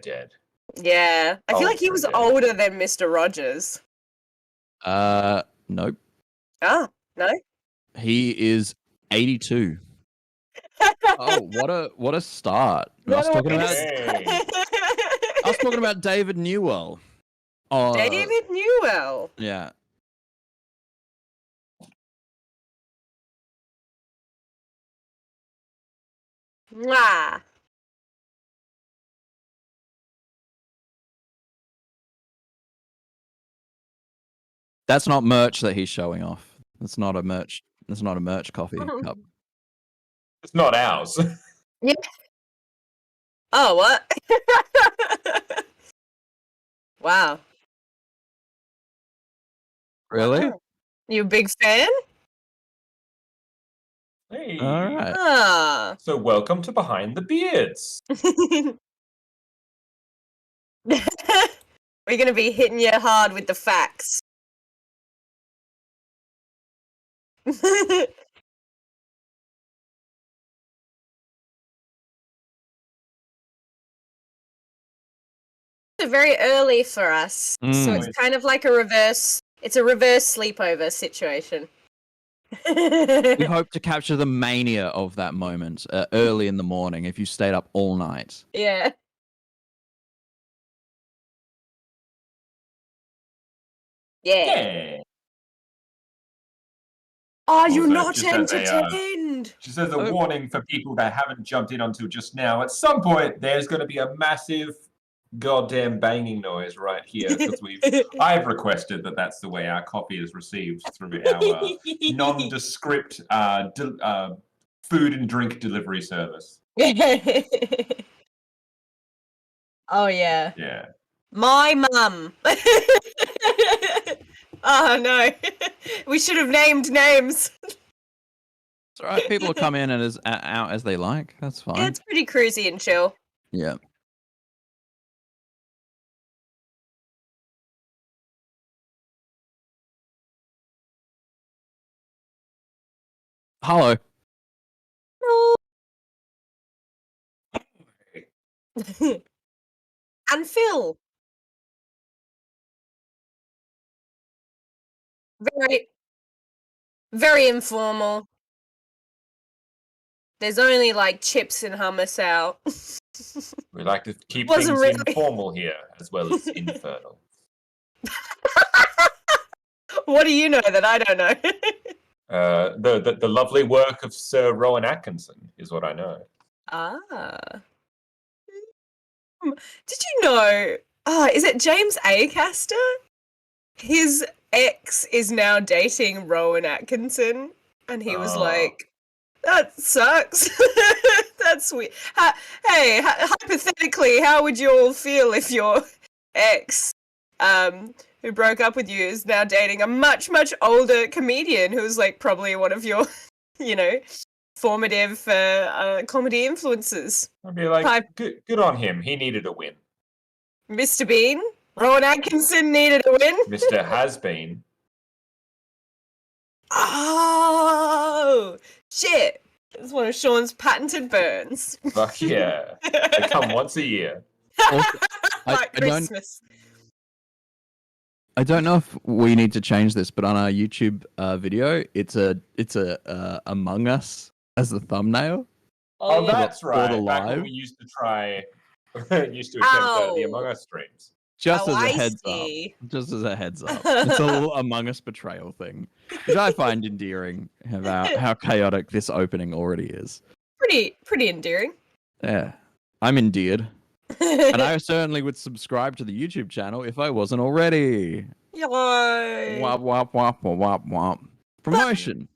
dead. Yeah. I feel like he was dead. older than Mr. Rogers. Nope. Oh, no? He is 82. Oh, what a start. I was talking about David Newell. David Newell. Yeah. Mwah. That's not merch that he's showing off. That's not a merch coffee cup. It's not ours. Yeah. Oh, what? Wow. Really? Wow. You a big fan? Hey. All right. Ah. So welcome to Behind the Beards. We're going to be hitting you hard with the facts. It's very early for us, so it's kind of like a reverse sleepover situation. We hope to capture the mania of that moment early in the morning if you stayed up all night. Yeah. Yeah. Are you Also, not just as entertained? Just as a warning for people that haven't jumped in until just now, at some point there's going to be a massive goddamn banging noise right here because I've requested that that's the way our coffee is received through our nondescript food and drink delivery service. Oh yeah. Yeah. My mum. Oh no. We should have named names. It's all right. People will come in and out as they like. That's fine. Yeah, it's pretty cruisy and chill. Yeah. Hello. And Phil. Very, very informal. There's only like chips and hummus out. We like to keep Wasn't things really- informal here as well as infernal. What do you know that I don't know? The lovely work of Sir Rowan Atkinson is what I know. Ah. Did you know? Is it James Acaster? His ex is now dating Rowan Atkinson, and he was like, "That sucks." That's weird. Hypothetically, how would you all feel if your ex, who broke up with you, is now dating a much older comedian who's like probably one of your, formative comedy influences? I'd be like, good on him. He needed a win. Mr. Bean? Rowan Atkinson needed a win? Mr. Has-Been. Oh, shit. It's one of Sean's patented burns. Fuck yeah. They come once a year. Like Christmas. I don't know if we need to change this, but on our YouTube video, it's a Among Us as the thumbnail. Oh, yeah. that's right. the Back when live. we used to attempt the Among Us streams. Just as a I heads see. up. Just as a heads up. It's a little Among Us betrayal thing, which I find endearing about how chaotic this opening already is. Pretty endearing. Yeah, I'm endeared. And I certainly would subscribe to the YouTube channel if I wasn't already. Yay. Wop, wop, wop, wop, wop, wop. Promotion.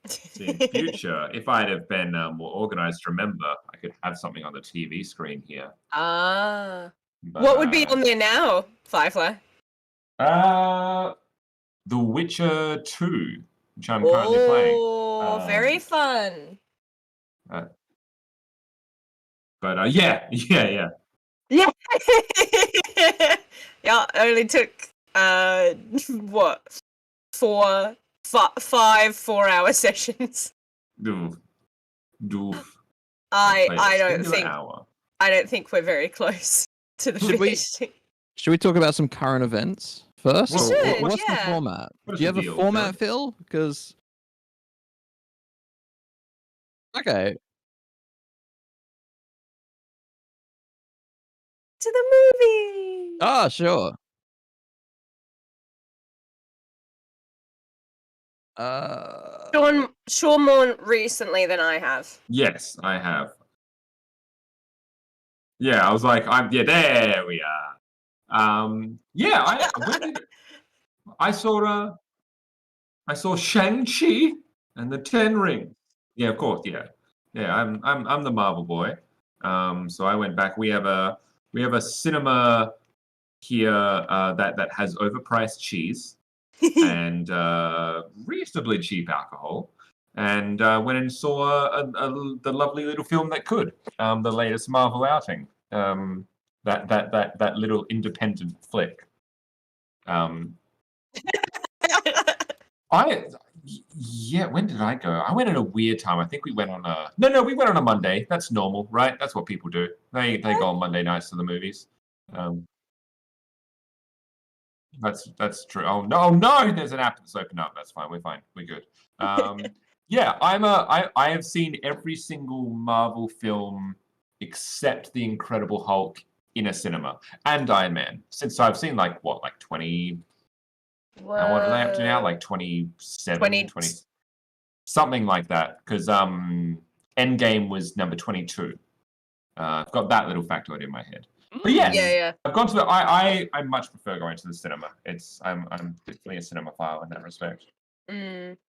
See, in future, if I'd have been more organized, remember, I could have something on the TV screen here. Ah. But, What would be on there now, Firefly? The Witcher 2, which I'm currently playing. Oh, very fun. But yeah. Yeah. Yeah, it only took what? 5 4-hour sessions. Doof. I don't think we're very close. to the Should we- fish. Should we talk about some current events first? We Or should, what's the yeah. format? What is Do you the have a deal, format, Joey? Phil? Because okay, To the movie. sure. Sean more recently than I have. Yes, I have. Yeah, I was like, there we are. I saw Shang-Chi and the Ten Rings. Yeah, of course, yeah. Yeah, I'm the Marvel boy. So I went back. We have a cinema here that has overpriced cheese and reasonably cheap alcohol. And went and saw the lovely little film that could, the latest Marvel outing, that little independent flick. When did I go? I went at a weird time. I think we went on a we went on a Monday. That's normal, right? That's what people do. They go on Monday nights to the movies. That's true. Oh no, there's an app that's opened up. That's fine. We're fine. We're good. Yeah, I have seen every single Marvel film except The Incredible Hulk in a cinema and Iron Man. Since I've seen like 20. What are they up to now? Like 27, 20, something like that. Because Endgame was number 22. I've got that little factoid in my head. But yes, Yeah. I've gone to I much prefer going to the cinema. I'm definitely a cinemaphile in that respect.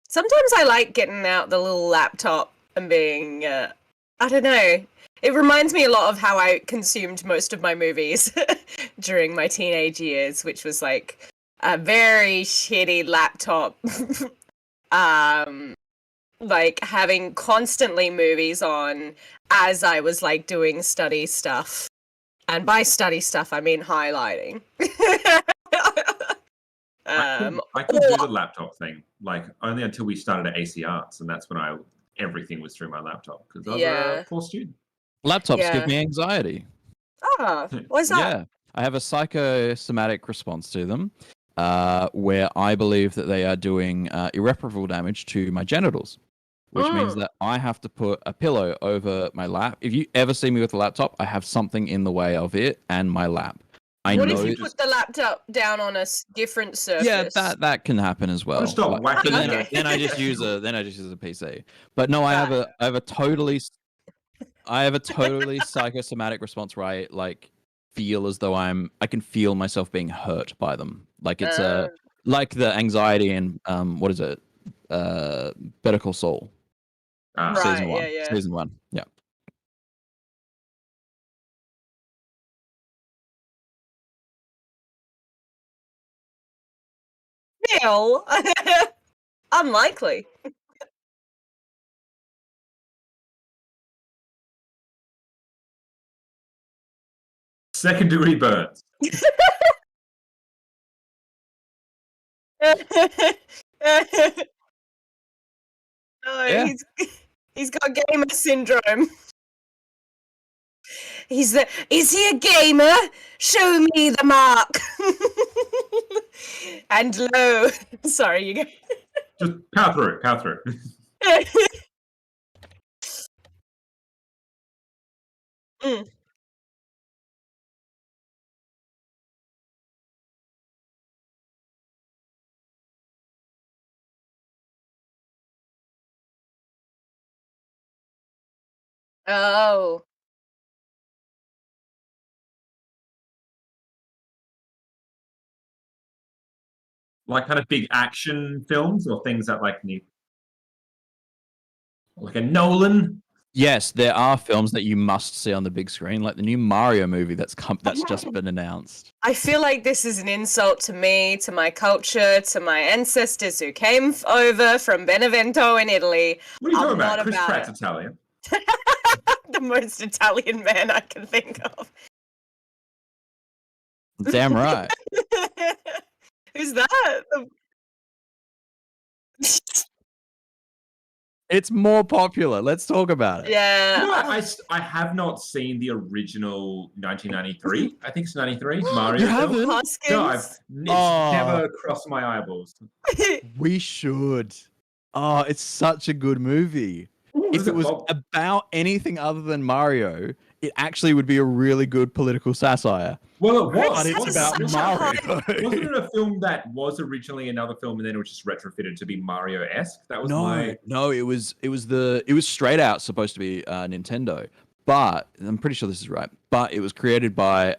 Sometimes I like getting out the little laptop and being, I don't know. It reminds me a lot of how I consumed most of my movies during my teenage years, which was like a very shitty laptop. Like having constantly movies on as I was like doing study stuff. And by study stuff, I mean highlighting. I could do the laptop thing, like only until we started at AC Arts, and that's when everything was through my laptop because I was a poor student. Laptops give me anxiety. What's that? Yeah, I have a psychosomatic response to them, where I believe that they are doing irreparable damage to my genitals, which means that I have to put a pillow over my lap. If you ever see me with a laptop, I have something in the way of it and my lap. What if you put the laptop down on a different surface? Yeah, that can happen as well. Stop whacking it. Then I just use a PC. But no, I have a totally psychosomatic response where I like feel as though I can feel myself being hurt by them. Like it's like the anxiety in what is it? Better Call Saul. Season 1. Yeah. Season 1. Yeah. Bill? Unlikely. Second-degree burns. No, he's got gamer syndrome. Is he a gamer? Show me the mark. And lo, sorry, you go. Just power through. Oh. Like kind of big action films or things that like need, like a Nolan. Yes, there are films that you must see on the big screen, like the new Mario movie that's just been announced. I feel like this is an insult to me, to my culture, to my ancestors who came over from Benevento in Italy. What are you talking about? Chris Pratt's Italian. The most Italian man I can think of. Damn right. Who's that? It's more popular. Let's talk about it. Yeah. You know, I have not seen the original 1993. I think it's 93 Mario You film. haven't? Hoskins. No, it's never crossed my eyeballs. We should. Oh, it's such a good movie. If it was about anything other than Mario, it actually would be a really good political satire. Well, it was. But it's about Mario. Wasn't it a film that was originally another film and then it was just retrofitted to be Mario-esque? That was No, it was straight out supposed to be Nintendo, but I'm pretty sure this is right. But it was created by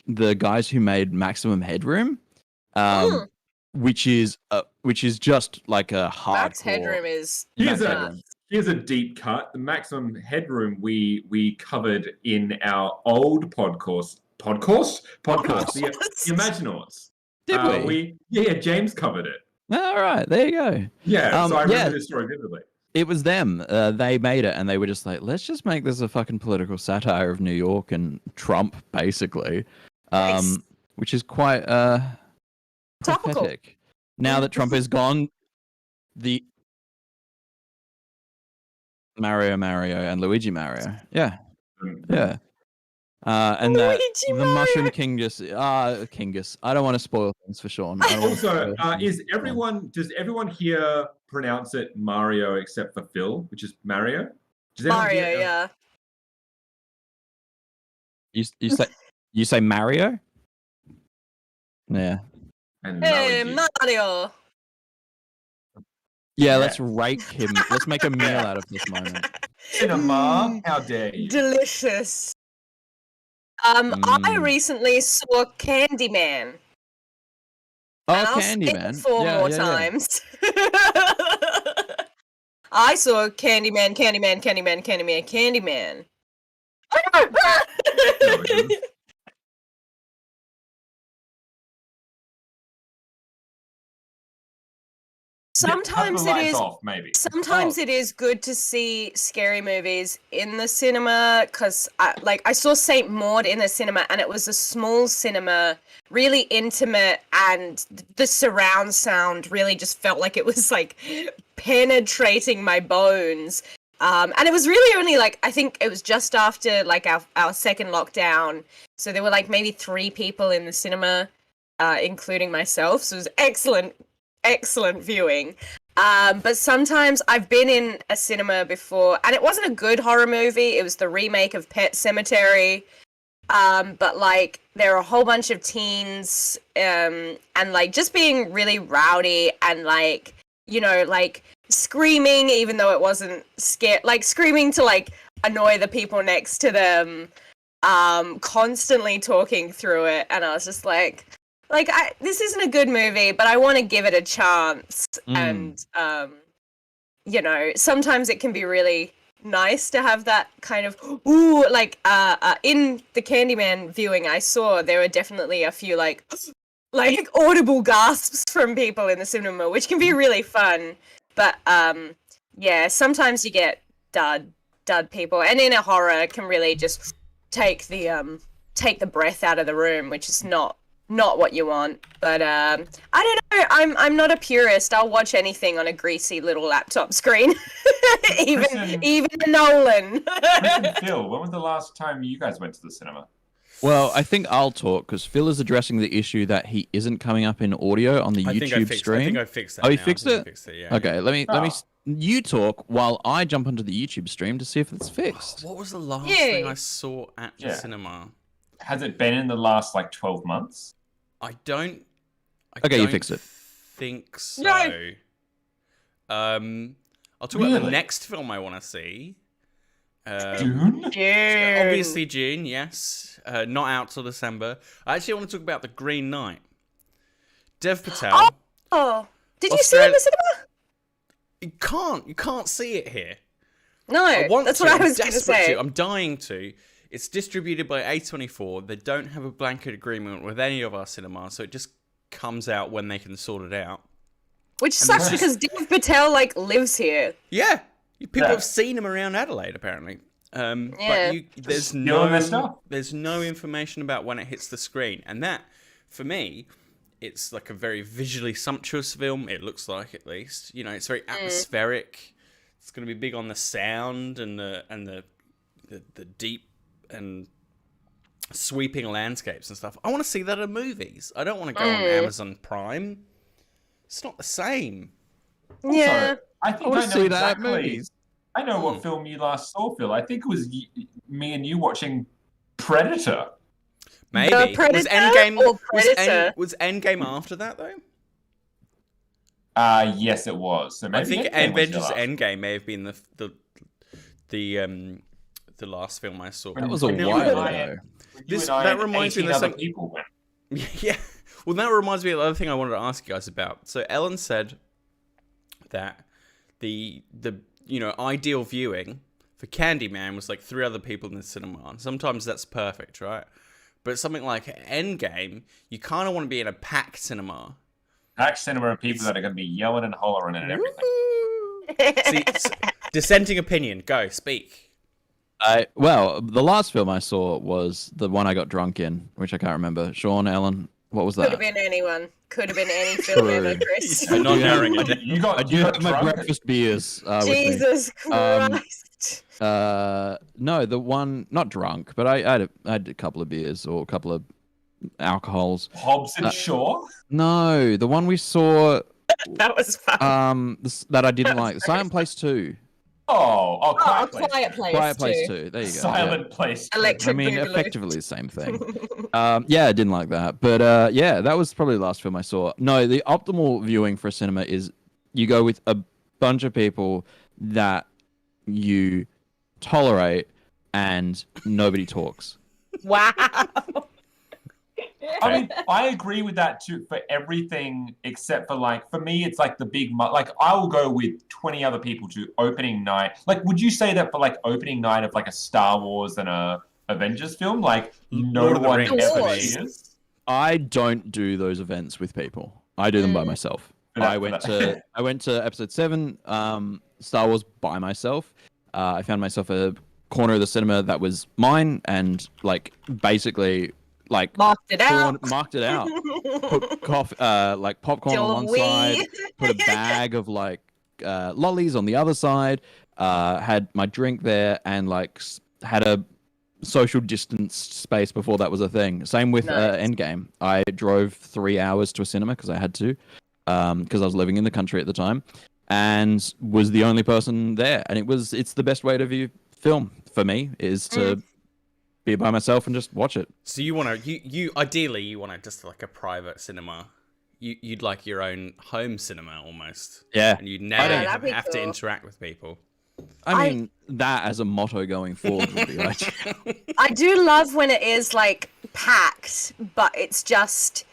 the guys who made Maximum Headroom, which is just like a hardcore. Max Headroom is. Here's a deep cut. The Maximum Headroom we covered in our old podcast, the Imaginauts. Did we? Yeah, James covered it. All right, there you go. Yeah, so I remember this story vividly. It was them. They made it, and they were just like, let's just make this a fucking political satire of New York and Trump, basically, Nice. which is quite Topical. prophetic. Now that Trump is gone, the Mario, and Luigi Mario. Yeah. And that Luigi the Mushroom Kingus. I don't want to spoil things for Sean. Also, does everyone here pronounce it Mario except for Phil, which is Mario? Mario, yeah. You say Mario? Yeah. And Hey, Mario. Mario. Yeah, let's rake him. Let's make a meal out of this moment. Cinema, how dare you? Delicious. I recently saw Candyman. Oh, and I'll skip it Candyman. 4 more times. I saw Candyman. Sometimes it is. Sometimes it is good to see scary movies in the cinema because, I saw Saint Maud in the cinema, and it was a small cinema, really intimate, and the surround sound really just felt like it was like penetrating my bones. And it was really only I think it was just after our second lockdown, so there were maybe 3 people in the cinema, including myself. So it was excellent viewing. But sometimes I've been in a cinema before, and it wasn't a good horror movie. It was the remake of Pet Sematary. But there are a whole bunch of teens, and just being really rowdy and screaming, even though it wasn't screaming to annoy the people next to them, constantly talking through it. And I was just this isn't a good movie, but I want to give it a chance. And, sometimes it can be really nice to have that kind of, in the Candyman viewing I saw, there were definitely a few, audible gasps from people in the cinema, which can be really fun. But, sometimes you get dud people. And in a horror, it can really just take the breath out of the room, which is not what you want. But I don't know, I'm not a purist. I'll watch anything on a greasy little laptop screen. even Nolan. Phil, when was the last time you guys went to the cinema? Well, I think I'll talk because Phil is addressing the issue that he isn't coming up in audio on the YouTube stream. I think I fixed that. Oh, you fixed it? Yeah. Okay, let me you talk while I jump onto the YouTube stream to see if it's fixed. What was the last thing I saw at the cinema? Has it been in the last 12 months? I don't you fix it. Think so. No. I'll talk about the next film I want to see. June? Obviously June, yes. Not out till December. I actually want to talk about The Green Knight. Dev Patel. Oh, did you see it in the cinema? You can't see it here. No, that's what I was going to say. I'm dying to. It's distributed by A24. They don't have a blanket agreement with any of our cinemas, so it just comes out when they can sort it out. Which sucks because Dev Patel lives here. Yeah, people have seen him around Adelaide apparently. But there's no information about when it hits the screen, and that for me, it's a very visually sumptuous film. It looks like, at least, it's very atmospheric. It's going to be big on the sound and the deep and sweeping landscapes and stuff. I want to see that in movies. I don't want to go on Amazon Prime. It's not the same. Yeah. I think I know exactly. I know what film you last saw, Phil. I think it was me and you watching Predator. Maybe. The Predator was Endgame or Predator? Was Endgame after that though? Yes, it was. So maybe I think Endgame was Avengers your last. Endgame may have been the last film I saw. That was a while ago. That reminds me of other people went. Yeah. Well, that reminds me of the other thing I wanted to ask you guys about. So Ellen said that the ideal viewing for Candyman was like 3 other people in the cinema. And sometimes that's perfect, right? But something like Endgame, you kind of want to be in a packed cinema. Packed cinema of people that are going to be yelling and hollering and everything. See, dissenting opinion. Go, speak. Well, the last film I saw was the one I got drunk in, which I can't remember. Sean, Ellen, what was that? Could have been anyone. Could have been any film ever, Chris. I'm not narrowing it down. I do have my breakfast beers with me. Jesus Christ. No, the one, not drunk, but I had a couple of beers or a couple of alcohols. Hobbs and Shaw? No, the one we saw That was fun. that I didn't like. Silent Place 2. Quiet Place. Quiet Place 2. There you go. Silent Place 2. Electric Boogaloo. Effectively the same thing. Yeah, I didn't like that. But yeah, that was probably the last film I saw. No, the optimal viewing for a cinema is you go with a bunch of people that you tolerate and nobody talks. Wow. I mean, I agree with that too for everything except for for me, it's like the big, I will go with 20 other people to opening night. Would you say that for opening night of a Star Wars and a Avengers film? No one ever cheers? I don't do those events with people. I do them by myself. I went to episode 7, Star Wars by myself. I found myself a corner of the cinema that was mine and basically marked it out. Put popcorn on one side. Put a bag of lollies on the other side. Had my drink there and had a social distance space before that was a thing. Same with Endgame. I drove 3 hours to a cinema because I had to, because I was living in the country at the time, and was the only person there. And it's the best way to view film for me is to be by myself and just watch it. So you want to, ideally you want to just a private cinema. You'd like your own home cinema almost. Yeah. And you'd never have to interact with people. I mean, that as a motto going forward would be ideal. I do love when it is packed, but it's just,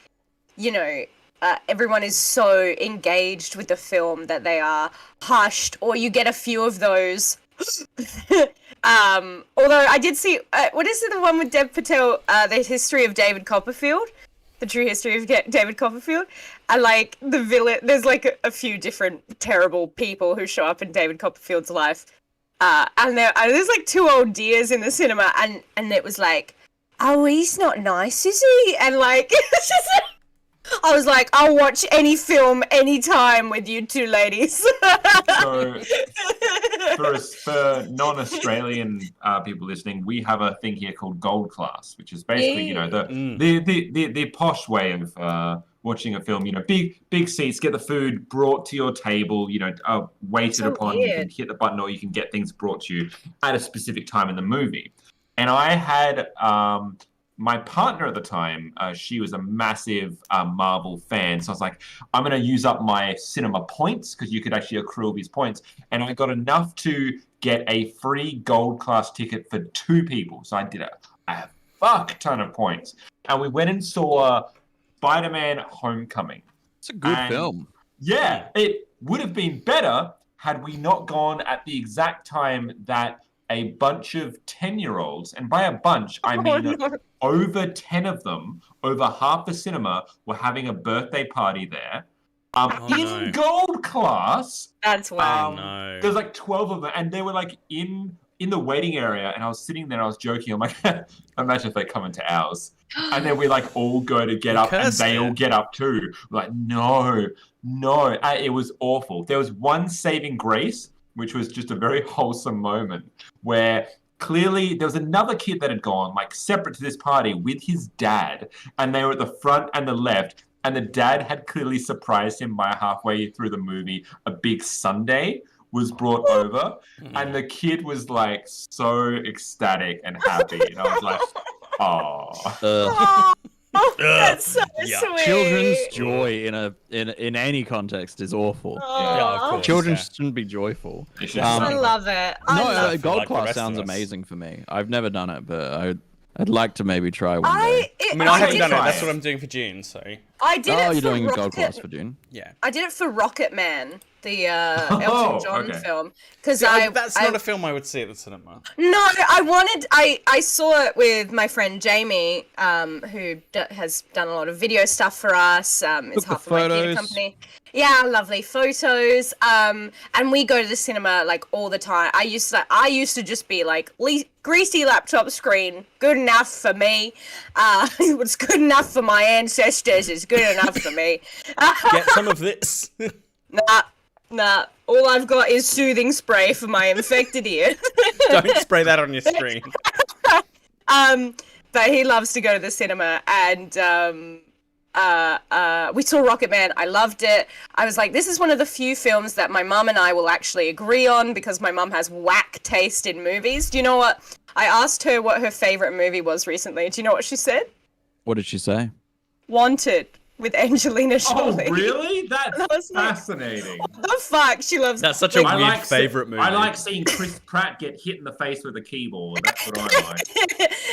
everyone is so engaged with the film that they are hushed, or you get a few of those. Although I did see, what is it, the one with Dev Patel, the history of David Copperfield, the true history of David Copperfield, and the villain, there's a few different terrible people who show up in David Copperfield's life, and there's 2 old dears in the cinema, and it was oh, he's not nice, is he? And it's just I was I'll watch any film anytime with you 2 ladies. So, for non-Australian people listening, we have a thing here called Gold Class, which is basically, the posh way of watching a film. Big seats, get the food brought to your table. Waited upon. Weird. You can hit the button, or you can get things brought to you at a specific time in the movie. And I had my partner at the time, she was a massive Marvel fan. So I was I'm going to use up my cinema points, because you could actually accrue all these points. And I got enough to get a free Gold Class ticket for 2 people. So I did a fuck ton of points. And we went and saw Spider-Man Homecoming. It's a good film. Yeah, it would have been better had we not gone at the exact time that a bunch of 10-year-olds, and by a bunch, I mean over 10 of them, over half the cinema, were having a birthday party there. In Gold Class. That's wow. There's 12 of them, and they were in the waiting area, and I was sitting there and I was joking. I'm imagine if they come into ours. And then we all go to get up, and they all get up too. No. It was awful. There was one saving grace. which was just a very wholesome moment where clearly there was another kid that had gone, like, separate to this party with his dad, and they were at the front and the left, and the dad had clearly surprised him by halfway through the movie. A big sundae was brought over, and the kid was, like, so ecstatic and happy. And I was like, oh. Oh, that's so Yeah. sweet. Children's joy in any context is awful. Yeah, of course. Children yeah. shouldn't be joyful. It's just I something. love it. I love it. Gold like the class rest of sounds us. amazing for me. I've never done it, but I'd like to maybe try one day. I mean, I haven't did done it. try That's it. what I'm doing for June, so I did Oh, it you're for doing Rocket. gold class for June. yeah. I did it for Rocketman, the Elton John okay. film, because That's not a film I would see at the cinema. No, I saw it with my friend Jamie, who has done a lot of video stuff for us. It's the half of my theatre photos. company. Yeah, lovely photos. And we go to the cinema like all the time. I used to just be like, greasy laptop screen, good enough for me. It was good enough for my ancestors. It's good enough for me. Get some of this. Nah. All I've got is soothing spray for my infected ear. Don't spray that on your screen. But he loves to go to the cinema, and we saw Rocketman. I loved it. I was like, this is one of the few films that my mum and I will actually agree on, because my mum has whack taste in movies. Do you know what? I asked her what her favorite movie was recently. Do you know what she said? What did she say? Wanted, with Angelina Oh, Jolie. really? That's I was like, fascinating. What the fuck? She loves That's such a I weird like favorite movie. I like seeing Chris Pratt get hit in the face with a keyboard. That's what I like.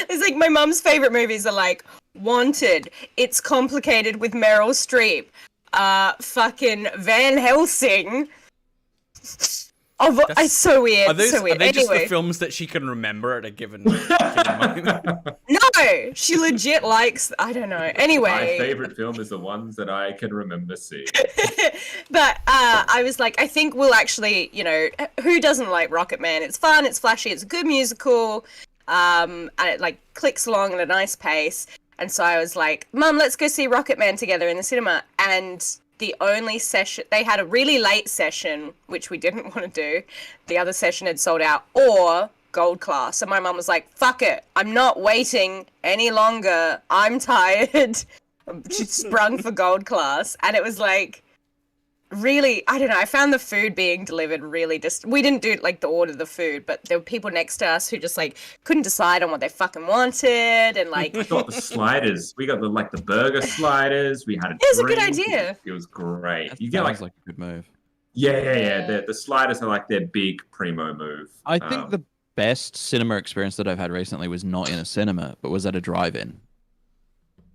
It's like my mum's favorite movies are like Wanted, It's Complicated with Meryl Streep, fucking Van Helsing. Oh, it's so weird. Are those so weird. are they just the Anyway, films that she can remember at a given moment? no, she legit likes. I don't know. My Anyway, favorite film is the ones that I can remember seeing. but I was like, I think we'll actually, who doesn't like Rocketman? It's fun, it's flashy, it's a good musical, and it like clicks along at a nice pace. And so I was like, Mum, let's go see Rocketman together in the cinema. And the only session, they had a really late session, which we didn't want to do. The other session had sold out, or gold class. And my mum was like, fuck it, I'm not waiting any longer. I'm tired. She sprung for gold class. And it was like, really, I don't know, I found the food being delivered really we didn't do like the order of the food, but there were people next to us who just like couldn't decide on what they fucking wanted, and like We got the sliders. We got the burger sliders. We had a It was a good drink. idea. It was great. That You get sounds like a good move. yeah. The sliders are like their big primo move. I think the best cinema experience that I've had recently was not in a cinema, but was at a drive-in.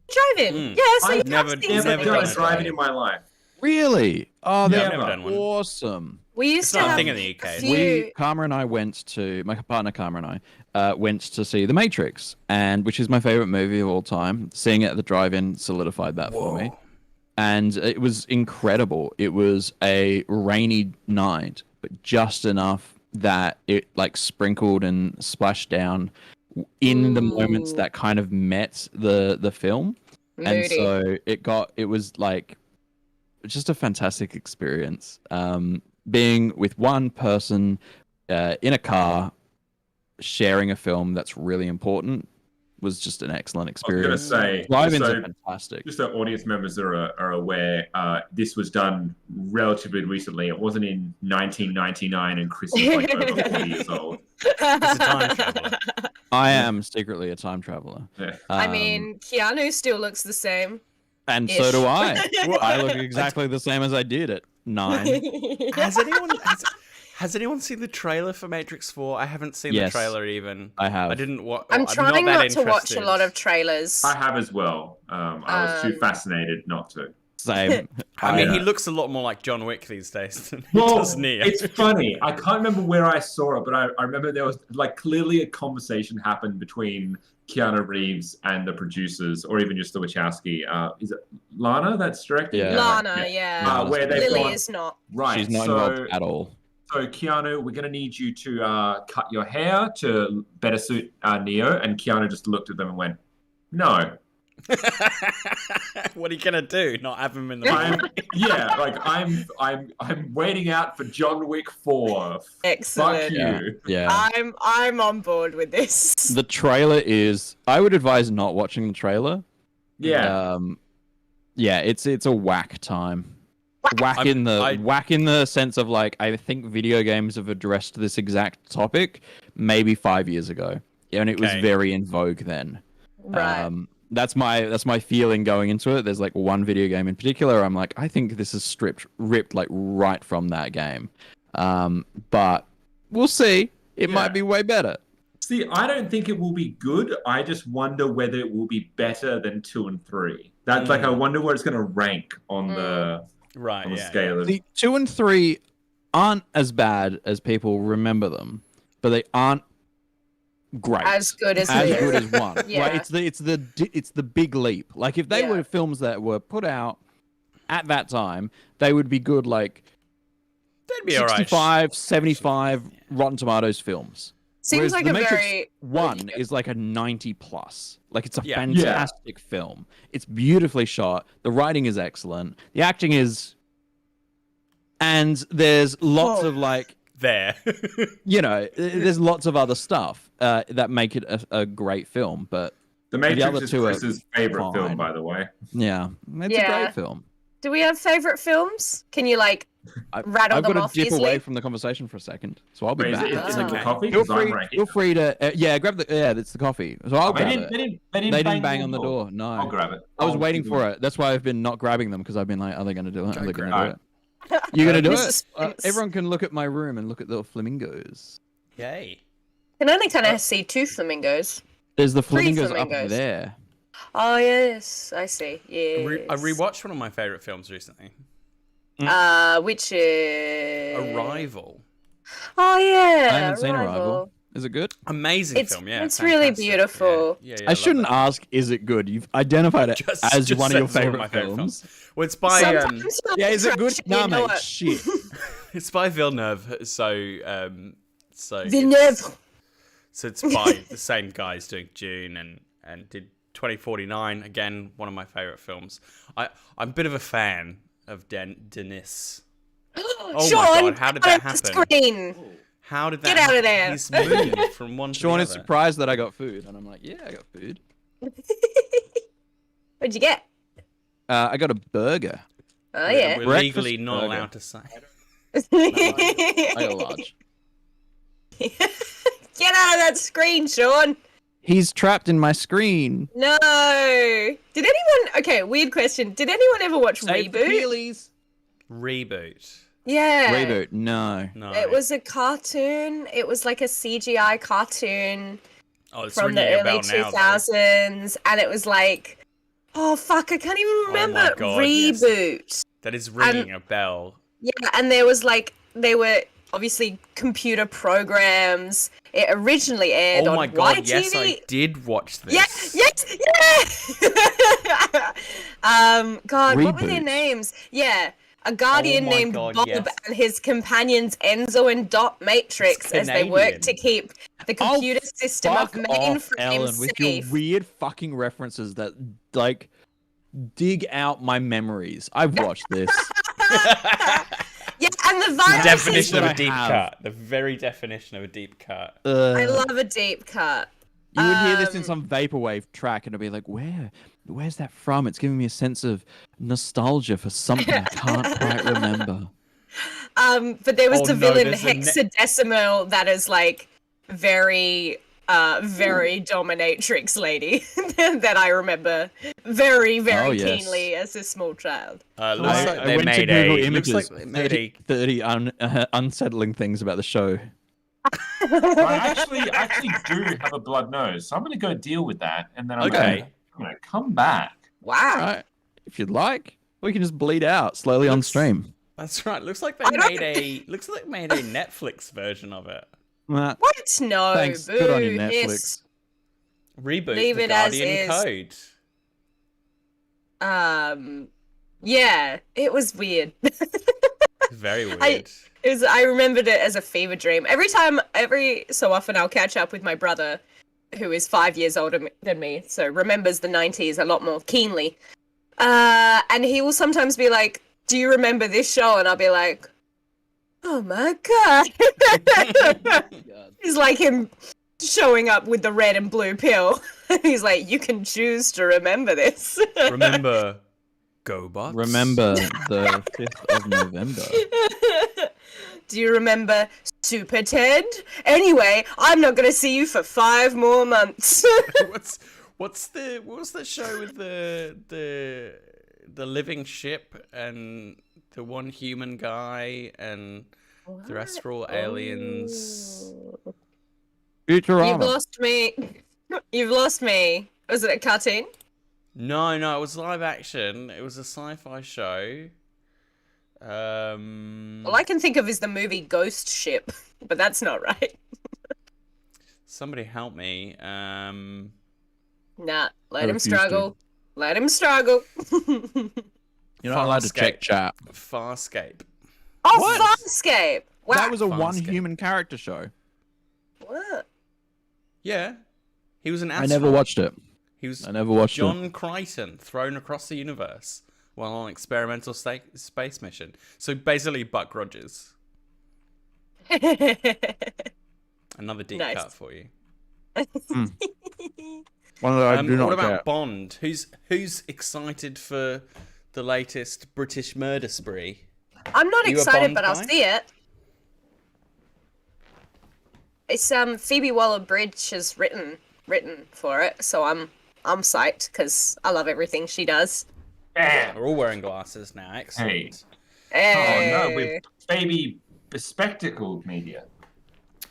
drive-in. Mm. Yeah, so I've you never- have things never that never we done done a it. drive-in in my life. Really? Oh, Yeah, they're I've never done one. awesome. We used It's to not a have thing in the UK. few- Karma and I went to, my partner Karma and I went to see The Matrix, and which is my favorite movie of all time. Seeing it at the drive-in solidified that for me. And it was incredible. It was a rainy night, but just enough that it like sprinkled and splashed down in the moments Ooh. that kind of met the film. And Moody. so it was like just a fantastic experience. Being with one person in a car, sharing a film that's really important was just an excellent I was going to experience. say, Drive-ins so are fantastic. just so audience members are aware, this was done relatively recently. It wasn't in 1999, and Chris is like over 40 years old. It's a time traveler. I am secretly a time traveler. Yeah. I Um, mean, Keanu still looks the same. and so do I. Well, I look exactly the same as I did at 9. Has anyone seen the trailer for Matrix 4? I haven't seen the Yes. trailer even. I have. I didn't watch. I'm trying not, not that to watch a interested. lot of trailers. I have as well. I was too fascinated not to. Same. I mean, I, he looks a lot more like John Wick these days than he Well, does Neo. it's funny. I can't remember where I saw it, but I remember there was like clearly a conversation happened between Keanu Reeves and the producers, or even just the Wachowski. Is it Lana that's directing? Yeah. Lana, yeah. Where they've Lily gone, is not. right. She's not so, involved at all. So Keanu, we're going to need you to cut your hair to better suit Neo. And Keanu just looked at them and went, "No, What are you gonna do? Not have him in the movie? I'm waiting out for John Wick 4. Excellent. Fuck you. Yeah. I'm on board with this. The trailer is. I would advise not watching the trailer. Yeah. Yeah, it's a whack time. Whack in the sense of like I think video games have addressed this exact topic maybe 5 years ago, and it was very in vogue then. Right. That's my feeling going into it. There's like one video game in particular. I'm like, I think this is ripped like right from that game. But we'll see. It might be way better. See, I don't think it will be good. I just wonder whether it will be better than 2 and 3. That's like I wonder where it's going to rank on the scale of. The 2 and 3 aren't as bad as people remember them, but they aren't great. As good as 1. Yeah. Right? It's the big leap. Like if they were films that were put out at that time, they would be good. Like They'd be 65, alright. 75 Rotten Tomatoes films. Seems Whereas like The a Matrix very 1 is like a 90 plus. Like it's a fantastic film. It's beautifully shot. The writing is excellent. The acting is, and there's lots of like there. there's lots of other stuff that make it a great film. But The Matrix other is two are Chris's favorite film, fine. by the way. yeah, it's a great film. Do we have favorite films? Can you like rattle I've them got to off dip easily? away from the conversation for a second, so I'll be Wait, back. is it the coffee? Feel 'Cause I'm free, ranking feel it. free to grab the it's the coffee. So I'll grab it. They They didn't bang on the door. No, I'll grab it. I was I'll waiting do for it. That's why I've been not grabbing them because I've been like, are they going to do it? Are they going to do grab it? You're going to do This it? is suspense. Everyone can look at my room and look at the flamingos. Yay. I can only kind of see 2 flamingos. There's the Three flamingos up flamingos. there. Oh yes, I see. Yeah. I rewatched one of my favorite films recently. Which is Arrival. Oh yeah. I haven't seen Arrival. Is it good? Amazing film, yeah. It's really fantastic, beautiful. Yeah, I shouldn't ask, is it good? You've identified it Just- as just one of your said it's one of favorite my favorite films. Well, it's by Sometimes Yeah, is it good? trash, Nah, you know mate, what? shit. it's by Villeneuve, so Villeneuve. So it's by the same guys doing Dune and did 2049, again one of my favorite films. I'm a bit of a fan of Denis. Oh Sean, my god, how did that get out of happen? the screen. How did that Get out of happen? there. He's moved from one to Sean the is other. surprised that I got food, and I'm like, yeah, I got food. What'd you get? I got a burger. Oh yeah. We're Breakfast legally not burger. allowed to say. I got a large. Get out of that screen, Sean. He's trapped in my screen. No. Did anyone? Okay, weird question. Did anyone ever watch Save the Reboot? Peelies. Reboot. Yeah. Reboot. No. No. It was a cartoon. It was like a CGI cartoon oh, it's from the ringing a early bell now, though. 2000s, and it was like, oh fuck, I can't even remember. my God, yes. Reboot. That is ringing a bell. Yeah, and there was like they were obviously computer programs. It originally aired Oh on my god, YTV. yes, I did watch this. Yeah. God, what were their Reboot. names? Yeah. A guardian Oh my named God, Bob yes. and his companions Enzo and Dot Matrix It's as they work Canadian. to keep the computer system of Fuck off, Ellen, mainframe with your safe. weird fucking references that like dig out my memories. I've watched this. Yeah, and the The viruses. definition of that a I deep have. cut. The very definition of a deep cut. I love a deep cut. You would hear this in some vaporwave track, and it'd be like, where's that from? It's giving me a sense of nostalgia for something I can't quite remember. But there was Oh the no, villain there's a Hexadecimal that is like very dominatrix lady that I remember very Oh, yes. keenly as a small child. Looks I like they went to made Google a. Images. Looks like they made a. 30 unsettling things about the show. I actually do have a blood nose, so I'm going to go deal with that, and then I'm Okay. gonna come back. Wow. Right. If you'd like, we can just bleed out slowly on Looks- stream. That's right. Looks like they I don't- made a. Looks like they made a Netflix version of it. Nah, What? No. Thanks. Boo. Good on you, Hiss. Netflix. Reboot Leave the it as Guardian is. Code. Yeah, it was weird. Very weird. I remembered it as a fever dream. Every so often I'll catch up with my brother who is 5 years older than me, so remembers the 90s a lot more keenly. And he will sometimes be like, "Do you remember this show?" And I'll be like, "Oh my god!" He's like him showing up with the red and blue pill. He's like, "You can choose to remember this." Remember, GoBots. Remember the 5th of November. Do you remember Super Ted? Anyway, I'm not gonna see you for 5 more months. what was the show with the living ship and the one human guy and the rest were all aliens? You've Futurama. lost me. You've lost me. Was it a cartoon? No, it was live action. It was a sci-fi show. All I can think of is the movie Ghost Ship, but that's not right. Somebody help me. Nah, let I him refuse struggle. to. Let him struggle. You're not allowed to check chat. Farscape. Oh, What? Farscape! Wow. That was a Farscape. one human character show. What? Yeah. He was an I astronaut. never watched it. He was I never watched it. John Crichton thrown across the universe while on an experimental space mission. So basically Buck Rogers. Another deep Nice. cut for you. One that I do not What about get. Bond? Who's excited for the latest British murder spree? I'm not You a excited, Bond but I'll guy? see it. It's Phoebe Waller-Bridge has written for it, so I'm psyched because I love everything she does. Bam. We're all wearing glasses now. Excellent. Hey. Oh no, with baby bespectacled media.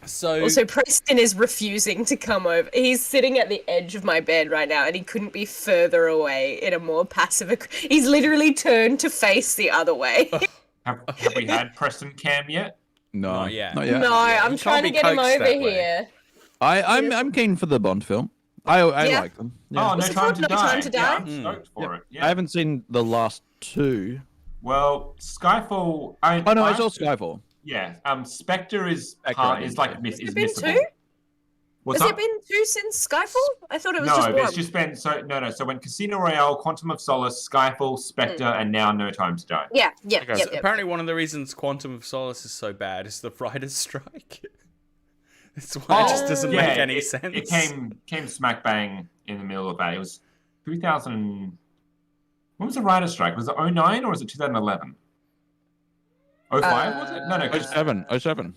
So Also, Preston is refusing to come over. He's sitting at the edge of my bed right now, and he couldn't be further away in a more passive. He's literally turned to face the other way. Have we had Preston Cam yet? No, Not yet. Not yet. No, Yeah, I'm you trying can't to be get him coaxed over that way. here. I'm keen for the Bond film. I Yeah. like them. Yeah. Oh, Was No it Time called to No Die. Time to Yeah, Die? I'm stoked for it. Yeah. I haven't seen the last 2. Well, Skyfall. Oh no, I saw Skyfall. Yeah. Spectre is Spectre, is like yeah. is Has it been missable. 2? What's Has up? it been 2 since Skyfall? I thought it was No, just it's one. just been no. So when Casino Royale, Quantum of Solace, Skyfall, Spectre, and now No Time to Die. Yeah. So apparently one of the reasons Quantum of Solace is so bad is the writer's strike. That's why it just doesn't make any sense. It came smack bang in the middle of that. It was 2000. When was the writer's strike? Was it 09 or was it 2011? 05 was it? No. 07.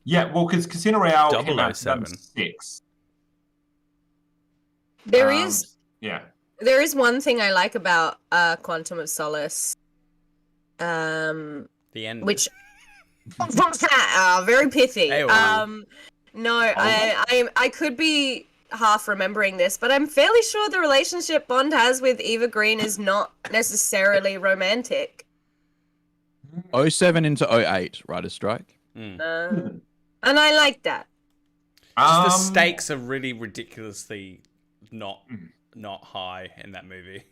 Yeah, well, because Casino Royale came out in 007. 2006. There is Yeah. one thing I like about Quantum of Solace, The end. which very pithy. Ayo. No, I could be half remembering this, but I'm fairly sure the relationship Bond has with Eva Green is not necessarily romantic. 07 into 08, writer's strike. And I like that. Just the stakes are really ridiculously not high in that movie.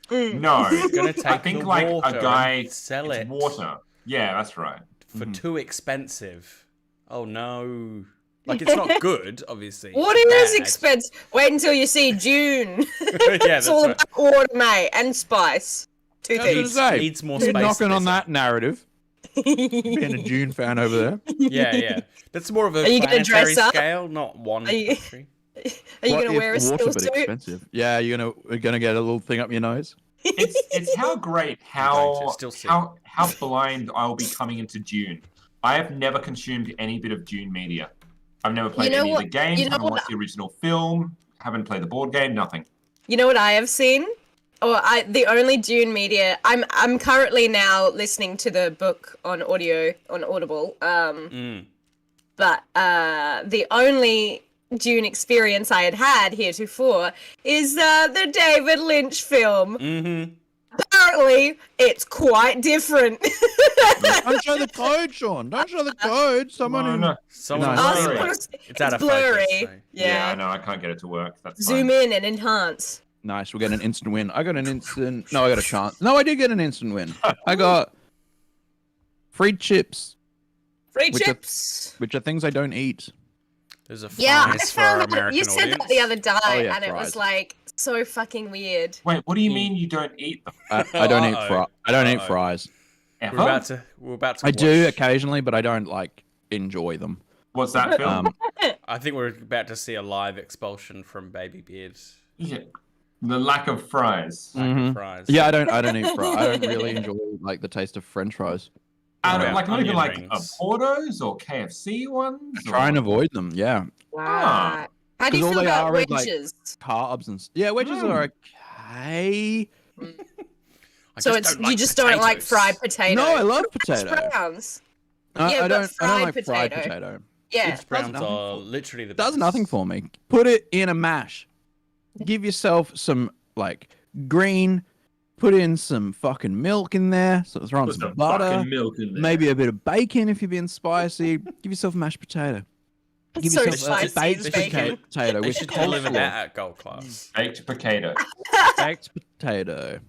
No, It's gonna take I think the like water a guy and sell it's it water. Yeah, that's right. for too expensive. Oh no! Like it's not good, obviously. Water It's is bad. expensive. Wait until you see June. Yeah, that's It's all right. about water, mate, and spice. Two I was things. gonna say, Needs more you're space. knocking on Lisa. that narrative. Being a June fan over there. Yeah. That's more of a Are you gonna planetary dress up? scale, not one Are you- country. Are you What gonna if wear a water still but suit? expensive? Yeah, you're gonna get a little thing up your nose. It's how great I'm going to how still see. how blind I'll be coming into June. I have never consumed any bit of June media. I've never played You know any of the what- games. you know Haven't what- watched the original film. Haven't played the board game. Nothing. You know what I have seen? The only Dune media. I'm currently now listening to the book on audio on Audible. But the only Dune experience I had heretofore is the David Lynch film. Mm-hmm. Apparently, it's quite different. Don't show the code, Sean. Don't show the code. Someone who... No. Someone No, else it's said blurry. it. It's out of blurry. focus. So. Yeah, I Yeah. know. I can't get it to work. That's Zoom fine. in and enhance. Nice, we'll get an instant win. I got an instant... No, I got a chance. No, I did get an instant win. I got free chips, Free Which are- chips. which are things I don't eat. There's a Yeah, I fries for our found that American you said audience. that the other day, yeah, and it fries. was like so fucking weird. Wait, what do you mean you don't eat them? I don't eat Uh-oh. I don't eat Uh-oh. fries. Ever? We're about to I watch. do occasionally, but I don't like enjoy them. What's that film? I think we're about to see a live expulsion from Baby Beards. Yeah. The lack of fries. Lack of Mhm. fries. Yeah, I don't eat fries. I don't really enjoy like the taste of French fries. Yeah, Like not even onion like rings. Portos or KFC ones. Try and avoid them. Yeah, Wow. How do you 'Cause all feel they about are is, like, wedges? carbs and yeah, wedges are okay. So you just don't like fried potato. No, I love Hash potato. browns. I Yeah, but don't fried like fried potato. potato. Yeah. Hash browns nothing are for- literally the Does best. nothing for me. Put it in a mash. Give yourself some like green. Put in some fucking milk in there. So throw on Put some some butter. fucking milk in there. Maybe a bit of bacon if you're being spicy. Give yourself a mashed potato. Give So yourself a spicy baked is bacon. potato They with should deliver coleslaw. that at gold class. Baked potato. Baked potato.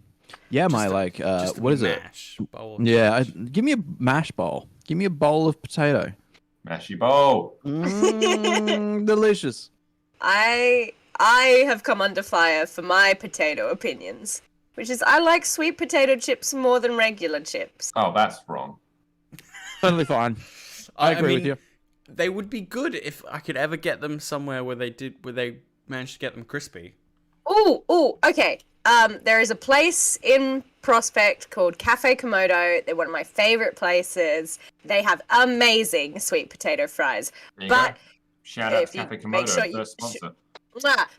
Yeah, my like Just a what is it? mash bowl of Yeah, mash. give me a mash bowl. Give me a bowl of potato. Mashy bowl. Delicious. I have come under fire for my potato opinions, which is I like sweet potato chips more than regular chips. Oh, that's wrong. Totally fine. I agree with you. They would be good if I could ever get them somewhere where they managed to get them crispy. Ooh, okay. There is a place in Prospect called Cafe Komodo. They're one of my favorite places. They have amazing sweet potato fries. There you But go. Shout out if to you Cafe make Komodo, sure you- first sponsor.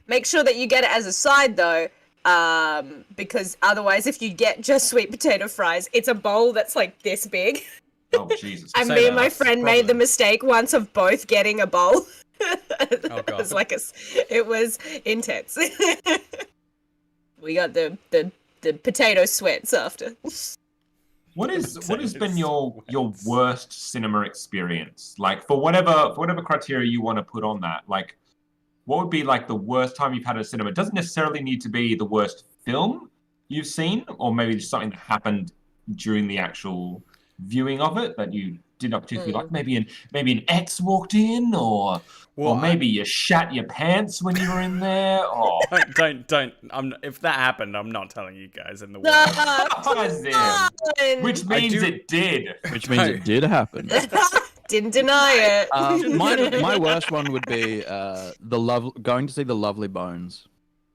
make sure that you get it as a side though, because otherwise, if you get just sweet potato fries, it's a bowl that's like this big. Oh Jesus! And Say me that, and my that's the friend made the problem. mistake once of both getting a bowl. Oh, God. It was like it was intense. We got the potato sweats after. What has been your worst cinema experience? Like for whatever criteria you want to put on that, like what would be like the worst time you've had at a cinema? It doesn't necessarily need to be the worst film you've seen, or maybe just something that happened during the actual viewing of it that you did not particularly like. Maybe an ex walked in, or maybe you shat your pants when you were in there. Or Don't. If that happened, I'm not telling you guys in the world. which means it did. Which means it did happen. Didn't deny it. My worst one would be going to see The Lovely Bones.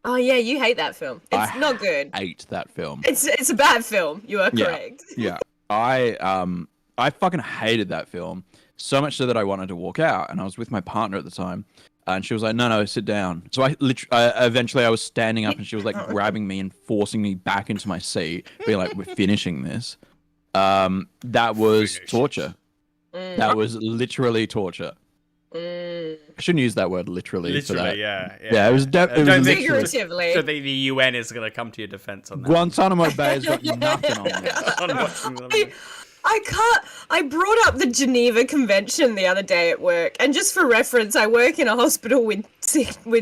Oh yeah, you hate that film. It's I not good. Hate that film. It's a bad film. You are correct. Yeah. I fucking hated that film so much so that I wanted to walk out, and I was with my partner at the time, and she was like, "No, sit down." So I eventually I was standing up, and she was like grabbing me and forcing me back into my seat, being like, "We're finishing this." That was torture. That was literally torture. I shouldn't use that word literally for that. Yeah, it was literally. Figuratively. So the UN is going to come to your defense on that. Guantanamo Bay has got nothing on this. I brought up the Geneva Convention the other day at work, and just for reference, I work in a hospital with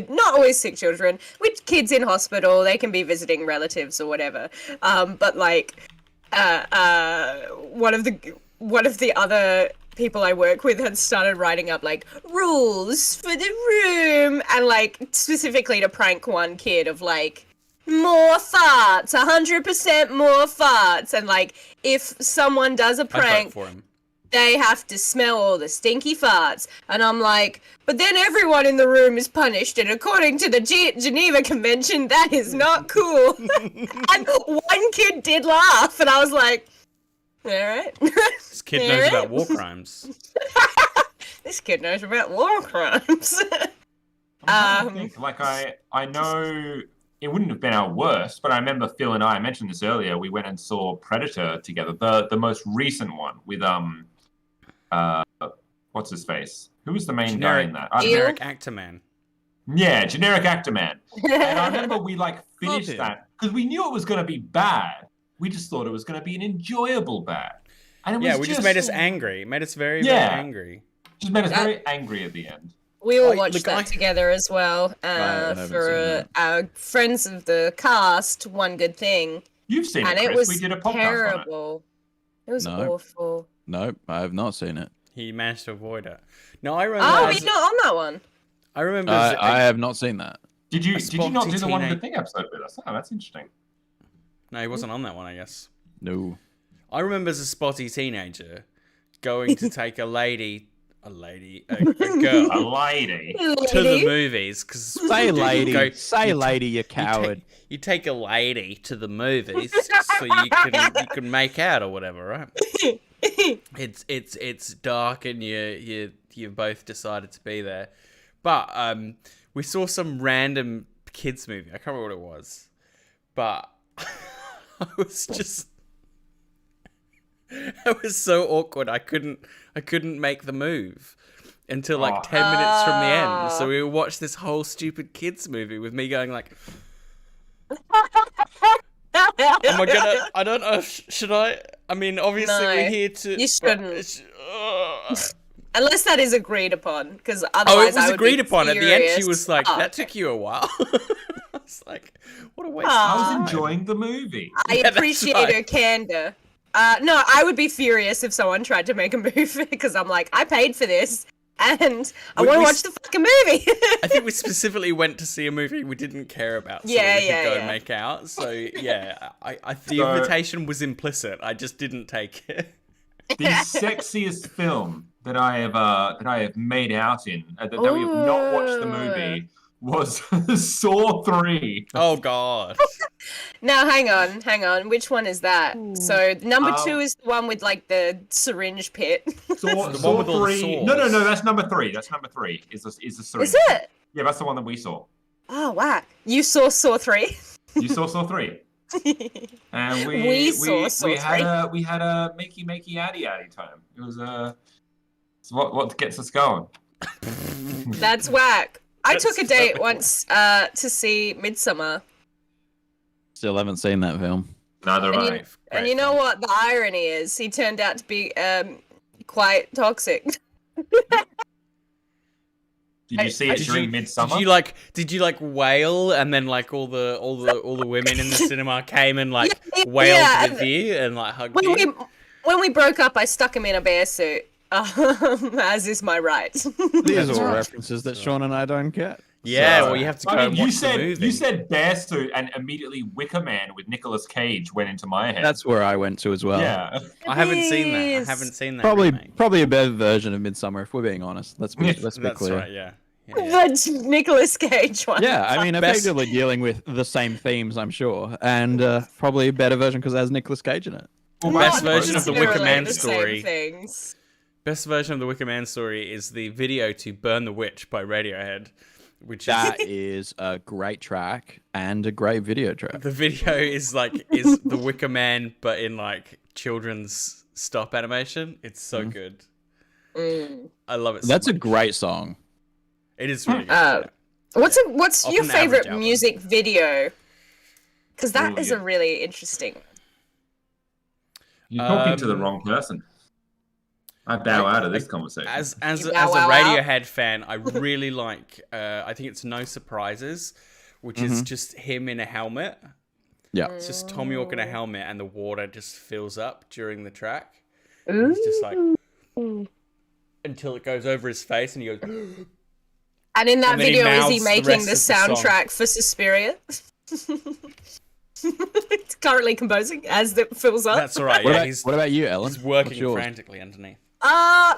not always sick children, with kids in hospital. They can be visiting relatives or whatever. But like, one of the other people I work with had started writing up like rules for the room, and like specifically to prank one kid of like, more farts, 100% more farts, and like if someone does a prank, for him. they have to smell all the stinky farts. And I'm like, but then everyone in the room is punished, and according to the Geneva Convention, that is not cool. And one kid did laugh, and I was like, all right. This kid knows about war crimes. This kid knows about war crimes. I'm trying to think. Like I know. It wouldn't have been our worst, but I remember Phil and I mentioned this earlier. We went and saw Predator together, the most recent one with what's his face? Who was the main guy in that? Generic actor man. Yeah, generic actor man. And I remember we like finished that because we knew it was going to be bad. We just thought it was going to be an enjoyable bad. And it was just made us angry. It made us very, very angry. Just made us very angry at the end. We all watched that together as well. For our friends of the cast, One Good Thing. You've seen and it, Chris. Was we did a podcast terrible. on It was awful. No, I have not seen it. He managed to avoid it. No, I remember. Oh, we're not on that one. I remember. I have not seen that. Did you not spotty do the one with the teenage- thing episode with us? Oh, that's interesting. No, he wasn't on that one, I guess. No. I remember as a spotty teenager going to take a girl A lady. to the movies. Cause Say lady. Say lady, you coward. You take a lady to the movies so you can make out or whatever, right? It's dark and you both decided to be there, but we saw some random kids movie. I can't remember what it was, but I was so awkward. I couldn't make the move until like 10 minutes from the end. So we watched this whole stupid kids movie with me going like, am I gonna? I don't know. Should I? I mean, obviously No, we're here to. you shouldn't. Unless that is agreed upon, because otherwise Oh, it was I would agreed be upon. At the end, she furious. was like, Oh, "That took you a while." I was like, "What a waste." Aw. of I time. was enjoying the movie. I Yeah, that's appreciate right. her candor. No, I would be furious if someone tried to make a move because I'm like, I paid for this and I We- want to we watch s- the fucking movie. I think we specifically went to see a movie we didn't care about, so Yeah, that we could yeah, go yeah. and make out. So yeah, the So- invitation was implicit. I just didn't take it. The sexiest film that I have made out in that we have not watched the movie was Saw 3. Oh God. Now, hang on. Which one is that? So number 2 Um, is the one with like the syringe pit. Saw, The Saw one with all the 3. saws. No, that's number 3. That's number 3. Is the syringe. Is it? Yeah, that's the one that we saw. Oh, wow. You saw Saw 3? You saw Saw 3. And We saw Saw we had a makey addy time. It was it's what gets us going. That's whack. I That's took a date so once to see Midsummer. Still haven't seen that film. Neither have And I. you, and you know what the irony is? He turned out to be quite toxic. Did you see it Did during you- Midsummer? Did you like wail and then like all the women in the cinema came and like Yeah, wailed yeah, with you and like hugged When you? we broke up, I stuck him in a bear suit, as is my right. These are all right. references that Sean and I don't get. Yeah, So- well you have to go I mean, and you watch said the movie. you said bear suit, and immediately Wicker Man with Nicolas Cage went into my head. That's where I went to as well. yeah. I haven't seen that. I Yes. haven't seen that. Probably remake. a better version of Midsummer, if we're being honest. Let's be That's clear. right. Yeah. Yeah. The Nicolas Cage one. Yeah, I mean, Best- effectively dealing with the same themes, I'm sure, and probably a better version because it has Nicolas Cage in it. Well, Best Not version of the Wicker necessarily Man the same story. things. Best version of the Wicker Man story is the video to "Burn the Witch" by Radiohead, which is That is a great track and a great video track. the video is the Wicker Man but in like children's stop animation. It's so good. Mm. I love it. So That's a much. great song. It is really good. What's Off your an average favorite album. music video? Because that Ooh, is yeah. a really interesting one. You're talking to the Um, wrong person. I bow out of this conversation. As You a bow wow wow? Radiohead fan, I really like. I think it's No Surprises, which is just him in a helmet. Yeah. It's just Tom York in a helmet, and the water just fills up during the track. Ooh. He's just like until it goes over his face, and he goes. And in that and then he video, is he mouths the making rest the of the song. soundtrack for Suspiria? It's currently composing as it fills up. That's all right. What, Yeah, about, he's what about you, Ellen? he's What's working yours? frantically underneath.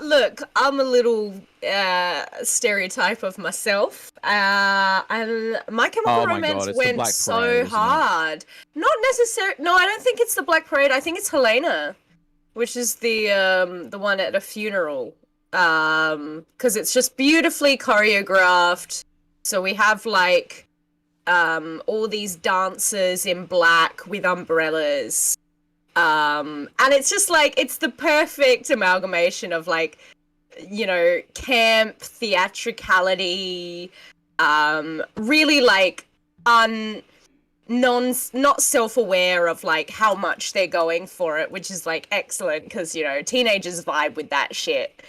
Look, I'm a little stereotype of myself. And My Chemical Oh my Romance God, it's the went Black so Parade, isn't it? hard. Not necessarily. No, I don't think it's the Black Parade. I think it's Helena, which is the one at a funeral. Because it's just beautifully choreographed. So we have like all these dancers in black with umbrellas. And it's just like, it's the perfect amalgamation of like, you know, camp, theatricality, really like not self-aware of like how much they're going for it, which is like excellent because, you know, teenagers vibe with that shit.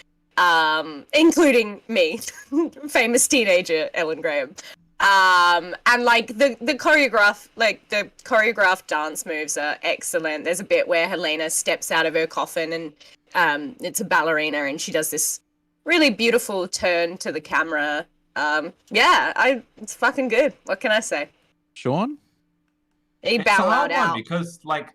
Including me, famous teenager Ellen Graham. And like the choreographed dance moves are excellent. There's a bit where Helena steps out of her coffin and it's a ballerina, and she does this really beautiful turn to the camera. It's fucking good. What can I say? Sean? He It's bow a hard wowed one out. because, like,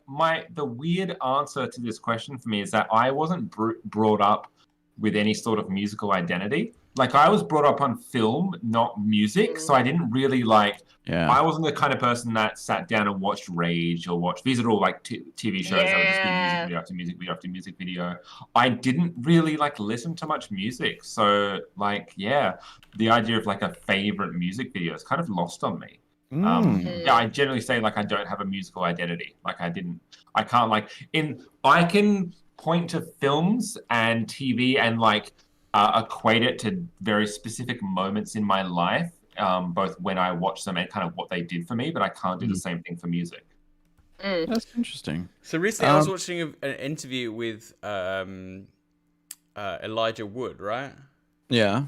the weird answer to this question for me is that I wasn't brought up with any sort of musical identity. Like, I was brought up on film, not music, so I didn't really like. Yeah. I wasn't the kind of person that sat down and watched Rage or watched. These are all like TV shows that would just be music video after music video after music video. I didn't really like listen to much music, so like, yeah, the idea of like a favorite music video is kind of lost on me. Yeah, I generally say like I don't have a musical identity. Like I can't like I can point to films and TV and like equate it to very specific moments in my life, both when I watch them and kind of what they did for me, but I can't do the same thing for music. That's interesting. So recently I was watching an interview with Elijah Wood, right? Yeah.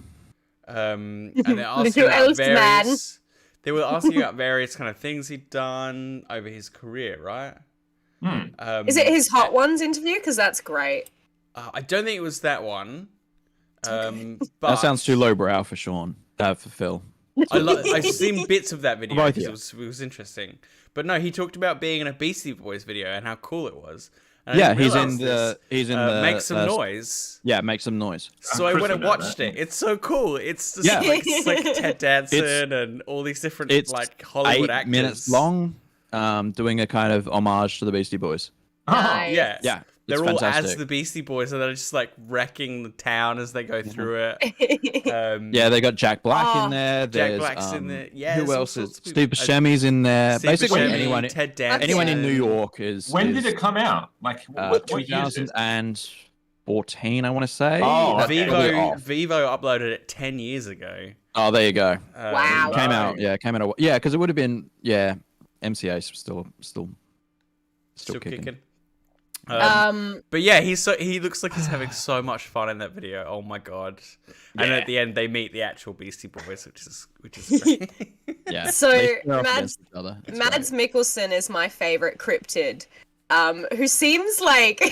And they're asking about various... They were asking about various kind of things he'd done over his career, right? Is it his Hot Ones interview? Because that's great. I don't think it was that one. But That sounds too lowbrow for Sean. For Phil. I've seen bits of that video Both, because it was interesting. But no, he talked about being in a Beastie Boys video and how cool it was. And Yeah, I didn't he's in realize the Make Some Noise. Yeah, Make Some Noise. So I went and watched it. It's so cool. It's just it's like Ted Danson and all these different like Hollywood 8 actors. minutes long, doing a kind of homage to the Beastie Boys. Nice. Yeah. Yeah, They're it's all fantastic. as the Beastie Boys, and they're just like wrecking the town as they go through it. Yeah, they got Jack Black in there. Jack There's, Black's in there. Yeah, who there's all else is? sorts of Steve people. Buscemi's in there. Steve Basically, Buscemi, Ted Danson. anyone in New York is. When did it come out? Like what year is it? 2014, I want to say. Oh, That's probably Vivo off. uploaded it 10 years ago. Oh, there you go. Wow. Came out. Yeah, came out. Yeah, because it would have been. Yeah, MCA still kicking. But yeah, he looks like he's having so much fun in that video. Oh my god! And at the end, they meet the actual Beastie Boys, which is great. Yeah. So they stare off Mads against each other. It's Mads great. Mikkelsen is my favorite cryptid, who seems like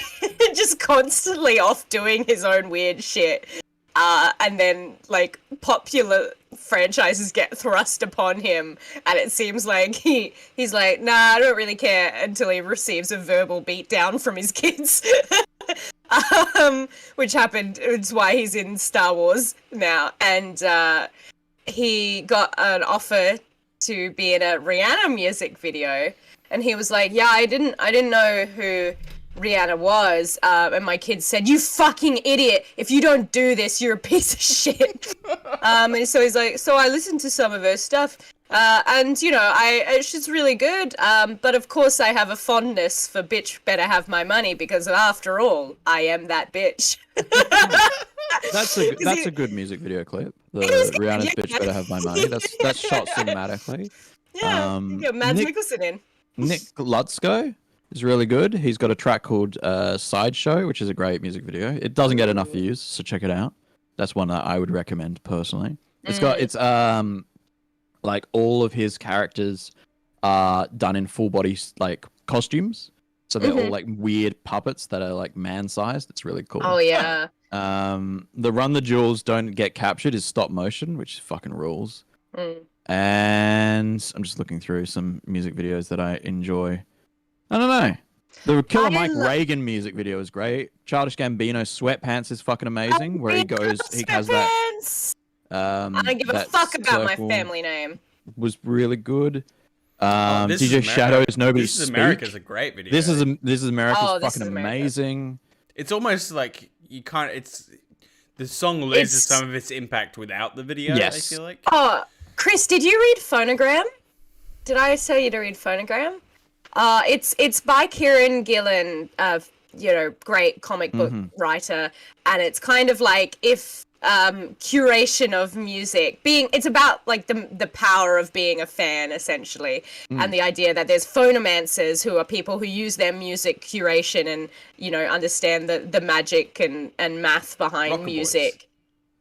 just constantly off doing his own weird shit. And then like popular franchises get thrust upon him, and it seems like he's like, nah, I don't really care, until he receives a verbal beatdown from his kids. Which happened. It's why he's in Star Wars now, and he got an offer to be in a Rihanna music video, and he was like, yeah, I didn't know who Rihanna was, and my kids said, you fucking idiot, if you don't do this, you're a piece of shit. And so he's like, so I listened to some of her stuff, and you know, she's really good, but of course I have a fondness for bitch better have my money, because after all, I am that bitch. That's a good music video clip. The Rihanna's bitch better have my money. That's shot cinematically. Yeah, you got Mads Mikkelsen in. Nick Lutzko is really good. He's got a track called Sideshow, which is a great music video. It doesn't get enough views, so check it out. That's one that I would recommend personally. It's like all of his characters are done in full body like costumes. So they're all like weird puppets that are like man-sized. It's really cool. Oh yeah. The Run the Jewels Don't Get Captured is stop motion, which fucking rules. And I'm just looking through some music videos that I enjoy. I don't know. The Killer Mike Reagan music video is great. Childish Gambino Sweatpants is fucking amazing. Where he has that. I don't give a fuck about my circle. family name. Was really good. This DJ is Shadows, Nobody This is Speak. America's a great video. This is America's Oh, this fucking is America. amazing. It's almost like you can't. It's the song loses some of its impact without the video. Yes. I feel like. Oh, Chris, did you read Phonogram? Did I tell you to read Phonogram? It's by Kieran Gillen, great comic book writer, and it's kind of like if curation of music it's about like the power of being a fan essentially, and the idea that there's phonomancers who are people who use their music curation and understand the magic and math behind Rocker music.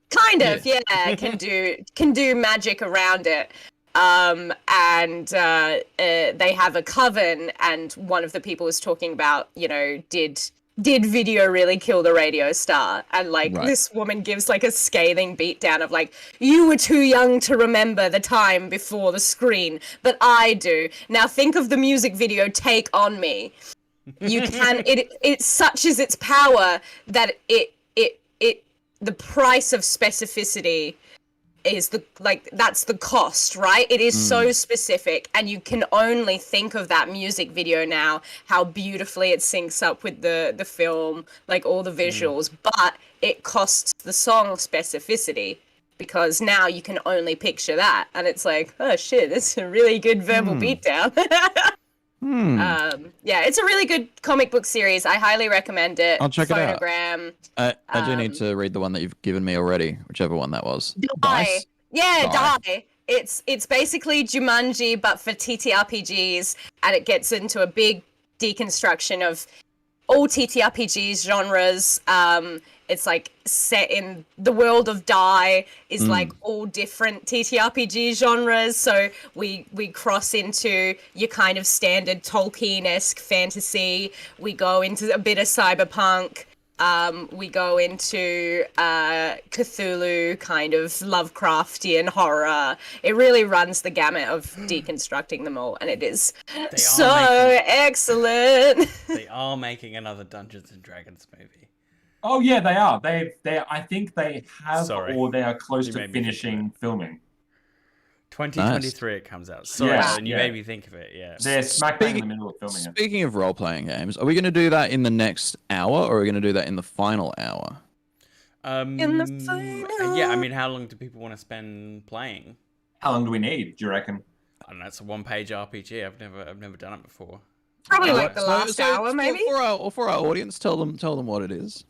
Kind of, yeah, can do magic around it. And they have a coven, and one of the people was talking about, did did video really kill the radio star? And like Right. this woman gives like a scathing beatdown of like, you were too young to remember the time before the screen, but I do. Now think of the music video Take On Me. You can it such is its power that it the price of specificity is that's the cost, right? It is so specific, and you can only think of that music video now, how beautifully it syncs up with the film, like all the visuals, but it costs the song specificity, because now you can only picture that, and it's like, oh shit, that's a really good verbal beatdown. Yeah, it's a really good comic book series. I highly recommend it. I'll check it out. Phonogram. I do need to read the one that you've given me already, whichever one that was. Die. Yeah, Die. Die. It's basically Jumanji, but for TTRPGs, and it gets into a big deconstruction of all TTRPGs genres. It's like set in the world of Die is like all different TTRPG genres. So we cross into your kind of standard Tolkien-esque fantasy. We go into a bit of cyberpunk. We go into Cthulhu, kind of Lovecraftian horror. It really runs the gamut of deconstructing them all, and it is so excellent. They are making another Dungeons and Dragons movie. Oh yeah, they are. I think they have, Sorry. or they are close You to made me think of finishing filming. 2023 it comes out. Sorry, Yeah, Alan, you yeah. made me think of it. Yeah. They're smack bang in the middle of filming it. Speaking of role-playing games, are we going to do that in the next hour, or are we going to do that in the final hour? In the final. Yeah, I mean, how long do people want to spend playing? How long do we need? Do you reckon? I don't know. It's a one-page RPG. I've never done it before. Probably Oh, like the last hour, maybe. For our audience, tell them what it is.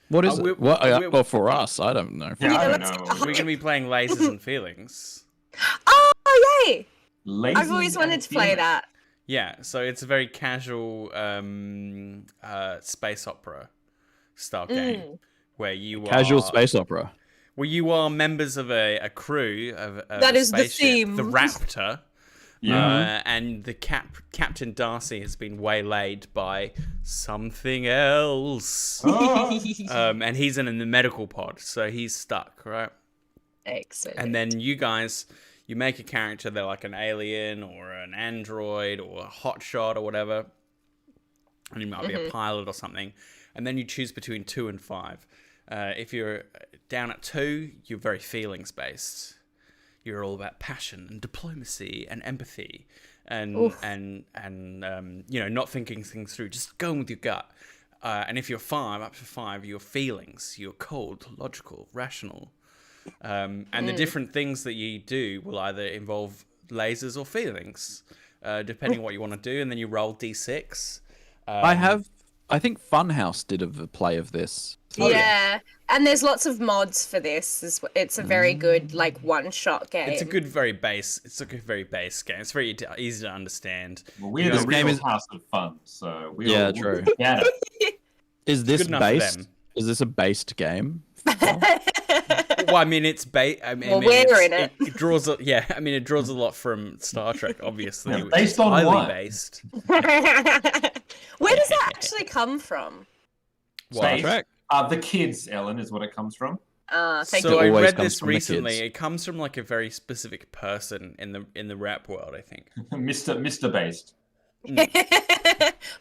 What is we're- it? What, we're- well, for us, I don't know. Yeah, I don't let's know. get We're gonna be playing Lasers and Feelings. Oh, yay! Lazy I've always wanted to play and that. Yeah, so it's a very casual space opera style game where you Casual are space opera. where you are members of a crew of That a is the spaceship, theme. the Raptor. Yeah. And the Captain Darcy has been waylaid by something else. Oh. And he's in the medical pod, so he's stuck, right? Excellent. And then you guys, you make a character, they're like an alien or an android or a hotshot or whatever. And you might be a pilot or something. And then you choose between 2 and 5. If you're down at 2, you're very feelings based. You're all about passion and diplomacy and empathy and you know, not thinking things through, just going with your gut. And if you're 5, up to 5, your feelings, you're cold, logical, rational. And the different things that you do will either involve lasers or feelings, depending on what you want to do. And then you roll d6. I think Funhouse did a play of this. yeah, and there's lots of mods for this. It's a very good like one-shot game. It's a good, very base. It's a good, very base game. It's very easy to understand. Well, we're This the game real is- house of fun, so we'll True. get it. Is this good enough for based? them. Is this a based game? Well, I mean, it's I mean, Well, we're it's- in it. It draws, I mean, it draws a lot from Star Trek, obviously, Yeah, which based is on highly what? based. Where does that actually come from? Star Space. Trek. The kids, Ellen, is what it comes from. Thank So you. I always read comes this from the recently. kids. It comes from like a very specific person in the rap world, I think. Mr. Based.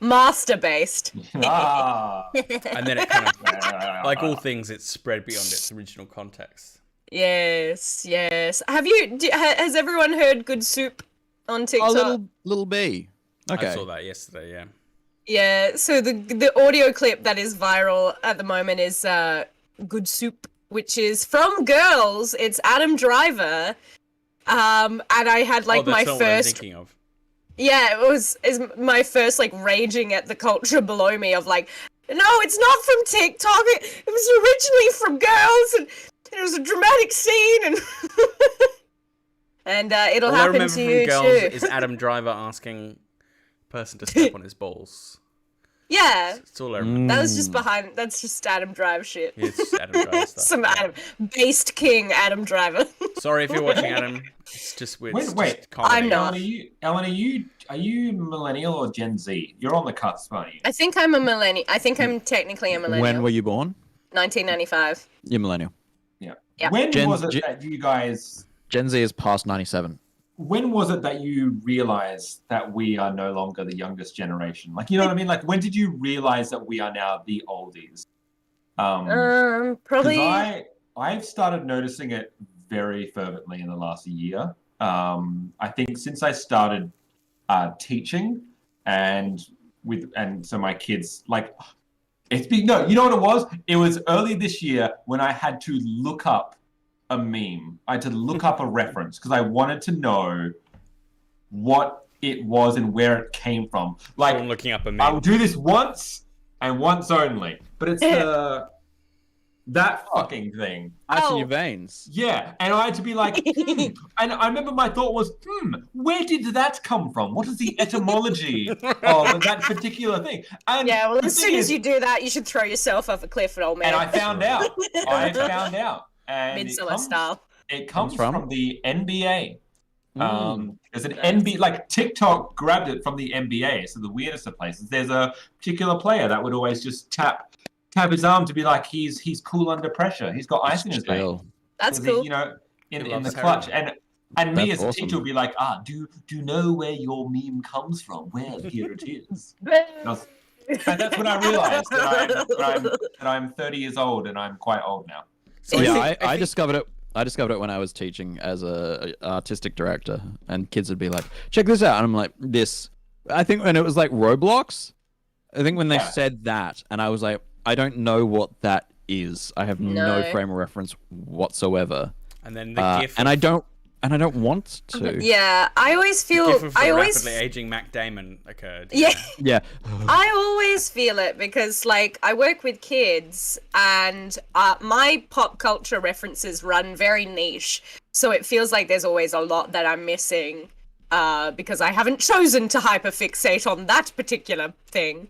Master based. Ah. And then it kind of, like all things, it's spread beyond its original context. Yes, yes. Has everyone heard Good Soup on TikTok? Little B. Okay. I saw that yesterday. Yeah. Yeah, so the audio clip that is viral at the moment is Good Soup, which is from Girls. It's Adam Driver. And I had like oh, that's my not what I'm first thinking of. yeah, is my first like raging at the culture below me of like, no, it's not from TikTok. It was originally from Girls, and it was a dramatic scene, and and it'll All I happen remember to from you Girls too. is Adam Driver asking a person to step on his balls. Yeah. It's all I remember. That was just that's just Adam Driver shit. Yeah, it's just Adam Driver stuff. Some based king Adam Driver. Sorry if you're watching, Adam. It's just weird. Wait. I'm not. Ellen, are you millennial or Gen Z? You're on the cusp, aren't you? I think I'm a millennial. I think I'm technically a millennial. When were you born? 1995. You're millennial. Yeah. Yeah. When was it that you guys... Gen Z is past 97. When was it that you realized that we are no longer the youngest generation? Like, you know what I mean? Like, when did you realize that we are now the oldies? Probably. I've started noticing it very fervently in the last year. I think since I started teaching, and so my kids, like, you know what it was? It was early this year when I had to look up a meme. I had to look up a reference because I wanted to know what it was and where it came from. Like, I'm looking up a meme. I'll do this once and once only, but it's that fucking thing. Ice in your veins. Yeah, and I had to be like, and I remember my thought was, where did that come from? What is the etymology of that particular thing? And yeah, well, as soon as you do that, you should throw yourself off a cliff, old man. And I found out. And Midsummer style. It comes from the NBA. There's an NBA, like TikTok grabbed it from the NBA. So the weirdest of places. There's a particular player that would always just tap his arm to be like he's cool under pressure. He's got ice in his veins. That's cool. You know, in the clutch. And me as a awesome. teacher would be like, do you know where your meme comes from? Well, here it is. And that's when I realized that I'm 30 years old and I'm quite old now. So yeah, I discovered it. I discovered it when I was teaching as a artistic director, and kids would be like, "Check this out," and I'm like, "This." I think when it was like Roblox, I think when they said that, and I was like, "I don't know what that is. I have no frame of reference whatsoever." And then the GIF, and I don't want to. Yeah, I always feel. Rapidly aging Mac Damon occurred. Yeah. I always feel it because, like, I work with kids, and my pop culture references run very niche. So it feels like there's always a lot that I'm missing, because I haven't chosen to hyperfixate on that particular thing.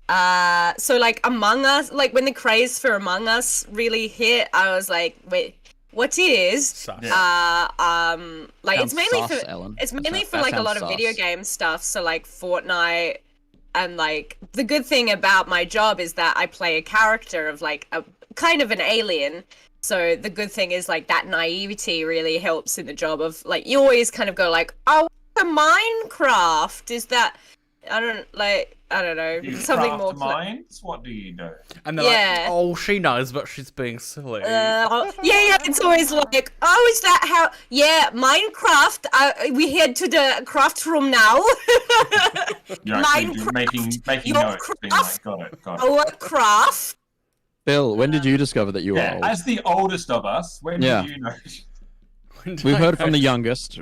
So like Among Us, like when the craze for Among Us really hit, I was like, wait. What is like Sounds it's mainly sus, for Ellen. it's mainly for That like a lot sounds of sus. video game stuff, so like Fortnite, and like the good thing about my job is that I play a character of like a kind of an alien. So the good thing is like that naivety really helps in the job of like you always kind of go like, oh, the Minecraft is that I don't know Do you something craft more. mines? What do you know? And they're like, oh, she knows, but she's being silly. Yeah, it's always like, oh, is that how? Yeah, Minecraft. We head to the craft room now. You're actually making notes, being like, got it. Our craft. Bill, when did you discover that you were old? As the oldest of us, when did you know? We've heard from the youngest.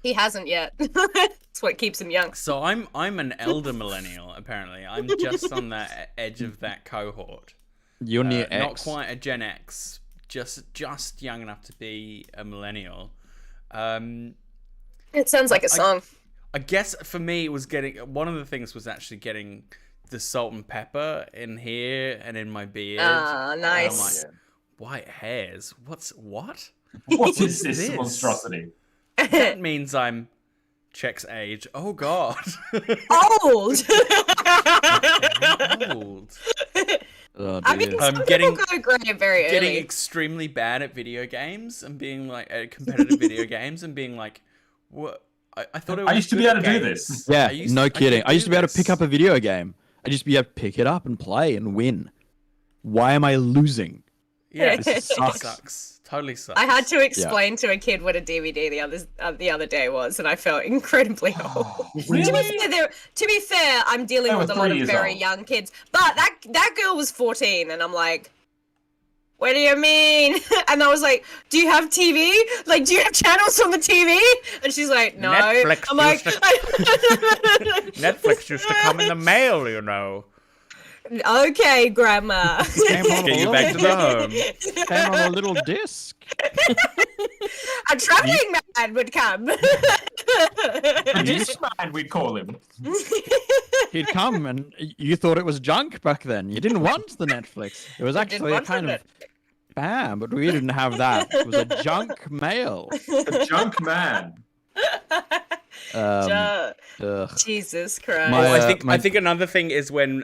He hasn't yet. That's what keeps him young. So I'm an elder millennial, apparently. I'm just on that edge of that cohort. You're near Not X. quite a Gen X, just young enough to be a millennial. It sounds like a song. I guess for me, it was one of the things was actually getting the salt and pepper in here and in my beard. Ah, nice. And I'm like, white hairs? What? What is this monstrosity? That means I'm Check's age. Oh God. Old. Old. Oh, I mean, some people go grey very early. Getting extremely bad at video games and being like at competitive video games and being like, what? I thought it was I used to be able to do this. Yeah, no kidding. I used to be able to pick up a video game. I used to be able to pick it up and play and win. Why am I losing? Yeah, This sucks. sucks. Totally sucks. I had to explain to a kid what a DVD the other day was, and I felt incredibly old. Really? To be fair, I'm dealing with a lot of very young kids. But that girl was 14, and I'm like, what do you mean? And I was like, do you have TV? Like, do you have channels on the TV? And she's like, no. Netflix I'm like, Netflix used to come in the mail, you know. Okay, Grandma. Came on Get you back to the home. Came on a little disc. A traveling man would come. A juice man, we'd call him. He'd come and you thought it was junk back then. You didn't want the Netflix. It was You didn't actually a want kind the of bam, but we didn't have that. It was a junk mail. A junk man. Ugh. Jesus Christ. My, I think another thing is when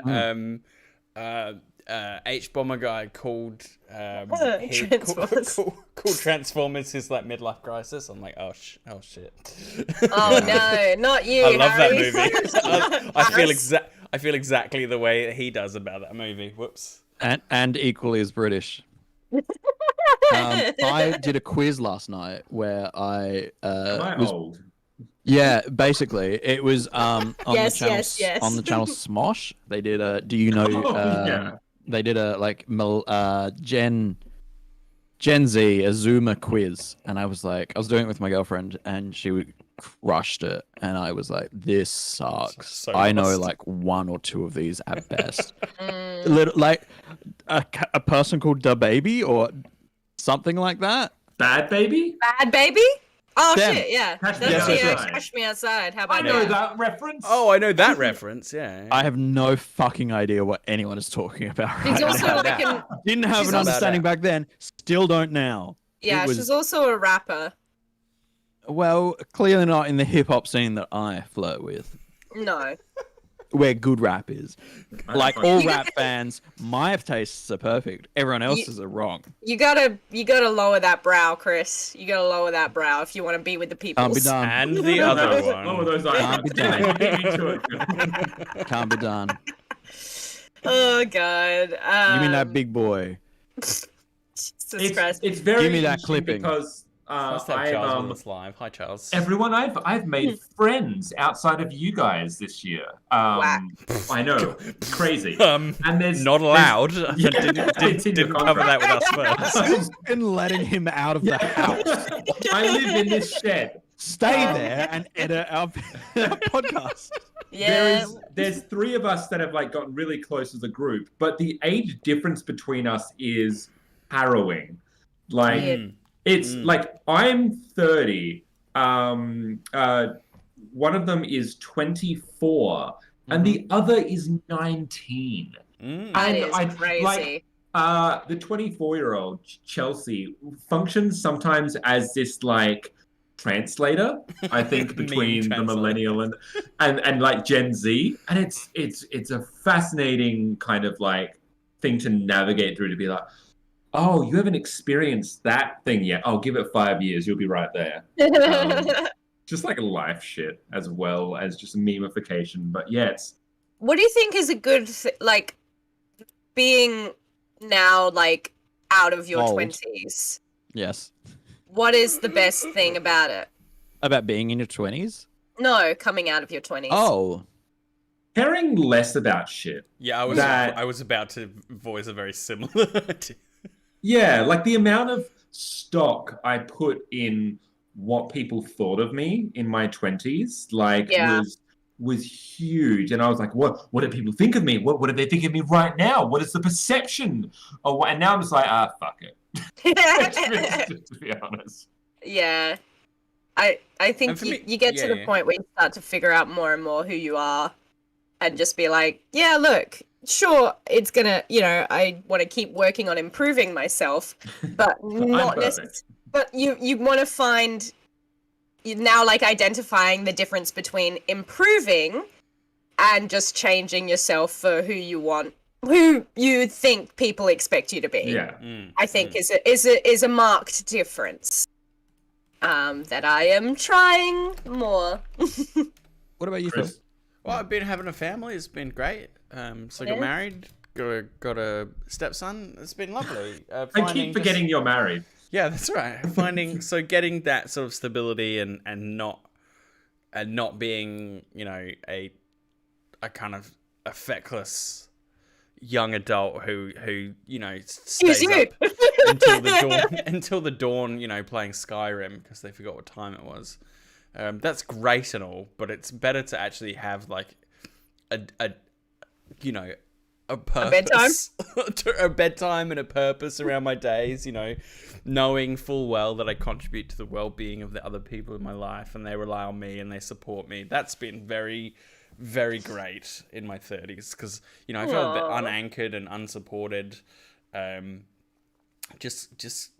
H Bomber guy called Transformers. called Transformers his like midlife crisis. I'm like, oh shit. Oh no, not you. I love Harry. that movie. I feel exactly the way he does about that movie. Whoops. And equally as British. I did a quiz last night where I Am I was old? yeah, basically it was on Yes, the channel yes. on the channel Smosh. They did a do you know Yeah. they did a like Gen Z a Zoomer quiz, and I was doing it with my girlfriend and she crushed it, and I was like, this sucks. So I know lost. like one or two of these at best. Mm. Little, like a person called Da Baby or something like that. Bad baby? Bad baby? Oh Them. shit, yeah. Catch That's Me Catch Outside. Me Outside. How I about know that? that reference. Oh, I know that reference. Yeah. I have no fucking idea what anyone is talking about right She's also now. like an Didn't have she's an also- understanding back then. Still don't now. yeah, It was- she's also a rapper. Well, clearly not in the hip hop scene that I flirt with, No. where good rap is. I Like don't all fucking- rap fans, my tastes are perfect. Everyone else's are wrong. You gotta lower that brow, Chris. You gotta lower that brow if you want to be with the people. Can't be done. And the other Oh, one. those Can't be eyebrows. done. Damn it, beat me to it. Can't be done. Oh god. You mean that big boy? Jesus Christ. It's very Give me that interesting clipping. because Let's have Charles on I've this live. Hi, Charles. everyone I've made friends outside of you guys this year. Whack. I know, crazy. And there's Not allowed. Yeah, didn't it's in your cover that with us first. Who's been letting him out of the house? I live in this shed. Stay there and edit our podcast. Yeah. There's three of us that have like gotten really close as a group, but the age difference between us is harrowing. Like Weird. it's like I'm 30. One of them is 24, and the other is 19. Mm. That And is crazy. like, the 24-year-old Chelsea functions sometimes as this like translator, I think, Meme between the translator. millennial and like Gen Z, and it's a fascinating kind of like thing to navigate through, to be like, oh, you haven't experienced that thing yet. I'll give it 5 years, you'll be right there. Just like life shit as well as just memification, but yeah, it's What do you think is a good like being now like out of your Old. 20s? Yes. What is the best thing about it? About being in your 20s? No, coming out of your 20s. Oh. caring less about shit. Yeah, I was about to voice a very similar. Yeah, like the amount of stock I put in what people thought of me in my 20s, like Yeah. was huge. And I was like, what do people think of me? What do they think of me right now? What is the perception? Oh, and now I'm just like, fuck it. To be honest. Yeah. I think And for me- you get to yeah, the yeah. point where you start to figure out more and more who you are and just be like, yeah, look, sure, it's gonna, I want to keep working on improving myself, but not perfect. necessarily. But you want to find, you now like identifying the difference between improving and just changing yourself for who you think people expect you to be. Yeah. I think is a marked difference. That I am trying more. What about you, Phil? Chris? Well, I've been having a family. It's been great. So I got Yeah. married. Got a stepson. It's been lovely. I Finding keep forgetting you're married. Yeah, that's right. Getting that sort of stability and not being, a kind of a feckless young adult who stays you. up until the dawn, playing Skyrim because they forgot what time it was. That's great and all, but it's better to actually have like a a purpose, a bedtime and a purpose around my days, you know, knowing full well that I contribute to the well-being of the other people in my life and they rely on me and they support me. That's been very, very great in my 30s because, you know, I felt a bit unanchored and unsupported just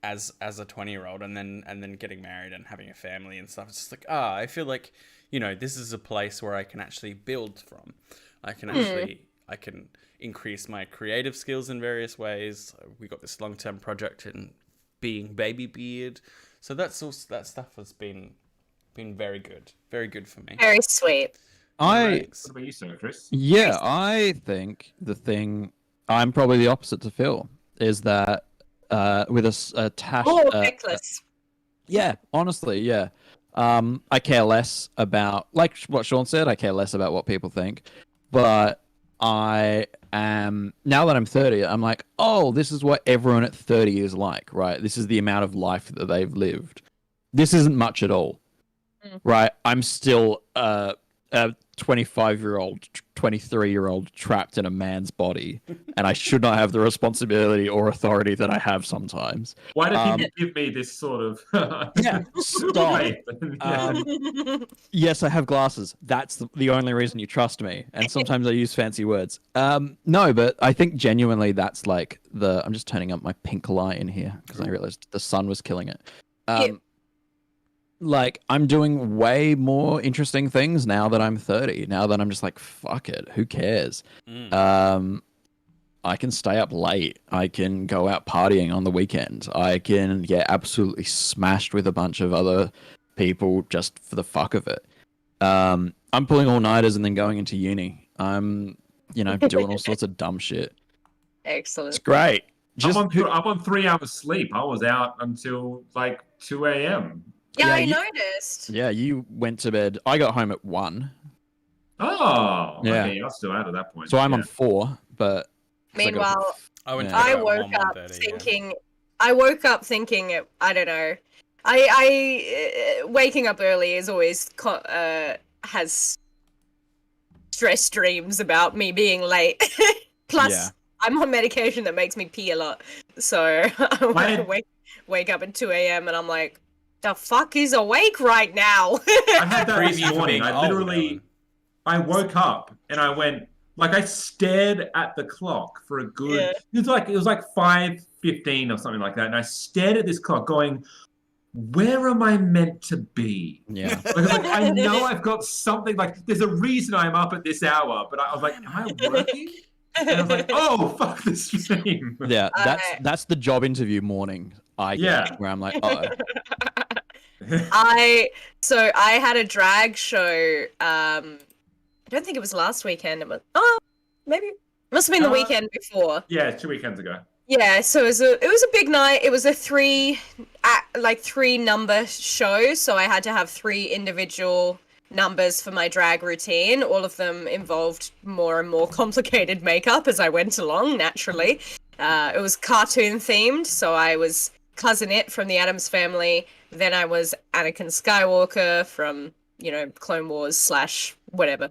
as a 20-year-old and then getting married and having a family and stuff. It's just like, I feel like, you know, this is a place where I can actually build from. I can increase my creative skills in various ways. We got this long-term project in being Baby Beard. So that stuff has been very good for me. Very sweet. What about you, sir, Chris? Yeah, I think I'm probably the opposite to Phil, is that with a tash. Necklace. Yeah, honestly, yeah. I care less about, like what Sean said, I care less about what people think. But I am, now that I'm 30, I'm like, oh, this is what everyone at 30 is like, right? This is the amount of life that they've lived. This isn't much at all, right? I'm still a 25-year-old, 23-year-old trapped in a man's body, and I should not have the responsibility or authority that I have sometimes. Why do people give me this sort of... Yeah, stop. Yes, I have glasses. That's the only reason you trust me, and sometimes I use fancy words. No, but I think genuinely that's like I'm just turning up my pink light in here because I realized the sun was killing it. Like, I'm doing way more interesting things now that I'm 30. Now that I'm just like, fuck it, who cares? I can stay up late. I can go out partying on the weekend. I can get absolutely smashed with a bunch of other people just for the fuck of it. I'm pulling all-nighters and then going into uni. I'm, doing all sorts of dumb shit. Excellent. It's great. I'm on 3 hours sleep. I was out until like 2 a.m. Yeah, I noticed. Yeah, you went to bed. I got home at 1. Oh, yeah. Okay, I was still out at that point. So I'm on 4, but... Meanwhile, I woke up thinking... I woke up thinking, I don't know. I waking up early is always has stress dreams about me being late. Plus, I'm on medication that makes me pee a lot. So I wake up at 2 a.m. and I'm like, the fuck is awake right now? I had that this morning. I woke up and I went, like, I stared at the clock for a good, it was like 5:15 or something like that. And I stared at this clock going, where am I meant to be? Yeah. Like, I know I've got something, like, there's a reason I'm up at this hour, but I was like, am I working? And I was like, oh, fuck the stream. Yeah, that's the job interview morning I get, where I'm like, uh-oh. I had a drag show. I don't think it was last weekend. It was, maybe it must have been the weekend before. Yeah, 2 weekends ago. Yeah, so it was a big night. It was a 3 number show, so I had to have 3 individual numbers for my drag routine. All of them involved more and more complicated makeup as I went along, naturally. It was cartoon themed, so I was Cousin It from the Addams Family. Then I was Anakin Skywalker from, Clone Wars / whatever.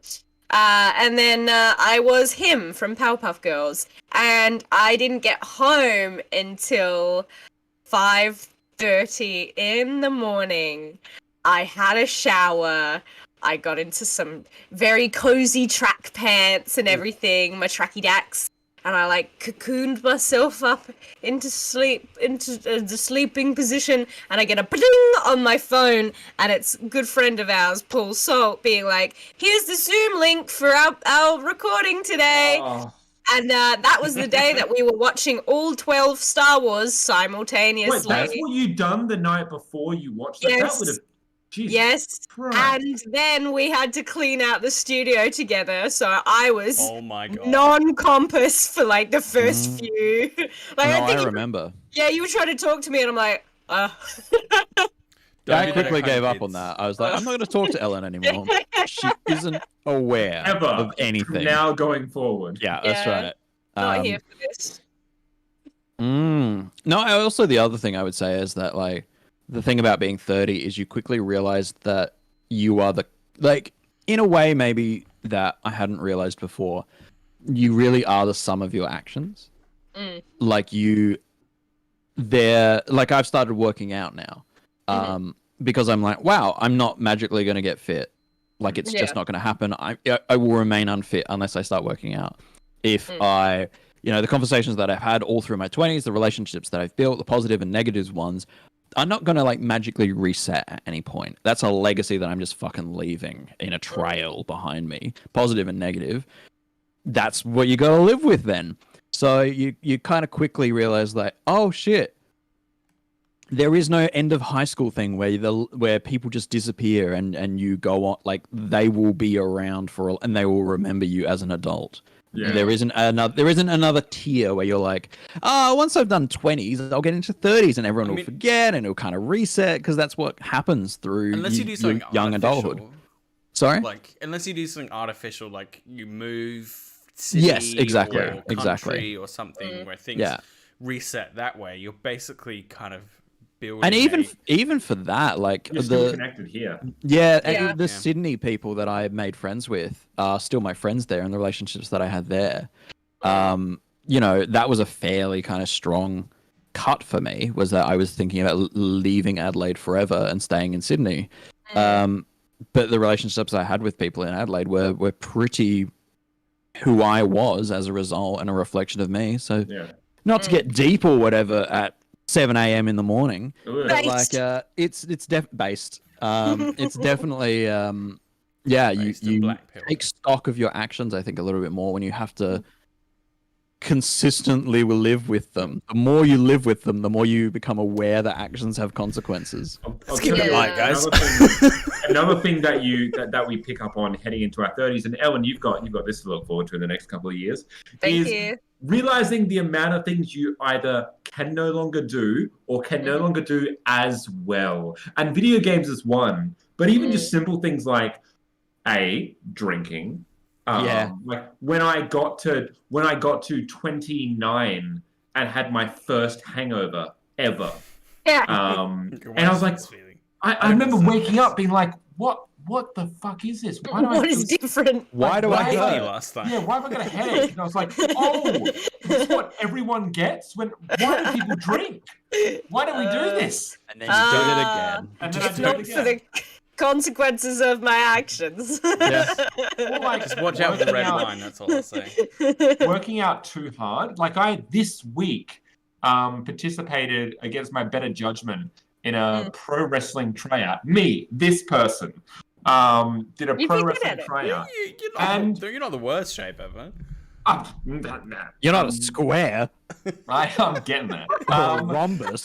And then I was him from Powerpuff Girls. And I didn't get home until 5:30 in the morning. I had a shower. I got into some very cozy track pants and everything, my tracky dacks. And I cocooned myself up into the sleeping position, and I get a ding on my phone, and it's a good friend of ours, Paul Salt, being like, "Here's the Zoom link for our recording today." Oh. And that was the day that we were watching all 12 Star Wars simultaneously. Wait, that's what you done the night before you watched it? Yes. That would have... Jesus yes, Christ. And then we had to clean out the studio together, so I was non-compass for the first few. I remember. You were trying to talk to me, and I'm like, I quickly gave up on that. I was like, I'm not going to talk to Ellen anymore. She isn't aware of anything. Now going forward. Yeah, that's right. Not here for this. No, also the other thing I would say is that the thing about being 30 is you quickly realize that you are in a way maybe that I hadn't realized before, you really are the sum of your actions. Mm. Like I've started working out now, because I'm like, wow, I'm not magically going to get fit. Like it's just not going to happen. I will remain unfit unless I start working out. If the conversations that I've had all through my 20s, the relationships that I've built, the positive and negatives ones, are not going to like magically reset at any point. That's a legacy that I'm just fucking leaving in a trail behind me, positive and negative. That's what you got to live with then. So you kind of quickly realize like, oh shit, there is no end of high school thing where people just disappear and you go on, like they will be around and they will remember you as an adult. Yeah. There isn't another tier where you're like, once I've done 20s, I'll get into 30s and everyone will forget and it'll kind of reset, because that's what happens through unless you do something young adulthood. Sorry? Like, unless you do something artificial, like you move city or country or something where things reset that way, you're basically kind of building. And even for that, like you're still connected here. The Sydney people that I made friends with are still my friends there, and the relationships that I had there. That was a fairly kind of strong cut for me, was that I was thinking about leaving Adelaide forever and staying in Sydney. But the relationships I had with people in Adelaide were pretty who I was as a result and a reflection of me. So not to get deep or whatever at 7 a.m. in the morning, but like it's based. It's definitely you take stock of your actions, I think, a little bit more when you have to consistently live with them. The more you live with them, the more you become aware that actions have consequences. Let's keep it light, guys. Another thing that we pick up on heading into our 30s, and Ellen, you've got this to look forward to in the next couple of years. Thank you. Realizing the amount of things you either can no longer do or can no longer do as well. And video games is one, but even just simple things like drinking. Like when I got to 29 and had my first hangover ever. Yeah. And I was like, I remember waking up being like, what the fuck is this? What is different? Why do I hurt last time? Yeah, why have I got a headache? And I was like, is this what everyone gets? Why do people drink? Why do we do this? And then you do it again. And then I do it for the consequences of my actions. Just watch out for the red line, that's all I'll say. Working out too hard. Like this week participated against my better judgment in a pro wrestling tryout. This person did a pro wrestling tryout. You're not the worst shape ever. You're not a square. I am getting there. Rhombus.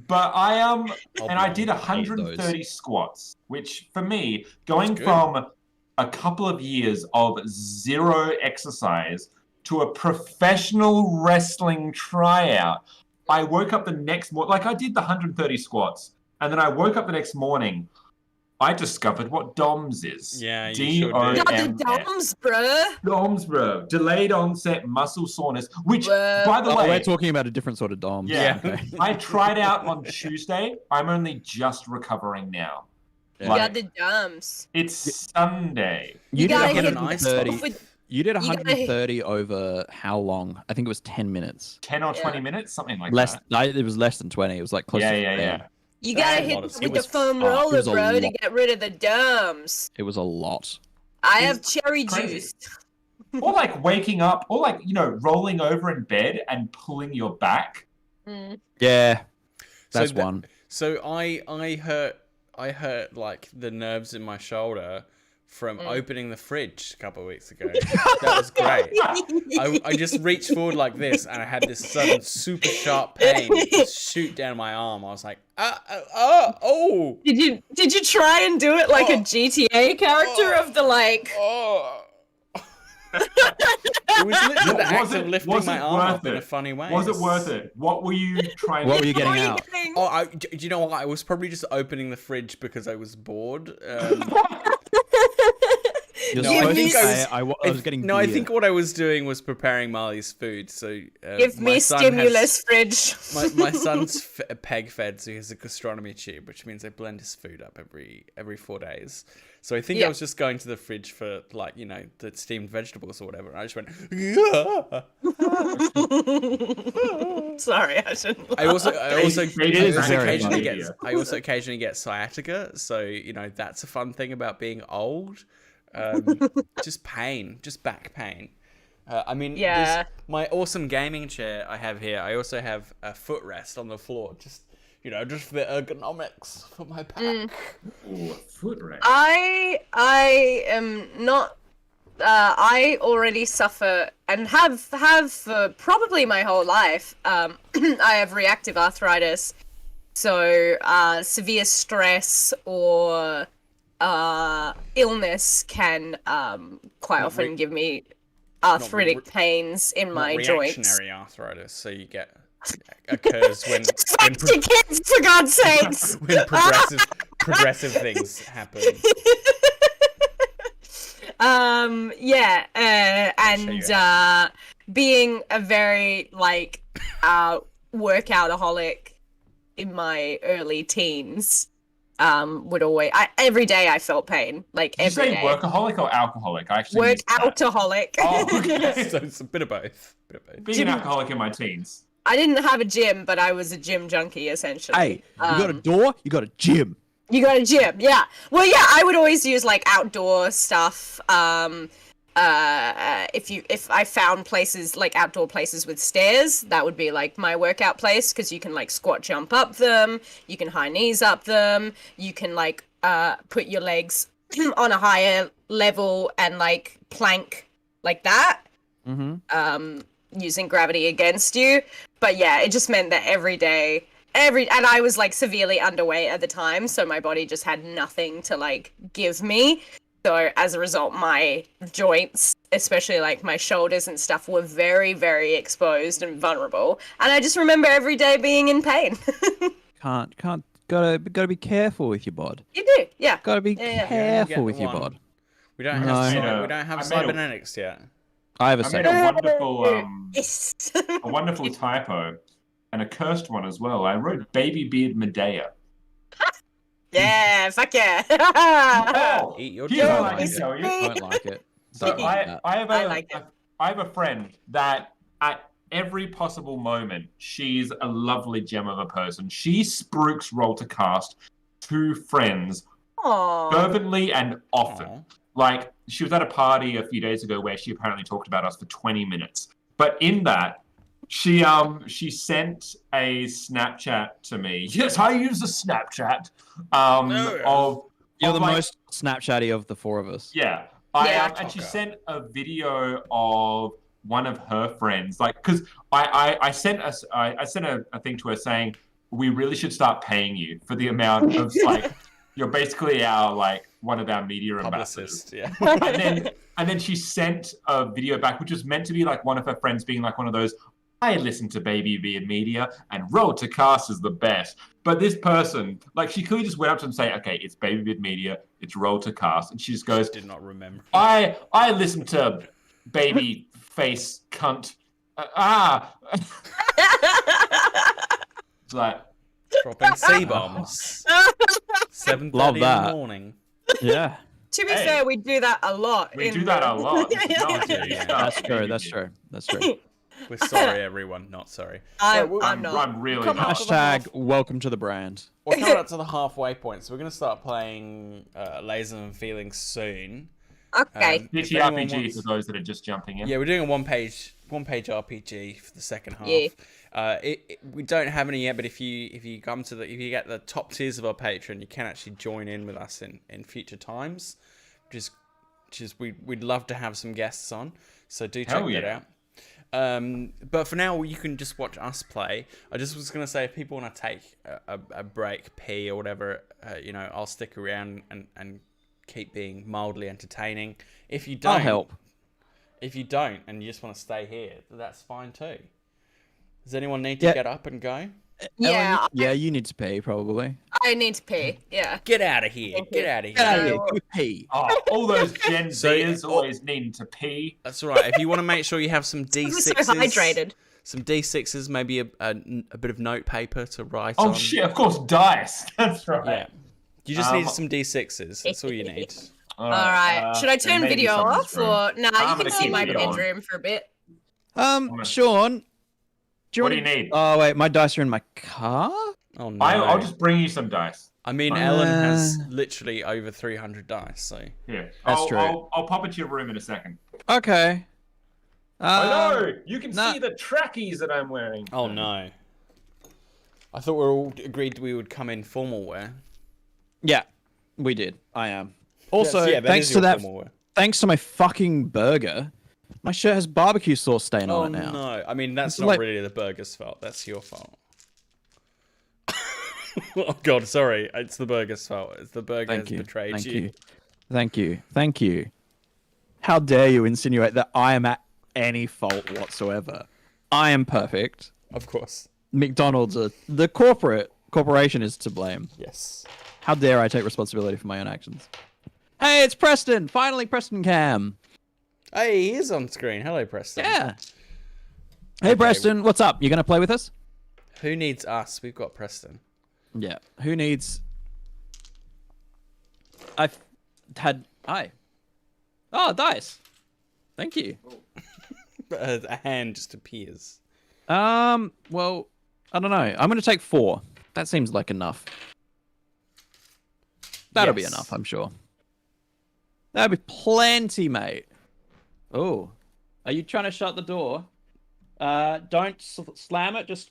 But I did 130 squats, which for me, going from a couple of years of zero exercise to a professional wrestling tryout, I woke up the next morning, like I did the 130 squats, and then I woke up the next morning, I discovered what DOMS is. Yeah, you sure did. Not the DOMS, bro. DOMS, bro. Delayed onset muscle soreness, which, by the way... we're talking about a different sort of DOMS. Yeah. Okay. I tried out on Tuesday. I'm only just recovering now. You got the DOMS. It's Sunday. You did gotta hit 130. You did 130 over how long? I think it was 10 minutes. 10 or 20 minutes? Something like that. It was less than 20. It was like close to 10. You gotta hit with the foam roller, bro, to get rid of the DOMS. It was a lot. I have cherry juice. Or like waking up, or like, rolling over in bed and pulling your back. Yeah, that's one. So I hurt like the nerves in my shoulder from opening the fridge a couple of weeks ago. That was great. I just reached forward like this, and I had this sudden super sharp pain just shoot down my arm. I was like, oh. Did you try and do it like a GTA character of the like? It was literally the act of lifting my arm up in a funny way. Was it worth it? What were you trying? What were you getting out? Do you know what? I was probably just opening the fridge because I was bored. I was getting beer. I think what I was doing was preparing Marley's food. So give me stimulus fridge. My son's peg fed, so he has a gastronomy tube, which means I blend his food up every 4 days. So I think I Yeah. was just going to the fridge for like, you know, the steamed vegetables or whatever. And I just went, Sorry, I shouldn't. I also It is very occasionally funny. get I also occasionally get sciatica, so you know that's a fun thing about being old. Just pain, just back pain. I mean, Yeah. my awesome gaming chair I have here. I also have a footrest on the floor, just you know, just for the ergonomics for my back. Ooh, a foot race. I am not. I already suffer and have for probably my whole life. I have reactive arthritis, so severe stress or illness can quite often give me arthritic pains in my joints. Reactionary arthritis, so you get occurs when Fancy kids, for God's sakes! when progressive things happen. Being a very like workoutaholic in my early teens, would always every day I felt pain, like Did you every say day. workaholic or alcoholic? I actually missed that. Workoutaholic. Oh, okay. So it's a bit of both. Being an alcoholic in my teens. I didn't have a gym, but I was a gym junkie essentially. Hey, you got a door, you got a gym. You got a gym, yeah. Well, yeah, I would always use like outdoor stuff. If I found places like outdoor places with stairs, that would be like my workout place because you can like squat jump up them, you can high knees up them, you can like put your legs on a higher level and like plank like that. Mm-hmm. Using gravity against you. But yeah, it just meant that every day, and I was like severely underweight at the time, so my body just had nothing to like give me. So as a result, my joints, especially like my shoulders and stuff, were very, very exposed and vulnerable. And I just remember every day being in pain. Gotta be careful with your bod. You do, yeah. Gotta be Yeah. careful Get with your one. bod. We don't No. have I made a- cybernetics yet. I have a I made second. a wonderful Yes. a wonderful typo and a cursed one as well. I wrote baby beard Medea. Yeah, fuck yeah. Oh, Eat your here's what I dog. can tell you. Don't like it. So Don't like that. I like it. I have a friend that at every possible moment, she's a lovely gem of a person. She spruiks roll to cast to friends Aww. fervently and often. Aw. Like, she was at a party a few days ago where she apparently talked about us for 20 minutes. But in that, she sent a Snapchat to me. Yes, I use a Snapchat. Of You're the like, most Snapchatty of the four of us. Yeah. Yeah. And she sent a video of one of her friends. Like, because I sent a thing to her saying, we really should start paying you for the amount of, like, you're basically our, like, one of our media ambassadors. Publicist, yeah. And then she sent a video back, which was meant to be like one of her friends being like one of those, I listen to Baby Beard Media and Roll to Cast is the best. But this person, like, she clearly just went up to him and say, okay, it's Baby Beard Media, it's Roll to Cast. And she just goes, Did not remember. I listen to Baby Face Cunt. It's like, Dropping C-bombs. 7:30 Love in that. the morning. Yeah, To be Hey. fair, we do that a lot. we do that a lot. Yeah, that's true. That's true. That's true. We're sorry, everyone. Not sorry. I'm I'm not. really Come not. on. Hashtag welcome to the brand. We're coming up to the halfway point, so we're going to start playing Lasers and Feelings soon. Okay. If anyone TTRPG wants- for those that are just jumping in. Yeah, we're doing a one-page RPG for the second half. Yeah. We don't have any yet, but if you get the top tiers of our Patreon, you can actually join in with us in future times. We'd love to have some guests on, so do check Hell that yeah. out. But for now, you can just watch us play. I just was gonna say, if people want to take a break, pee or whatever, I'll stick around and keep being mildly entertaining. If you don't, I'll help. If you don't and you just want to stay here, that's fine too. Does anyone need to Yeah. get up and go? Yeah, Ellen, yeah, you need to pee probably. I need to pee. Yeah. Get out of here! Thank Get you. out of Get out of here! here. Go pee. Oh, all those Gen So- Zers always needing to pee. That's all right. If you want to make sure you have some I'm D6s, so hydrated. some D6s, maybe a bit of notepaper to write Oh on. shit! Of course, dice. That's right. Yeah. You just need some D6s. That's all you need. All right. Should I turn video off or nah? You can see my bedroom for a bit. Sean, what do you need? Oh wait, my dice are in my car. Oh no. I'll just bring you some dice. I mean, Ellen has literally over 300 dice, so... Yeah, That's true. I'll pop into your room in a second. Okay. I know! You can see the trackies that I'm wearing. Oh no. I thought we were all agreed we would come in formal wear. Yeah, we did. I am. Also, Yes, yeah, thanks to that, formal wear. thanks to my fucking burger, my shirt has barbecue sauce stain on it now. No, I mean, that's It's not like- really the burger's fault. That's your fault. Oh god, sorry. It's the burger's fault. It's the burger has betrayed Thank you. Thank you. Thank you. How dare you insinuate that I am at any fault whatsoever? I am perfect. Of course. McDonald's, the corporation is to blame. Yes. How dare I take responsibility for my own actions? Hey, it's Preston! Finally, Preston Cam. Hey, he is on screen. Hello, Preston. Yeah. Hey, Preston, what's up? You gonna play with us? Who needs us? We've got Preston. Yeah. Who needs... I've had... Hi. Oh, dice. Thank you. A hand just appears. Well, I don't know. I'm gonna take 4. That seems like enough. That'll be enough, I'm sure. That'll be plenty, mate. Oh. Are you trying to shut the door? Don't slam it, just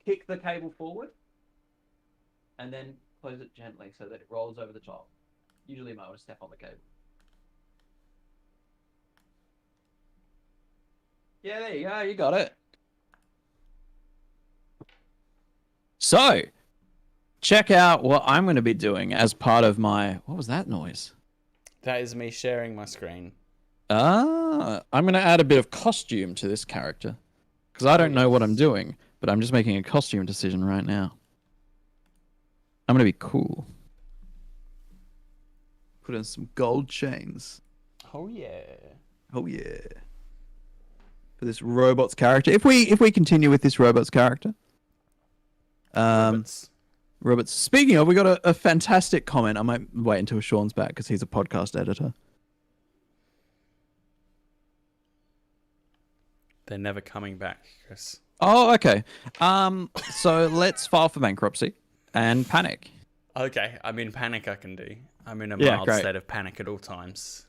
kick the cable forward. And then close it gently so that it rolls over the top. Usually I would step on the cable. Yeah, there you go, you got it. So, check out what I'm going to be doing as part of my... What was that noise? That is me sharing my screen. I'm going to add a bit of costume to this character. Because I don't know what I'm doing, but I'm just making a costume decision right now. I'm going to be cool. Put in some gold chains. Oh, yeah. Oh, yeah. For this robot's character. If we continue with this robot's character... Robots. Speaking of, we got a fantastic comment. I might wait until Sean's back because he's a podcast editor. They're never coming back, Chris. Oh, okay. So let's file for bankruptcy and panic. Okay, I'm in panic. I can do. I'm in a Yeah, mild great. state of panic at all times.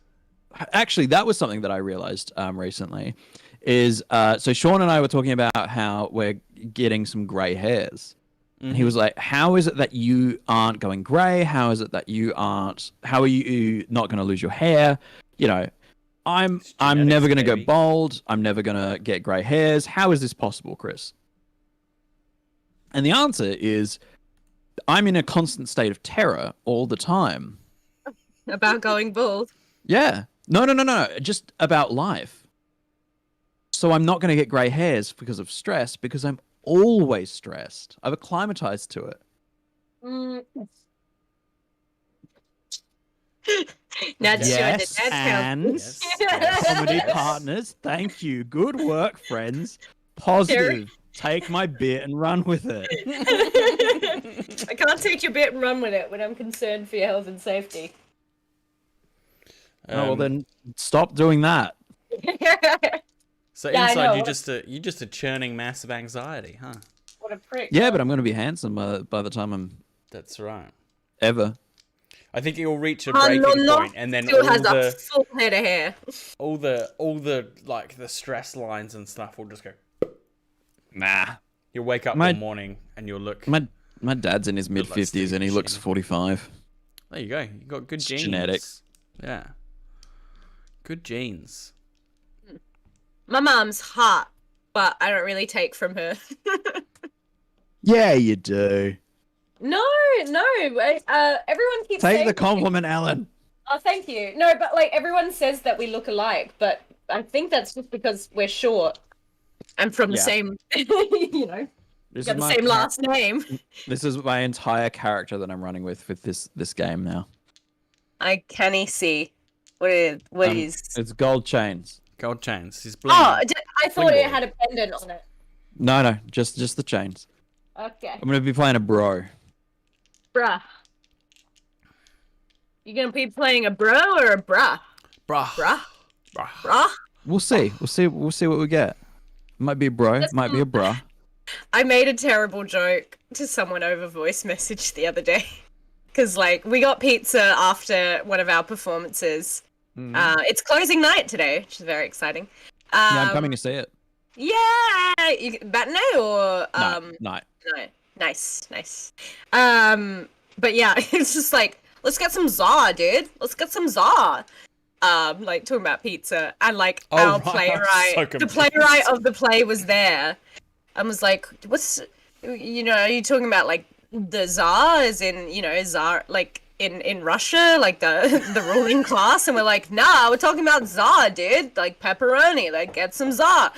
Actually, that was something that I realized recently. Is so Sean and I were talking about how we're getting some grey hairs. And he was like, how is it that you aren't going grey? How is it that you aren't... How are you not going to lose your hair? You know, I'm never going to go bald. I'm never going to get grey hairs. How is this possible, Chris? And the answer is, I'm in a constant state of terror all the time. About going bald. Yeah. No. Just about life. So I'm not going to get grey hairs because of stress, because I'm always stressed. I've acclimatized to it. Now just showing Yes, the dad and Yes. comedy partners, thank you. Good work, friends. Positive. Take my bit and run with it. I can't take your bit and run with it when I'm concerned for your health and safety. Oh, well then stop doing that. So Yeah, I inside know. you're just a churning mass of anxiety, huh? What a prick. Yeah, but I'm going to be handsome by the time I'm That's right. ever. I think you'll reach a Oh, breaking no, point, and then Still all has a the full head of hair. all the like the stress lines and stuff will just go. Nah. You'll wake up one morning and you'll look. My dad's in his mid 50s and he looks 45. There you go. You got good It's genes. genetic. Yeah. Good genes. My mom's hot, but I don't really take from her. Yeah, you do. No. Everyone keeps Take saying the compliment, Alan. Oh, thank you. No, but like everyone says that we look alike, but I think that's just because we're short and from the same, you know, This got is the my same last name. This is my entire character that I'm running with this game now. I can't see what is. It's gold chains. Gold chains. He's Oh, bling. I thought Bling it boy. had a pendant on it. No, just the chains. Okay, I'm gonna be playing a bro. bruh. You gonna be playing a bro or a bruh? Bruh. Bruh? Bruh. Bruh? We'll see. We'll see what we get. Might be a bro. Might be a bruh. I made a terrible joke to someone over voice message the other day. Because, like, we got pizza after one of our performances. It's closing night today, which is very exciting. Yeah, I'm coming to see it. Yeah! Matinee or... Night. No. Nice. But yeah, it's just like, let's get some za, dude. Let's get some za. Like, talking about pizza. And, like, our playwright... So the playwright of the play was there. And was like, what's... You know, are you talking about, like, the Tsar, as in, you know, Tsar, like, in Russia, like, the ruling class? And we're like, nah, we're talking about Tsar, dude. Like, pepperoni, like, get some Tsar.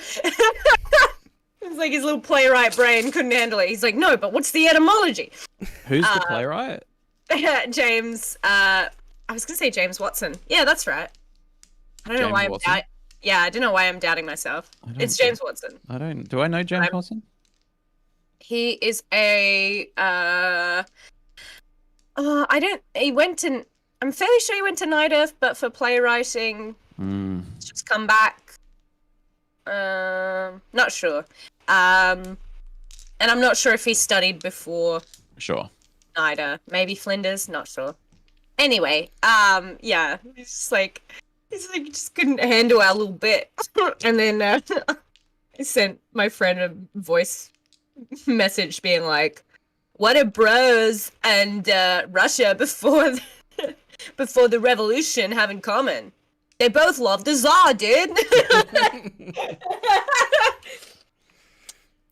It's like his little playwright brain couldn't handle it. He's like, no, but what's the etymology? Who's the playwright? James, I was gonna say James Watson. Yeah, that's right. I don't know why Watson? I don't know why I'm doubting myself. It's James Watson. Do I know James Watson? He is a I'm fairly sure he went to Night Earth, but for playwriting, just come back. Not sure. And I'm not sure if he studied before Sure. Night. Maybe Flinders, not sure. Anyway, yeah, he's like just couldn't handle our little bit. And then I sent my friend a voice message being like, what are bros and Russia before the revolution have in common? They both love the Tsar, dude.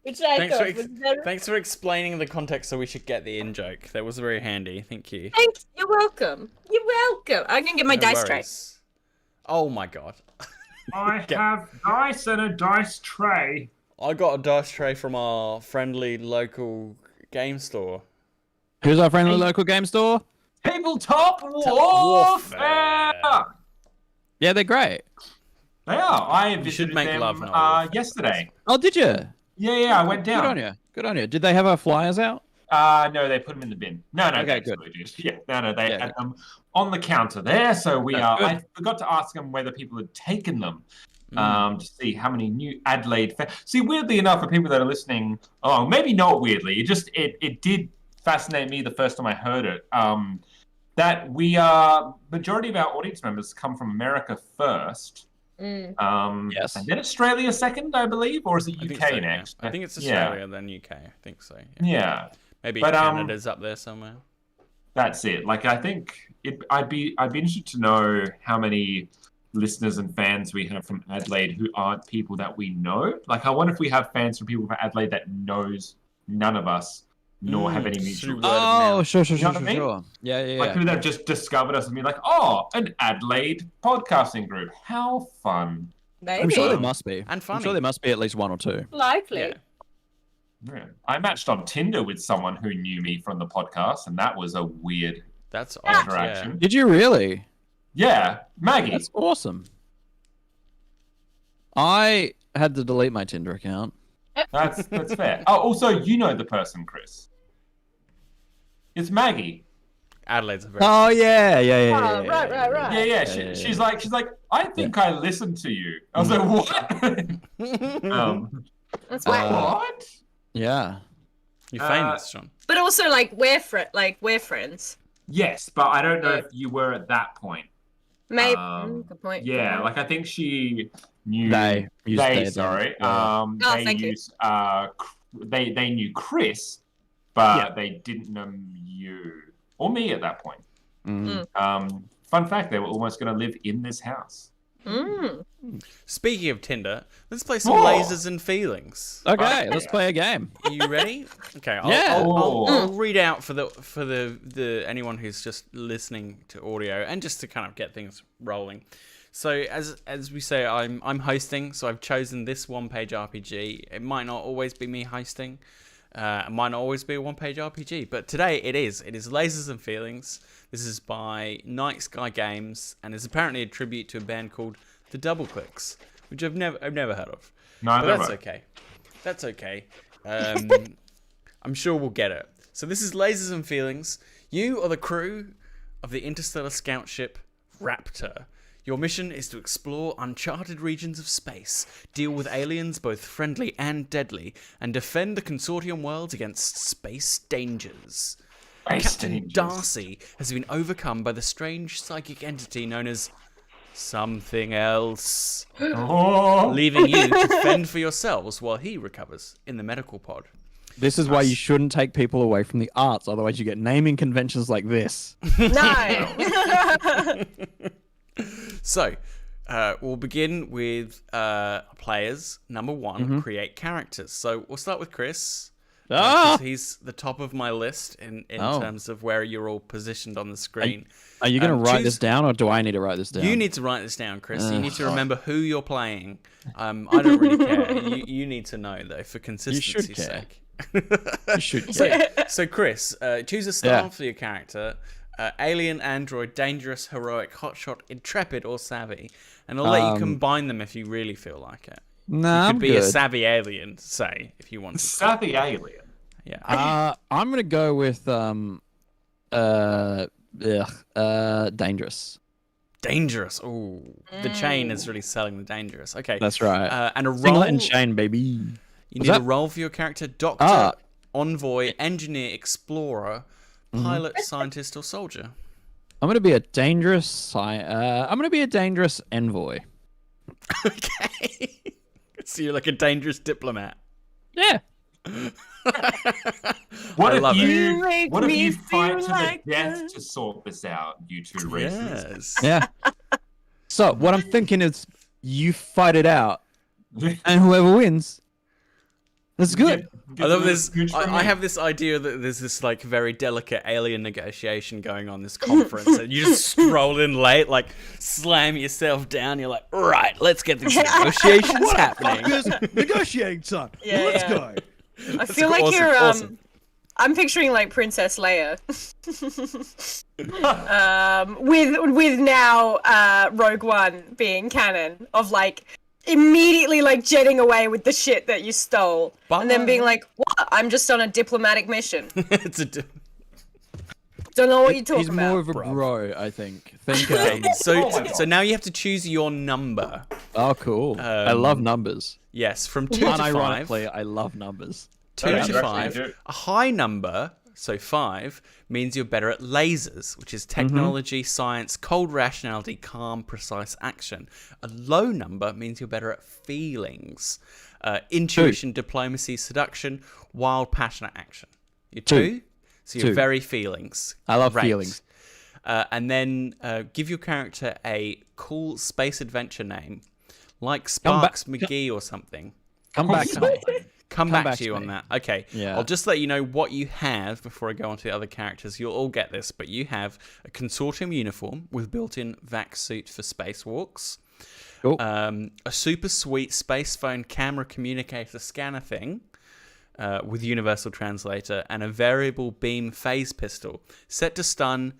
Which I thought was very... Thanks for explaining the context, so we should get the in-joke. That was very handy. Thank you. Thanks. You're welcome. You're welcome. I'm going to get my dice tray. Oh my god. I have dice and a dice tray. I got a dice tray from our friendly local game store. Who's our friendly local game store? Tabletop Warfare! Yeah, they're great. They are. I You should visited make them love, not war. yesterday. Oh, did you? Yeah, I went down. Good on you. Good on you. Did they have our flyers out? No, they put them in the bin. No, Okay, they good. absolutely did. Yeah, no, they had them on the counter there. So we are. Good. I forgot to ask them whether people had taken them to see how many new Adelaide. See, weirdly enough, for people that are listening, maybe not weirdly, it did fascinate me the first time I heard it. That majority of our audience members come from America first. Yes. And then Australia second, I believe, or is it UK so, next? Yeah. I think it's Australia, then UK. I think so. Yeah. Maybe But, Canada's up there somewhere. That's it. Like, I think I'd be interested to know how many listeners and fans we have from Adelaide who aren't people that we know. Like, I wonder if we have fans from people from Adelaide that knows none of us, nor have any mutual. Oh, sure. You know what I mean? Yeah. Like, who they've just discovered us and be like, oh, an Adelaide podcasting group. How fun. Maybe. I'm sure there must be. And funny. I'm sure there must be at least one or two. Likely. Yeah. Yeah. I matched on Tinder with someone who knew me from the podcast, and that was a weird That's odd. interaction. Yeah. Did you really? Yeah, Maggie. That's awesome. I had to delete my Tinder account. That's fair. Oh, also, you know the person, Chris. It's Maggie. Adelaide's a very. Oh yeah. Oh, right. Yeah. She's like, I think I listened to you. I was like, what? That's why. What? Yeah. You're famous, John. But also, like, we're friends. Yes, but I don't know if you were at that point. Maybe. Good point. Yeah, like I think she knew. They used they, sorry. yeah. They thank you. used. They knew Chris, but they didn't know you or me at that point. Fun fact: they were almost going to live in this house. Speaking of Tinder, let's play some lasers and feelings. Okay, let's play a game. Are you ready? Okay, Yeah. I'll read out for the anyone who's just listening to audio and just to kind of get things rolling. So as we say, I'm hosting, so I've chosen this one-page RPG. It might not always be me hosting. It might not always be a one-page RPG, but today it is. It is Lasers and Feelings. This is by Night Sky Games, and is apparently a tribute to a band called The Double Clicks, which I've never heard of. No, but that's okay. That's okay. I'm sure we'll get it. So this is Lasers and Feelings. You are the crew of the interstellar scout ship Raptor. Your mission is to explore uncharted regions of space, deal with aliens both friendly and deadly, and defend the consortium worlds against space dangers. Captain Darcy has been overcome by the strange psychic entity known as something else, leaving you to fend for yourselves while he recovers in the medical pod. This is why you shouldn't take people away from the arts, otherwise you get naming conventions like this. No. So, we'll begin with players. Number one, create characters. So we'll start with Chris. 'Cause he's the top of my list in terms of where you're all positioned on the screen. Are you going to write this down, or do I need to write this down? You need to write this down, Chris. You need to remember who you're playing. I don't really care. You need to know, though, for consistency's sake. You should care. So, Chris, choose a style for your character. Alien, android, dangerous, heroic, hotshot, intrepid, or savvy. And I'll let you combine them if you really feel like it. Nah, you could I'm be good. a savvy alien, say, if you want to. Savvy alien. Yeah. I'm going to go with dangerous. Dangerous. Ooh. The chain is really selling the dangerous. Okay. That's right. And a role. Singlet and chain, baby. You need a role for your character: doctor, envoy, engineer, explorer, pilot, scientist, or soldier. I'm going to be a dangerous. I'm going to be a dangerous envoy. Okay. So you're like a dangerous diplomat. Yeah. What love if it. you fight to like the death to sort this out, you two races? Yes. Yeah. So what I'm thinking is, you fight it out, and whoever wins, that's good. I love this. I have this idea that there's this like very delicate alien negotiation going on this conference, and you just stroll in late, like slam yourself down. You're like, right, let's get these negotiations happening. Negotiating time. Yeah, Let's yeah. go. I feel like awesome, you're awesome. I'm picturing like Princess Leia. With now Rogue One being canon of like immediately like jetting away with the shit that you stole, and then being like, "What? I'm just on a diplomatic mission. It's a. Don't know what you're talking He's about." more of a bro, I think. Okay, Oh my God. so now you have to choose your number. Oh, cool. I love numbers. Yes, from 2 to 5. Unironically, I love numbers. 2 Okay, to you 5. actually do. A high number, so 5, means you're better at lasers, which is technology, science, cold rationality, calm, precise action. A low number means you're better at feelings, intuition, diplomacy, seduction, wild, passionate action. You're 2, so you're 2. very feelings. I love Great. feelings. And then give your character a cool space adventure name, like Sparks McGee or something. Come back to me. Come back to you to on me. that. Okay. Yeah. I'll just let you know what you have before I go on to the other characters. You'll all get this, but you have a consortium uniform with built-in vac suit for spacewalks. Cool. A super sweet space phone camera communicator scanner thing with universal translator, and a variable beam phase pistol set to stun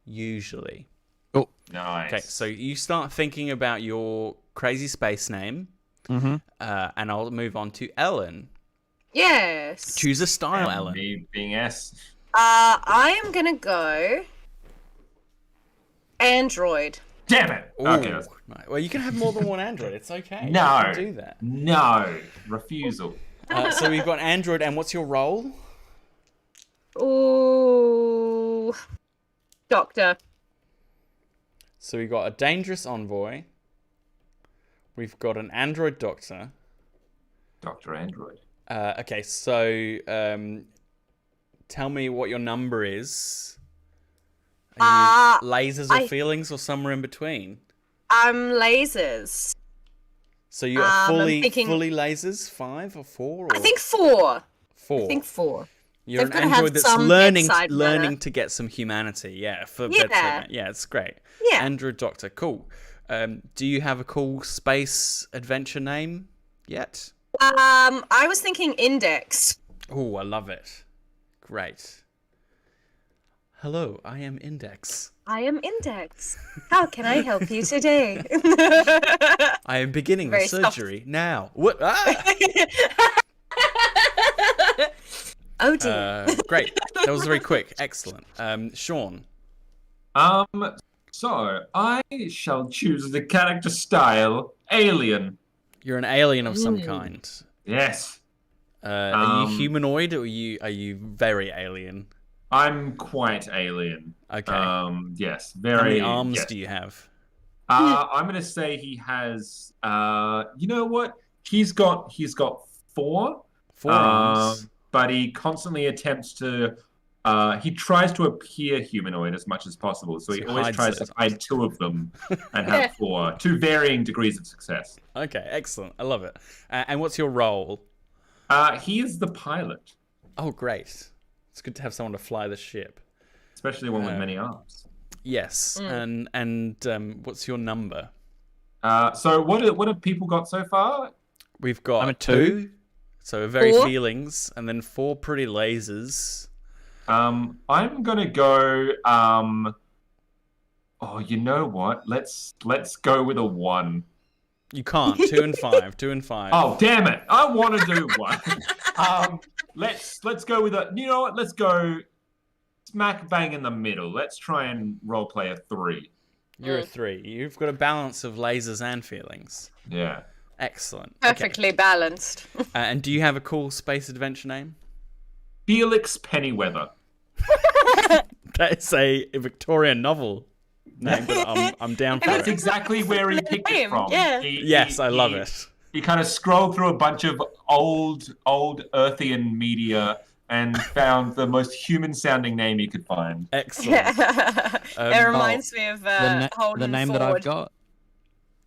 usually. Cool. Nice. Okay, so you start thinking about your crazy space name, and I'll move on to Ellen. Yes. Choose a style, And Ellen. me being S. I am gonna go Android. Damn it. Ooh. Okay. Right. Well, you can have more than one Android. It's okay. No. You can do that. No. Refusal. So we've got Android, and what's your role? Ooh, Doctor. So we've got a dangerous envoy. We've got an android doctor. Dr. Android. Okay, so tell me what your number is. Are you lasers or feelings or somewhere in between? Lasers. So you're fully lasers, 5 or 4? Or I think 4. 4. I think 4. You're They've an gotta have android that's some learning bedside manner. to get some humanity. Yeah, for Yeah. bedside. Yeah, it's great. Yeah. Android doctor, cool. Do you have a cool space adventure name yet? I was thinking Index. Oh, I love it. Great. Hello, I am Index. I am Index. How can I help you today? I am beginning the Very soft. surgery now. What? Ah! Oh dear. Great. That was very quick. Excellent. Sean. So I shall choose the character style alien. You're an alien of some kind. Yes. Are you humanoid or are you very alien? I'm quite alien. Okay. Yes, How many very. arms Yes. do you have? I'm gonna say he has. You know what? He's got 4. 4 arms. But he constantly attempts to. He tries to appear humanoid as much as possible, so he always hides tries it. to hide 2 of them and have 4 to varying degrees of success. Okay, excellent. I love it. And what's your role? He is the pilot, Oh, great. It's good to have someone to fly the ship. especially one with many arms. Yes. And what's your number? So what have people got so far? We've got I'm a 2. So very 4. feelings, and then 4 pretty lasers. I'm gonna go. Oh, you know what? Let's go with a 1. You can't. 2 and 5. 2 and 5. Oh, damn it! I want to do 1. Let's go with a. You know what? Let's go smack bang in the middle. Let's try and roleplay a 3. You're a 3. You've got a balance of lasers and feelings. Yeah. Excellent. Perfectly balanced. And do you have a cool space adventure name? Felix Pennyweather. That is a Victorian novel name, but I'm down for That's it. exactly where he picked it from. Yeah. Yes, I love it. He kind of scrolled through a bunch of old Earthian media and found the most human-sounding name he could find. Excellent. It reminds me of Holden the name that Ford. I've got,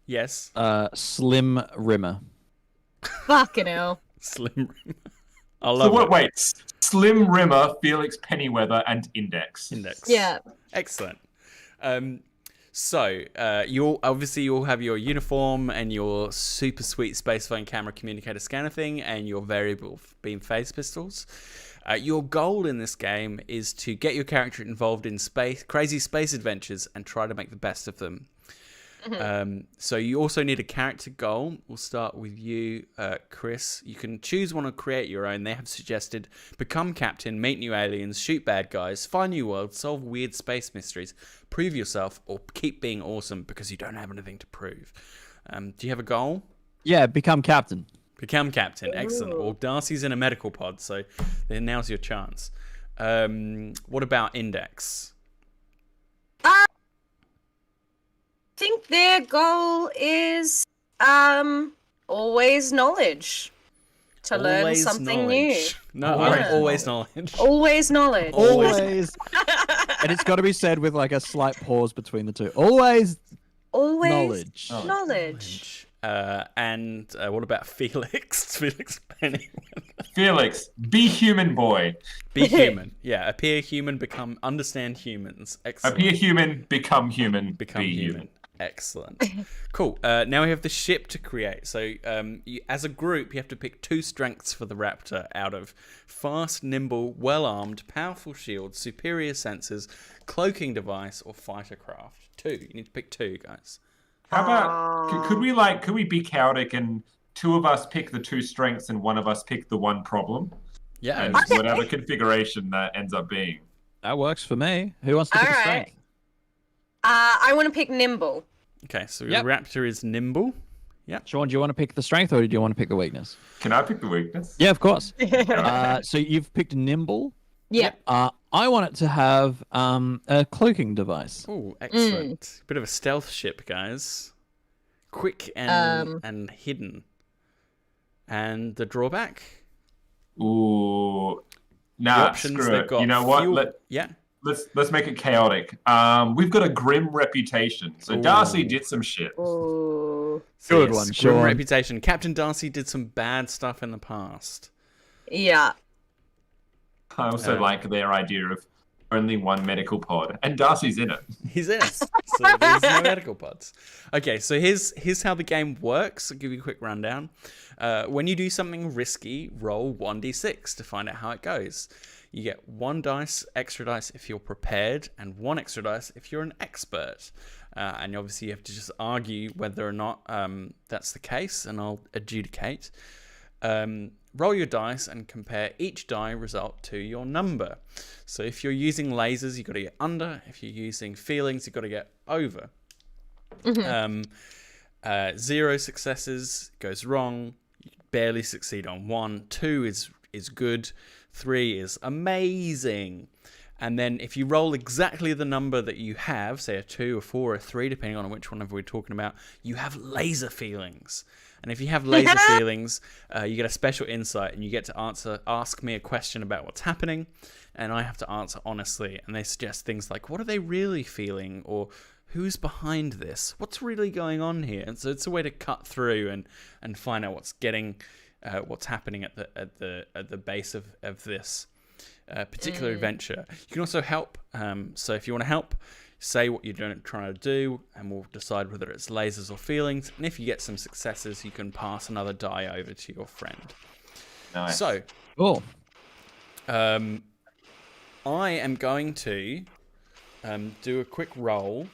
Yes. Slim Rimmer. Fucking hell. Slim. I So love it. wait, Slim Rimmer, Felix Pennyweather, and Index. Index. Yeah. Excellent. So you'll have your uniform and your super sweet space phone camera communicator scanner thing and your variable beam phase pistols. Your goal in this game is to get your character involved in crazy space adventures and try to make the best of them. So you also need a character goal. We'll start with you, Chris. You can choose one or create your own. They have suggested become captain, meet new aliens, shoot bad guys, find new worlds, solve weird space mysteries, prove yourself, or keep being awesome because you don't have anything to prove. Do you have a goal? Yeah, become captain. Become captain. Excellent. Well, Darcy's in a medical pod, so then now's your chance. What about Index? I think their goal is always knowledge. To learn Always something knowledge. No, I like always knowledge. new. Always knowledge. Always. And it's got to be said with like a slight pause between the two. Always Always knowledge. knowledge. And what about Felix? Felix Penny. Felix, be human boy. Be human. Yeah, appear human, understand humans. Excellent. Appear human, become human, Become be human. Excellent. Cool. Now we have the ship to create. So as a group, you have to pick 2 strengths for the Raptor out of fast, nimble, well-armed, powerful shield, superior sensors, cloaking device, or fighter craft. 2. You need to pick 2, guys. How about could we be chaotic and 2 of us pick the 2 strengths and 1 of us pick the 1 problem? Yeah. And whatever configuration that ends up being. That works for me. Who wants to pick a Alright. strength? I want to pick nimble. Okay, so Yep. the Raptor is nimble. Sean, do you want to pick the strength or do you want to pick the weakness? Can I pick the weakness? Yeah, of course. So you've picked nimble. Yeah. I want it to have a cloaking device. Oh, excellent. Bit of a stealth ship, guys. Quick and hidden. And the drawback? Ooh. The Nah, options screw they've it. got. You know what? fuel- Yeah. Let's make it chaotic. We've got a grim reputation. So Darcy did some shit. Ooh. Good Yes, one, grim Sean. reputation. Captain Darcy did some bad stuff in the past. Yeah. I also like their idea of only 1 medical pod, and Darcy's in it. He's in it. So there's no medical pods. Okay, so here's how the game works. I'll give you a quick rundown. When you do something risky, roll 1d6 to find out how it goes. You get 1 extra dice if you're prepared, and 1 extra dice if you're an expert. And obviously you have to just argue whether or not that's the case, and I'll adjudicate. roll your dice and compare each die result to your number. So if you're using lasers, you've got to get under. If you're using feelings, you've got to get over. 0 successes goes wrong. You barely succeed on 1. 2 is good. 3 is amazing. And then if you roll exactly the number that you have, say a 2, a 4, or a 3, depending on which one we're talking about, you have laser feelings. And if you have laser feelings, you get a special insight, and you get to ask me a question about what's happening, and I have to answer honestly. And they suggest things like, what are they really feeling? Or who's behind this? What's really going on here? And so it's a way to cut through and find out what's happening at the base of this particular adventure. You can also help. So if you want to help, say what you're trying to do, and we'll decide whether it's lasers or feelings. And if you get some successes, you can pass another die over to your friend. Nice. So, Cool. I am going to do a quick roll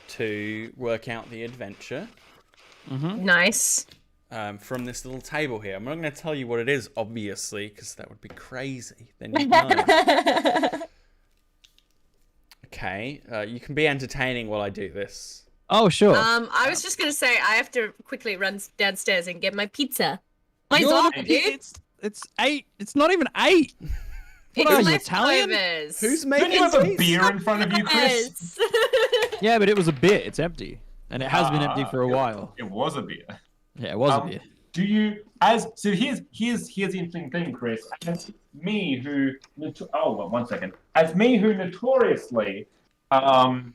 to work out the adventure Nice. from this little table here. I'm not going to tell you what it is, obviously, because that would be crazy. Then you'd know. Okay, you can be entertaining while I do this. Oh, sure. I was just gonna say I have to quickly run downstairs and get my pizza. My You're dog, not- dude. It's 8. It's not even 8. What are you, Italian? leftovers. Who's Don't making you have a these? beer in front of you, Chris? Yeah, but it was a bit. It's empty, and it has been empty for a while. It was a beer. Yeah, it was a bit. Do you so here's the interesting thing, Chris. As me who one second. As me who notoriously comes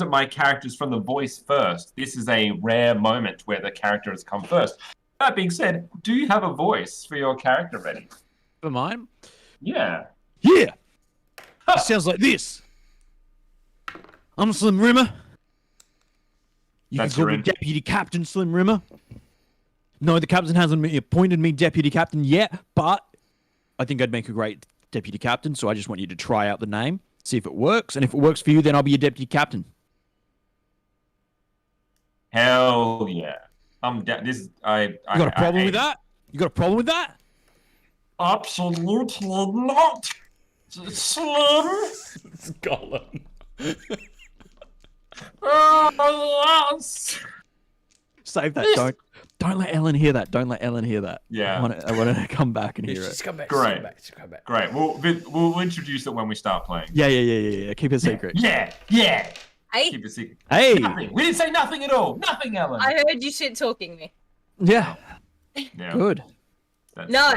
at my characters from the voice first. This is a rare moment where the character has come first. That being said, do you have a voice for your character ready? For mine? Yeah. Yeah. It sounds like this. I'm Slim Rimmer. You That's can call your me Deputy Captain Slim Rimmer. No, the captain hasn't appointed me Deputy Captain yet, but I think I'd make a great Deputy Captain, so I just want you to try out the name, see if it works, and if it works for you, then I'll be your Deputy Captain. Hell yeah. You You got a problem with that? You got a problem with that? Absolutely not. Slim. It's Gollum. Oh, yes. Save that. Don't let Ellen hear that. Don't let Ellen hear that. Yeah. I want to come back and hear it. Just come back. Great. Just come back. Great. We'll introduce it when we start playing. Yeah. Keep it secret. Yeah. Hey, Keep it secret. Hey. Nothing. We didn't say nothing at all. Nothing, Ellen. I heard you shit talking me. Yeah. Yeah, Good. No.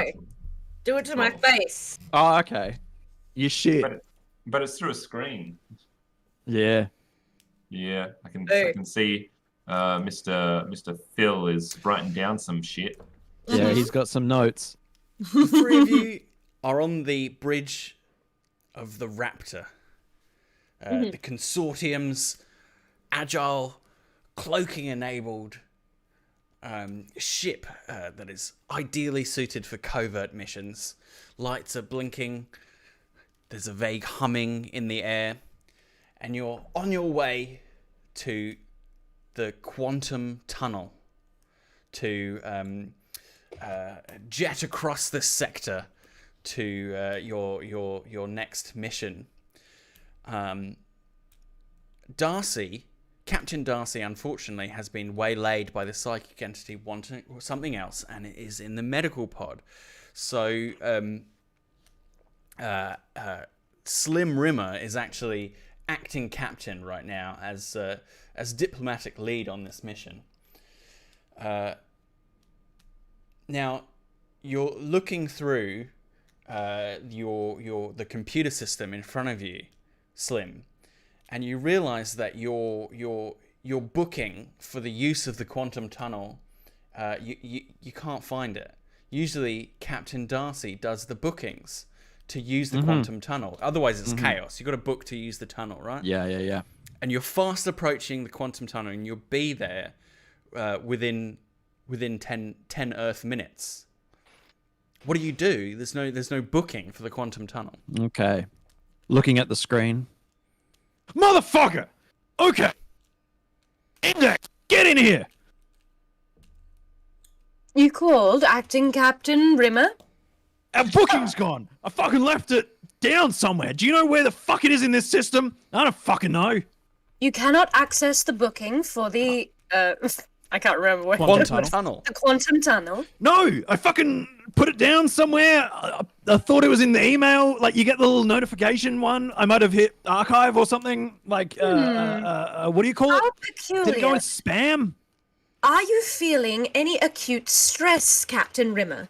Do it to my face. Oh, okay. You shit. But it's through a screen. Yeah. Yeah, I can Hey. see Mr. Phil is writing down some shit. Yeah, he's got some notes. The three of you are on the bridge of the Raptor. The consortium's agile, cloaking-enabled ship that is ideally suited for covert missions. Lights are blinking. There's a vague humming in the air. And you're on your way to the quantum tunnel to jet across the sector to your next mission. Captain Darcy, unfortunately, has been waylaid by the psychic entity wanting something else, and it is in the medical pod. So, Slim Rimmer is actually acting captain right now as diplomatic lead on this mission. Now, you're looking through the computer system in front of you, Slim, and you realize that your booking for the use of the quantum tunnel, you can't find it. Usually, Captain Darcy does the bookings to use the quantum tunnel. Otherwise, it's chaos. You've got to book to use the tunnel, right? Yeah. And you're fast approaching the quantum tunnel, and you'll be there within 10 Earth minutes. What do you do? There's no booking for the quantum tunnel. Okay. Looking at the screen. Motherfucker! Okay. Index, get in here! You called Acting Captain Rimmer? Our booking's gone. I fucking left it down somewhere. Do you know where the fuck it is in this system? I don't fucking know. You cannot access the booking for the, I can't remember what. Quantum tunnel. The quantum tunnel. No, I fucking put it down somewhere. I thought it was in the email. Like, you get the little notification one. I might have hit archive or something. Like, what do you call it? How peculiar. Did it go in spam? Are you feeling any acute stress, Captain Rimmer?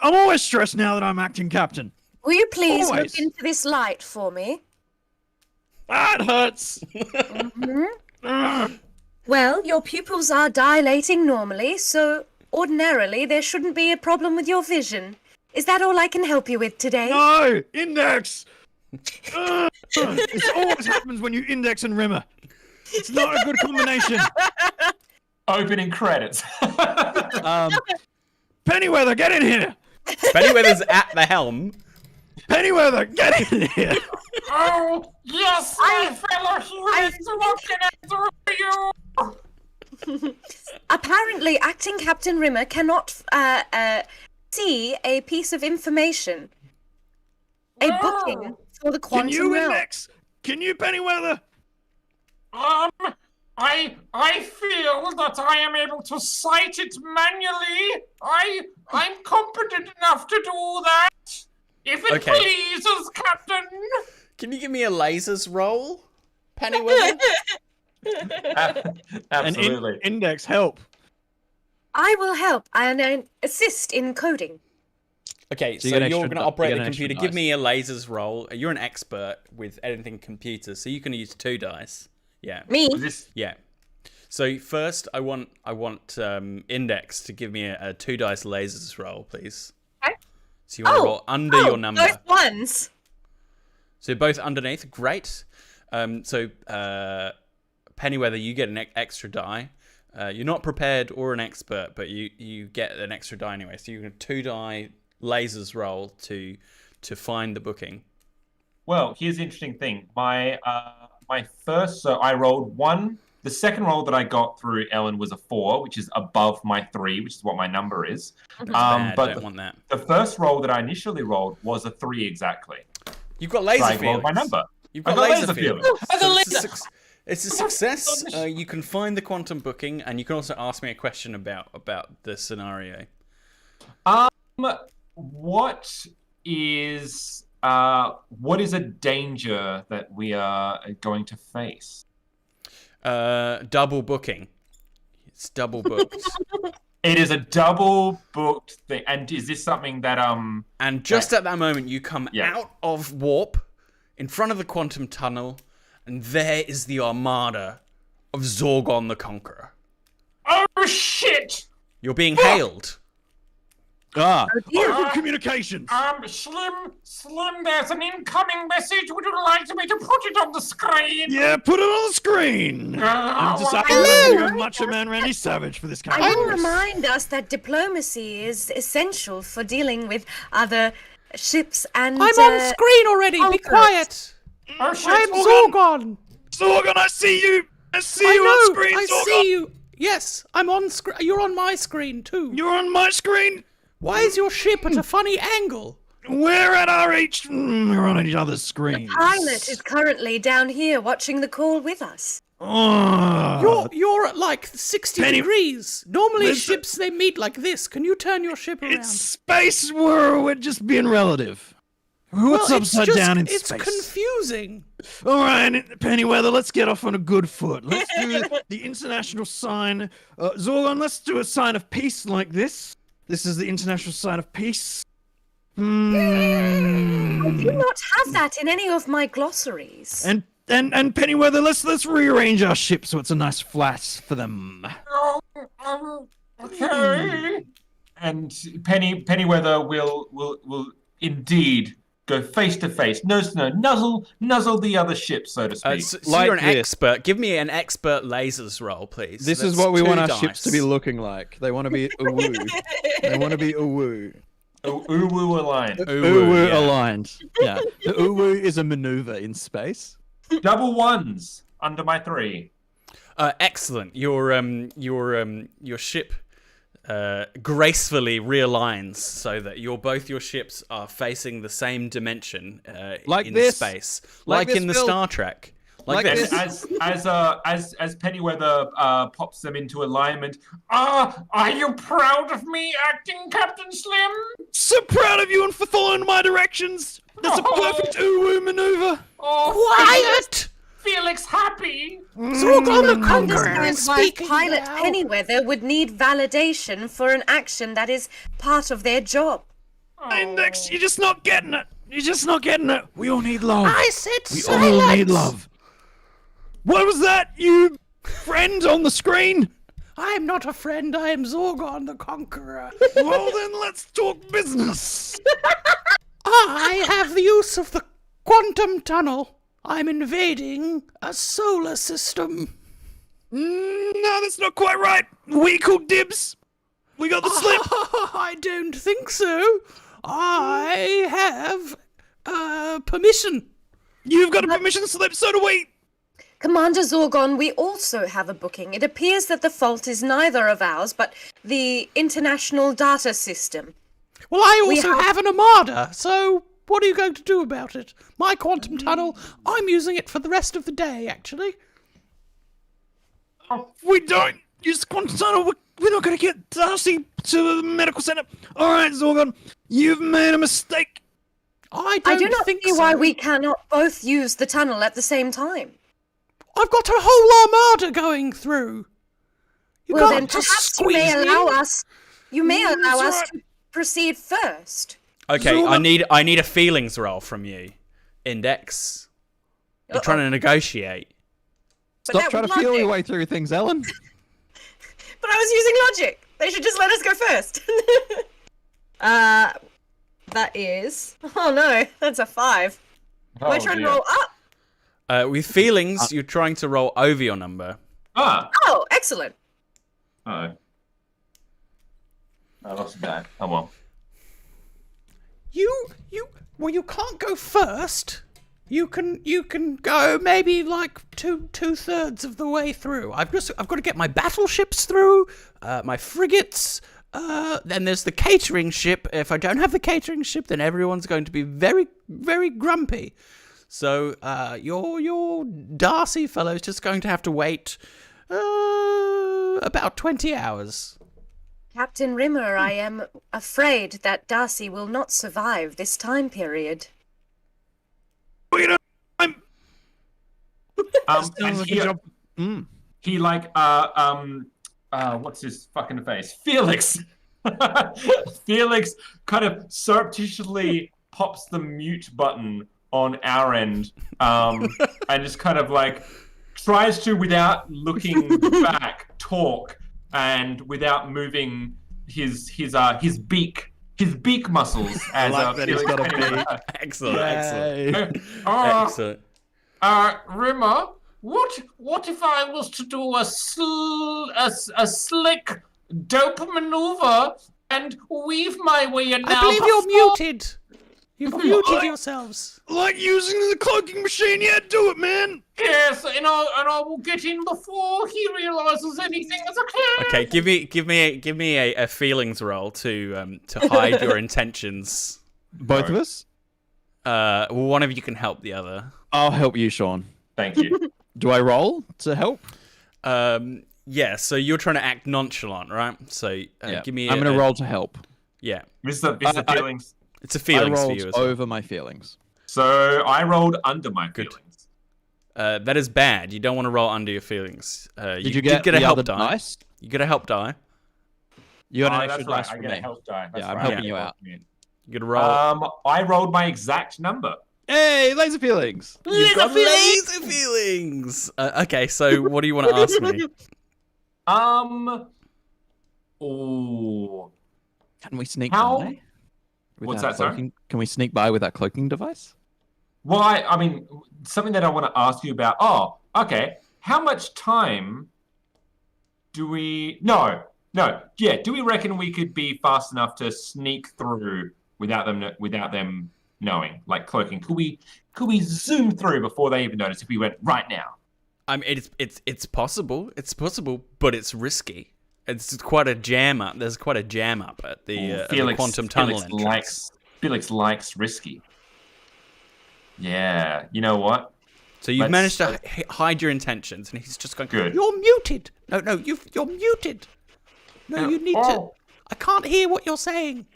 I'm always stressed now that I'm acting captain. Will you please Always. look into this light for me? Ah, it hurts. Well, your pupils are dilating normally, so ordinarily there shouldn't be a problem with your vision. Is that all I can help you with today? No, index. This always happens when you index and rimmer. It's not a good combination. Opening credits. Pennyweather, get in here. Pennyweather's at the helm. Pennyweather, get in here. Oh, yes, my fellow heroes looking after you. Apparently, Acting Captain Rimmer cannot see a piece of information. A booking for the Can quantum you realm. index? Can you, Pennyweather? I feel that I am able to cite it manually. I'm competent enough to do that. If it Okay. pleases, Captain. Can you give me a lasers roll, Pennyweather? Absolutely. Index, help. I will help and assist in coding. Okay, So so you get an you're extra going to di- operate you the get an extra computer. Give dice. me a lasers roll. You're an expert with editing computers, so you can use 2 dice. Yeah. Me? This Yeah. So first, I want Index to give me a 2 dice lasers roll, please. Okay. So you want to roll under your number. Both ones. So both underneath, great. So Pennyweather, you get an extra die. You're not prepared or an expert, but you get an extra die anyway. So you get a 2 die lasers roll to find the booking. Well, here's the interesting thing. My first, so I rolled 1. The second roll that I got through Ellen was a 4, which is above my 3, which is what my number is. Bad, But don't want that. the first roll that I initially rolled was a 3 exactly. You've got So laser I rolled fields. my number. You've I got got laser laser fields. fields. So it's a success. You can find the quantum booking, and you can also ask me a question about the scenario. What is a danger that we are going to face? Double booking. It's double booked. It is a double booked thing. And is this something that And just at that moment, you come Yeah. out of warp in front of the quantum tunnel, and there is the armada of Zorgon the Conqueror. Oh shit! You're being hailed. Open communications. Slim, there's an incoming message. Would you like me to put it on the screen? Yeah, put it on the screen. I'm deciding Hello. I'm going to go Macho Man Randy Savage for this kind I of will race. remind us that diplomacy is essential for dealing with other ships and. screen already. Be quiet. Oh shit! Zorgon. Zorgon, I see you. I see you on screen, Zorgon. you. Yes, I'm on screen. You're on my screen too. You're on my screen. Why is your ship at a funny angle? We're at our H. We're on each other's screens. Pilot is currently down here watching the call with us. Oh, You're at like 60 Penny- degrees. Normally Listen- ships they meet like this. Can you turn your ship around? it's space. We're just being relative. What's upside down in it's space? confusing. All right, Pennyweather, let's get off on a good foot. Let's do the international sign. Zorgon, let's do a sign of peace like this. This is the international sign of peace. I do not have that in any of my glossaries. And Pennyweather, let's rearrange our ship so it's a nice flat for them. Okay. And Pennyweather will indeed go face to face, nose to nose, nuzzle the other ship, so to speak. So Like you're an this. expert. Give me an expert lasers roll, please. This is That's what we 2 want our dice. ships to be looking like. They want to be woo. They want to be woo. Uwu aligned. Uwu yeah. aligned. Yeah. The Uwu is a maneuver in space. Double 1s under my 3. Excellent. Your ship gracefully realigns so that both your ships are facing the same dimension Like in this. space, Like like this, in the Phil. Star Trek. Like Like this. this. As Pennyweather pops them into alignment. Are you proud of me, acting Captain Slim? So proud of you and for following my directions. That's a perfect uwu maneuver. Oh, Quiet! Felix happy. Zorgon the Conqueror Understand is why speaking Pilot now. Pennyweather would need validation for an action that is part of their job. Index, you're just not getting it. You're just not getting it. We all need love. I said We all silence. need love. What was that, you friend on the screen? I am not a friend. I am Zorgon the Conqueror. Well then, let's talk business. I have the use of the quantum tunnel. I'm invading a solar system. No, that's not quite right. We called dibs. We got the slip. I don't think so. I have permission. You've got a permission slip, so do we. Commander Zorgon, we also have a booking. It appears that the fault is neither of ours, but the international data system. Well, I We also have- have an armada, so what are you going to do about it? My quantum tunnel, I'm using it for the rest of the day, actually. We don't use the quantum tunnel. We're not going to get Darcy to the medical center. All right, Zorgon, you've made a mistake. I I do not think see so. why we cannot both use the tunnel at the same time. I've got a whole armada going through. You Well, then can't just perhaps you may squeeze me. allow us. You may allow that's us right. to proceed first. Okay, Zorgon- I need a feelings roll from you, Index. You're trying to negotiate. But Stop that trying was to feel your logic. way through things, Ellen. But I was using logic. They should just let us go first. That is. Oh no, that's a 5. Am I trying to roll up? With feelings, you're trying to roll over your number. Oh, excellent. I lost that. Oh well. Well, you can't go first. You can go maybe like two-thirds of the way through. I've got to get my battleships through, my frigates. Then there's the catering ship. If I don't have the catering ship, then everyone's going to be very, very grumpy. So your Darcy fellow's just going to have to wait about 20 hours. Captain Rimmer, I am afraid that Darcy will not survive this time period. We don't. And like a job. he what's his fucking face? Felix. Felix kind of surreptitiously pops the mute button on our end, and just kind of like tries to, without looking back, talk, and without moving his beak muscles. As like that he's Felix got a Pennyweather. Excellent, Yay. excellent. Rimmer, what if I was to do a slick dope maneuver and weave my way in now? I believe you're muted. You've muted I- yourselves. Like using the cloaking machine. Yeah, do it, man. Yes, and I will get in before he realizes anything is occurring. Okay, give me a feelings roll to hide your intentions. Both of us. One of you can help the other. I'll help you, Sean. Thank you. Do I roll to help? Yeah. So you're trying to act nonchalant, right? So Yeah. give me. I'm going to roll to help. Yeah, Mr. I- Feelings. it's a I feelings for rolled you as well. over my feelings. So I rolled under my Good. feelings. That is bad. You don't want to roll under your feelings. Did you did get a the help other die? dice? You get a help die. You got an That's extra right. dice I from get a me. help die. That's Yeah, I'm right. helping you out. You get a roll. I rolled my exact number. Hey, laser feelings. You've got laser feelings. Okay, so what do you want to ask me? Oh. Can we sneak How- by? with What's our that, sorry? cloaking? Can we sneak by with that cloaking device? Well, I mean, something that I want to ask you about. Oh, okay. How much time do we? No. Yeah. Do we reckon we could be fast enough to sneak through without them knowing, like cloaking? Could we zoom through before they even notice if we went right now? I mean, it's possible. It's possible, but it's risky. It's quite a jam up. There's quite a jam up at the quantum tunnel entrance. Felix likes risky. Yeah, you know what? So you've managed to hide your intentions, and he's just going, Good. You're muted. No, you're muted. No, you need to. I can't hear what you're saying.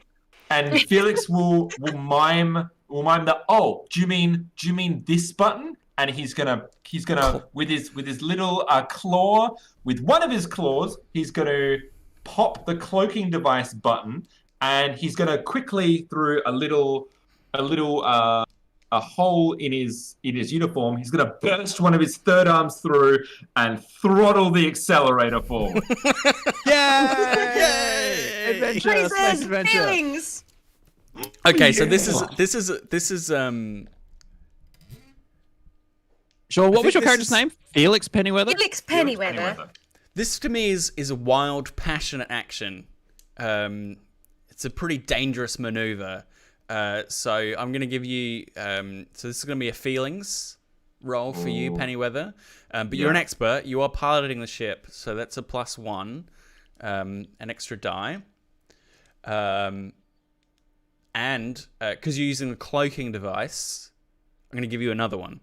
And Felix will mime the. Oh, do you mean this button? And he's gonna with his little claw, with one of his claws, he's gonna pop the cloaking device button, and he's gonna quickly through a hole in his uniform. He's gonna burst one of his third arms through and throttle the accelerator forward. Yay! Adventure, space adventure. Feelings. Okay, so this is Sure, what was your character's name? Felix Pennyweather? Felix Pennyweather. This to me is a wild, passionate action. It's a pretty dangerous maneuver. So I'm going to give you. So this is going to be a feelings roll for you, Pennyweather. But you're an expert. You are piloting the ship, so that's a +1, an extra die. And because you're using the cloaking device, I'm going to give you another one.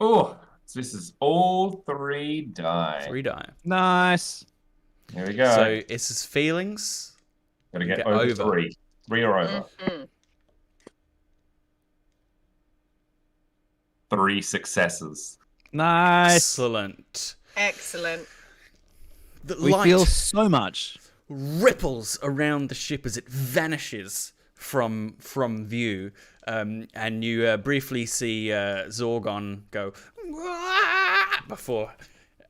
Oh, so this is all 3 die. 3 die. Nice. There we go. So this is feelings. Gotta get over 3. 3 or over. Mm-hmm. 3 successes. Nice. Excellent. The We light feel so much. ripples around the ship as it vanishes from view, and you briefly see Zorgon go "Wah!" before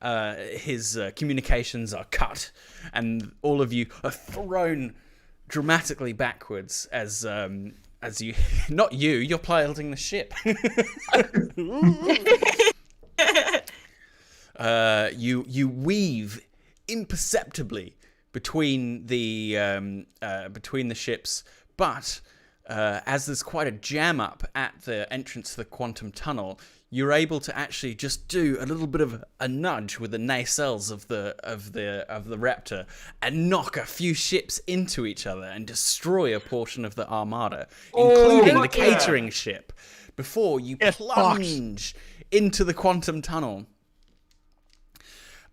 his communications are cut, and all of you are thrown dramatically backwards as you, not you, you're piloting the ship. You weave imperceptibly between the ships, but as there's quite a jam up at the entrance to the quantum tunnel, you're able to actually just do a little bit of a nudge with the nacelles of the Raptor and knock a few ships into each other and destroy a portion of the armada, including the catering ship, before you plunge into the quantum tunnel.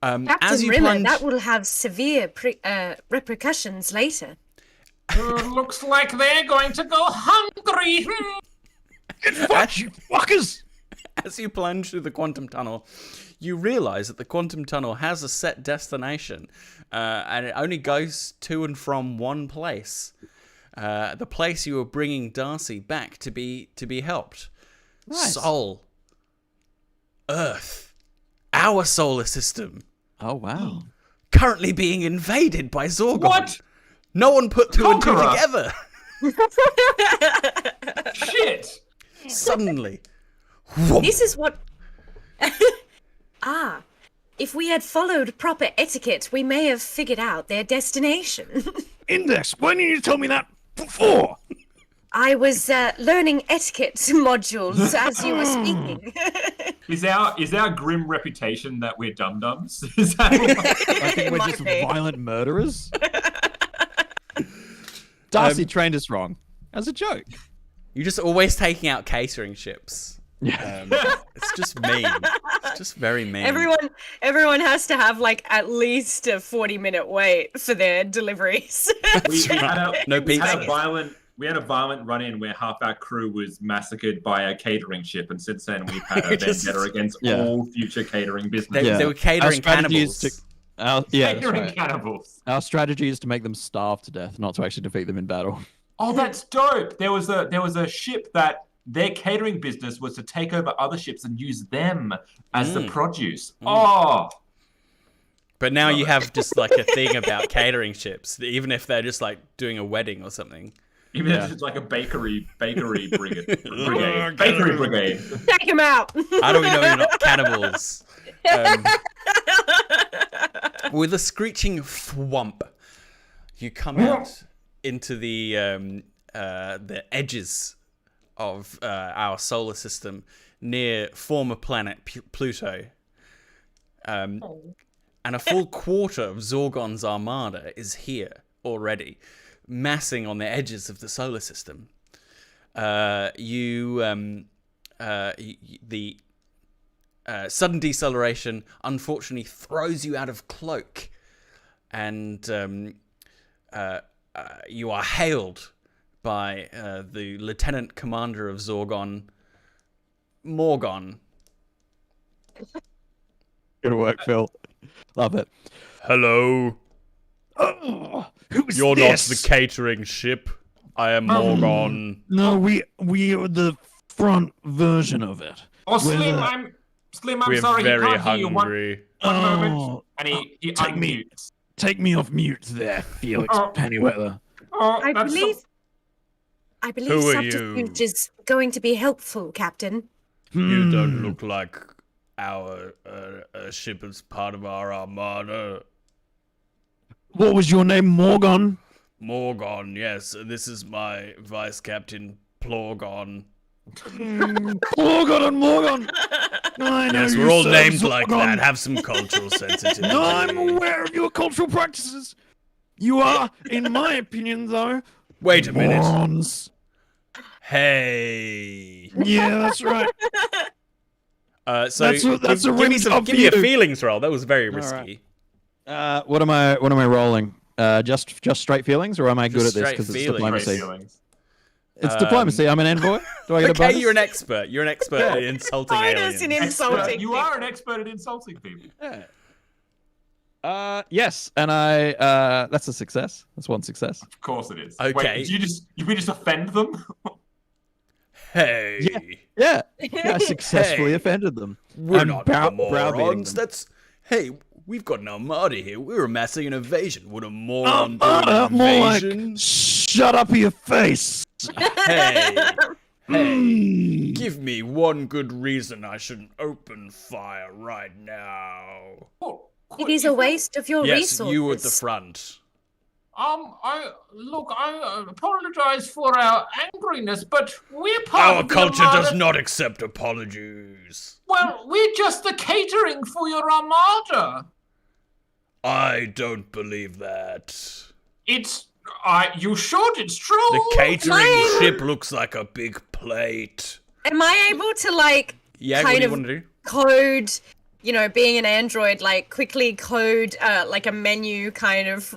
Captain Rimmer, that will have severe repercussions later. Looks like they're going to go hungry. Get fucked, you fuckers! As you plunge through the quantum tunnel, you realize that the quantum tunnel has a set destination, and it only goes to and from one place. The place you were bringing Darcy back to be helped. Nice. Sol. Earth. Our solar system. Oh, wow. Currently being invaded by Zorgon. What? No one put 2 and 2 Conqueror. together. Shit. Suddenly. This is what... if we had followed proper etiquette, we may have figured out their destination. Index, why didn't you tell me that before? I was learning etiquette modules as you were speaking. Is our grim reputation that we're dum-dums? Is that I think we're Might just be. violent murderers. Darcy trained us wrong. As a joke. You're just always taking out catering ships. Yeah. It's just mean. It's just very mean. Everyone has to have like at least a 40-minute wait for their deliveries. we had No we had pizza. we had a violent run-in where half our crew was massacred by a catering ship, and since then we've had a vendetta against all future catering businesses. They were catering cannibals. Catering cannibals. Our strategy is to make them starve to death, not to actually defeat them in battle. Oh, that's dope. There was a ship that their catering business was to take over other ships and use them as the produce. Oh. But now you have just like a thing about catering ships, even if they're just like doing a wedding or something. Even if it's like a bakery brigade. Bakery brigade. Take him out. How do we know you're not cannibals? With a screeching thwomp, you come out into the edges of our solar system near former planet Pluto. and a full quarter of Zorgon's armada is here already, massing on the edges of the solar system. The sudden deceleration unfortunately throws you out of cloak, and you are hailed by the lieutenant commander of Zorgon, Morgon. Good work, Phil. Love it. Hello. Oh, who's You're this? not the catering ship. I am Morgon. No, we are the front version of it. Oh, Slim, I'm We're sorry. very He can't hear you. hungry. One moment. Oh, And he take me. unmutes. Take me off mute there, Felix Oh. Pennyweather. Oh, I that's believe Who are you? subterfuge is going to be helpful, Captain. You don't look like our ship is part of our armada. What was your name, Morgon? Morgon, yes. This is my vice captain, Plorgon. Morgon and Morgon. I know Yes, you we're all serve named like Zorgon. that. Have some cultural sensitivity. No, I'm aware of your cultural practices. You are, in my opinion, though, Wait a minute. morons. Hey. Yeah, that's right. So That's a give me rim some, job give for me a you. feelings roll. That was very All risky. right. What am I rolling? Just straight feelings, or am I good Just at this straight because it's feelings. great diplomacy? feelings. It's diplomacy. I'm an envoy. Do I get a Okay, bonus? you're an expert. You're an expert at insulting Bonus in aliens. insulting. You are an expert at insulting people. Yeah. Yes, and I. That's a success. That's one success. Of course it is. Okay. Wait, did we just offend them? Hey. Yeah. I successfully Hey. offended them. We're I'm not browbeating morons. them. That's hey, we've got an armada here. We're amassing an invasion. Would a moron do Armada, an more like, invasion? shut up your face. Hey, Mm. give me one good reason I shouldn't open fire right now. It is a waste of your Yes, resources. you at the front. I apologize for our angriness, but we're part Our of the culture armada. does not accept apologies. Well, we're just the catering for your armada. I don't believe that. You should. It's true. The catering Mine- ship looks like a big plate. Am I able to like Yeah, what kind do you of want to do? code? You know, being an android, like quickly code like a menu kind of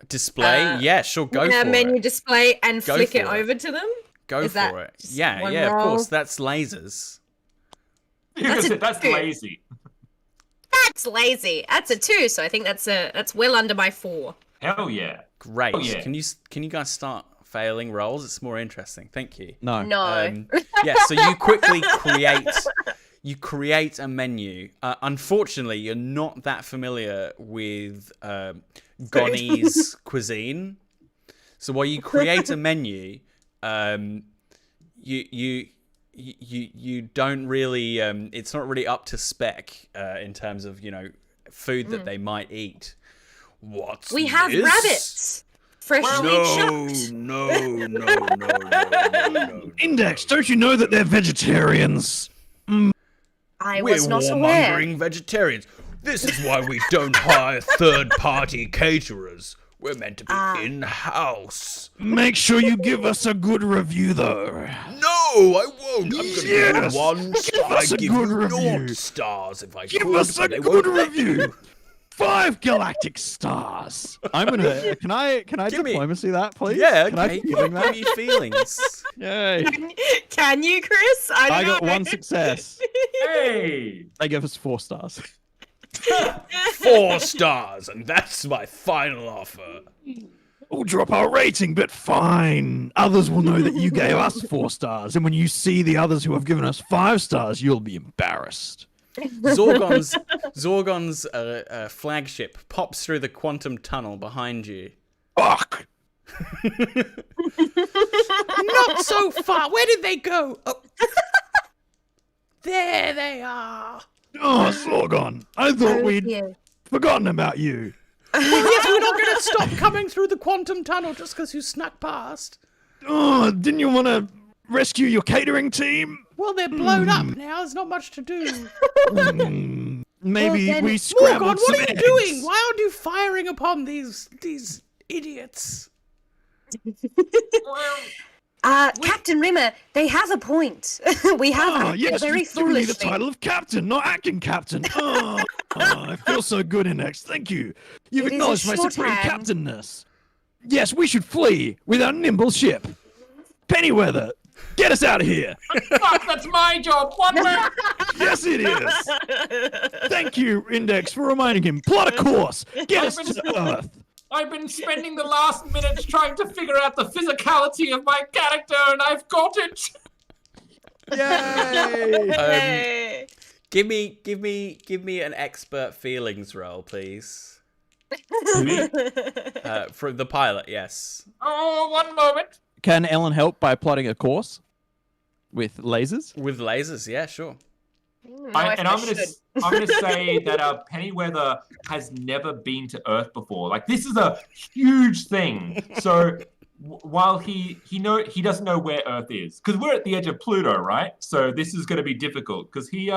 Display? Yeah, sure, go for menu it. display and Go flick it for it. over to them. Go Is that for it. just Yeah, one yeah, of roll? course. That's lasers. That's two. lazy. That's lazy. That's a 2, so I think that's well under my 4. Hell yeah. Great. Oh, yeah. Can you guys start failing rolls? It's more interesting. Thank you. No. No. Yeah, so you quickly create a menu. Unfortunately, you're not that familiar with Ghani's cuisine. So while you create a menu, you don't really it's not really up to spec in terms of food that they might eat. What's We have this? rabbits. Freshly chopped. No. Index, don't you know that they're vegetarians? I We're was not aware. warmongering vegetarians. This is why we don't hire third-party caterers. We're meant to be in-house. Make sure you give us a good review, though. No, I won't. I'm gonna give Yes! you 1 Give star. us I a give good you review. 0 stars if I Give could, us a but they good won't let me. review. 5 galactic stars. I'm gonna. Can I Give me- diplomacy that, please? Yeah, Can I okay. feeling Give that? me feelings. Yay! Can you, Chris? I don't I got know. 1 success. Hey. They gave us 4 stars. 4 stars, and that's my final offer. We'll drop our rating, but fine. Others will know that you gave us 4 stars, and when you see the others who have given us 5 stars, you'll be embarrassed. Zorgon's flagship pops through the quantum tunnel behind you. Fuck! Not so far. Where did they go? Oh. There they are. Oh, Sorgon! I thought Oh, we'd dear. forgotten about you. Yes, we're not going to stop coming through the quantum tunnel just because you snuck past. Oh, didn't you want to rescue your catering team? Well, they're blown up now. There's not much to do. maybe then- we scrambled Morgan, what some are you eggs. doing? Why aren't you firing upon these idiots? Captain Rimmer, they have a point. We have acted yes, very you've given me the foolishly. title of captain, not acting captain. I feel so good, Index. Thank you. You've It is a acknowledged my supreme shorthand. captainness. Yes, we should flee with our nimble ship. Pennyweather, get us out of here. Fuck, that's my job. One more. Yes, it is. Thank you, Index, for reminding him. Plot a course. Get us to Earth. I've been spending the last minutes trying to figure out the physicality of my character, and I've got it. Yay! Hey. Give me an expert feelings roll, please. For the pilot, yes. Oh, one moment. Can Ellen help by plotting a course with lasers? With lasers, yeah, sure. I'm gonna say that Pennyweather has never been to Earth before. Like, this is a huge thing. So while he doesn't know where Earth is, because we're at the edge of Pluto, right? So this is going to be difficult because he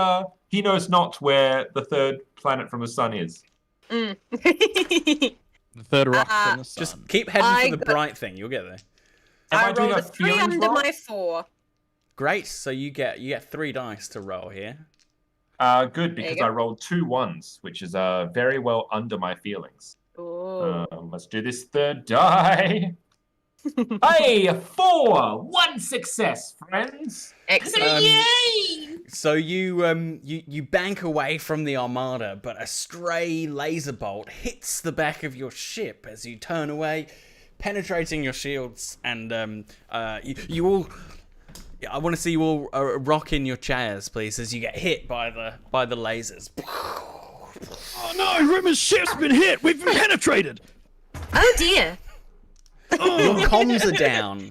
knows not where the third planet from the sun is. The third rock from the sun. Just keep heading for the bright thing. You'll get there. Am I doing rolled a 3 feelings under roll? my 4. Great. So you get 3 dice to roll here. Good, because go. I rolled 2 1s, which is very well under my feelings. Ooh. Let's do this third die. Hey, 4! 1 success, friends. Excellent. So you bank away from the armada, but a stray laser bolt hits the back of your ship as you turn away, penetrating your shields, and you all. I want to see you all rock in your chairs, please, as you get hit by the lasers. Oh no, Rimmer's ship's been hit. We've been penetrated. Oh dear. Your comms are down.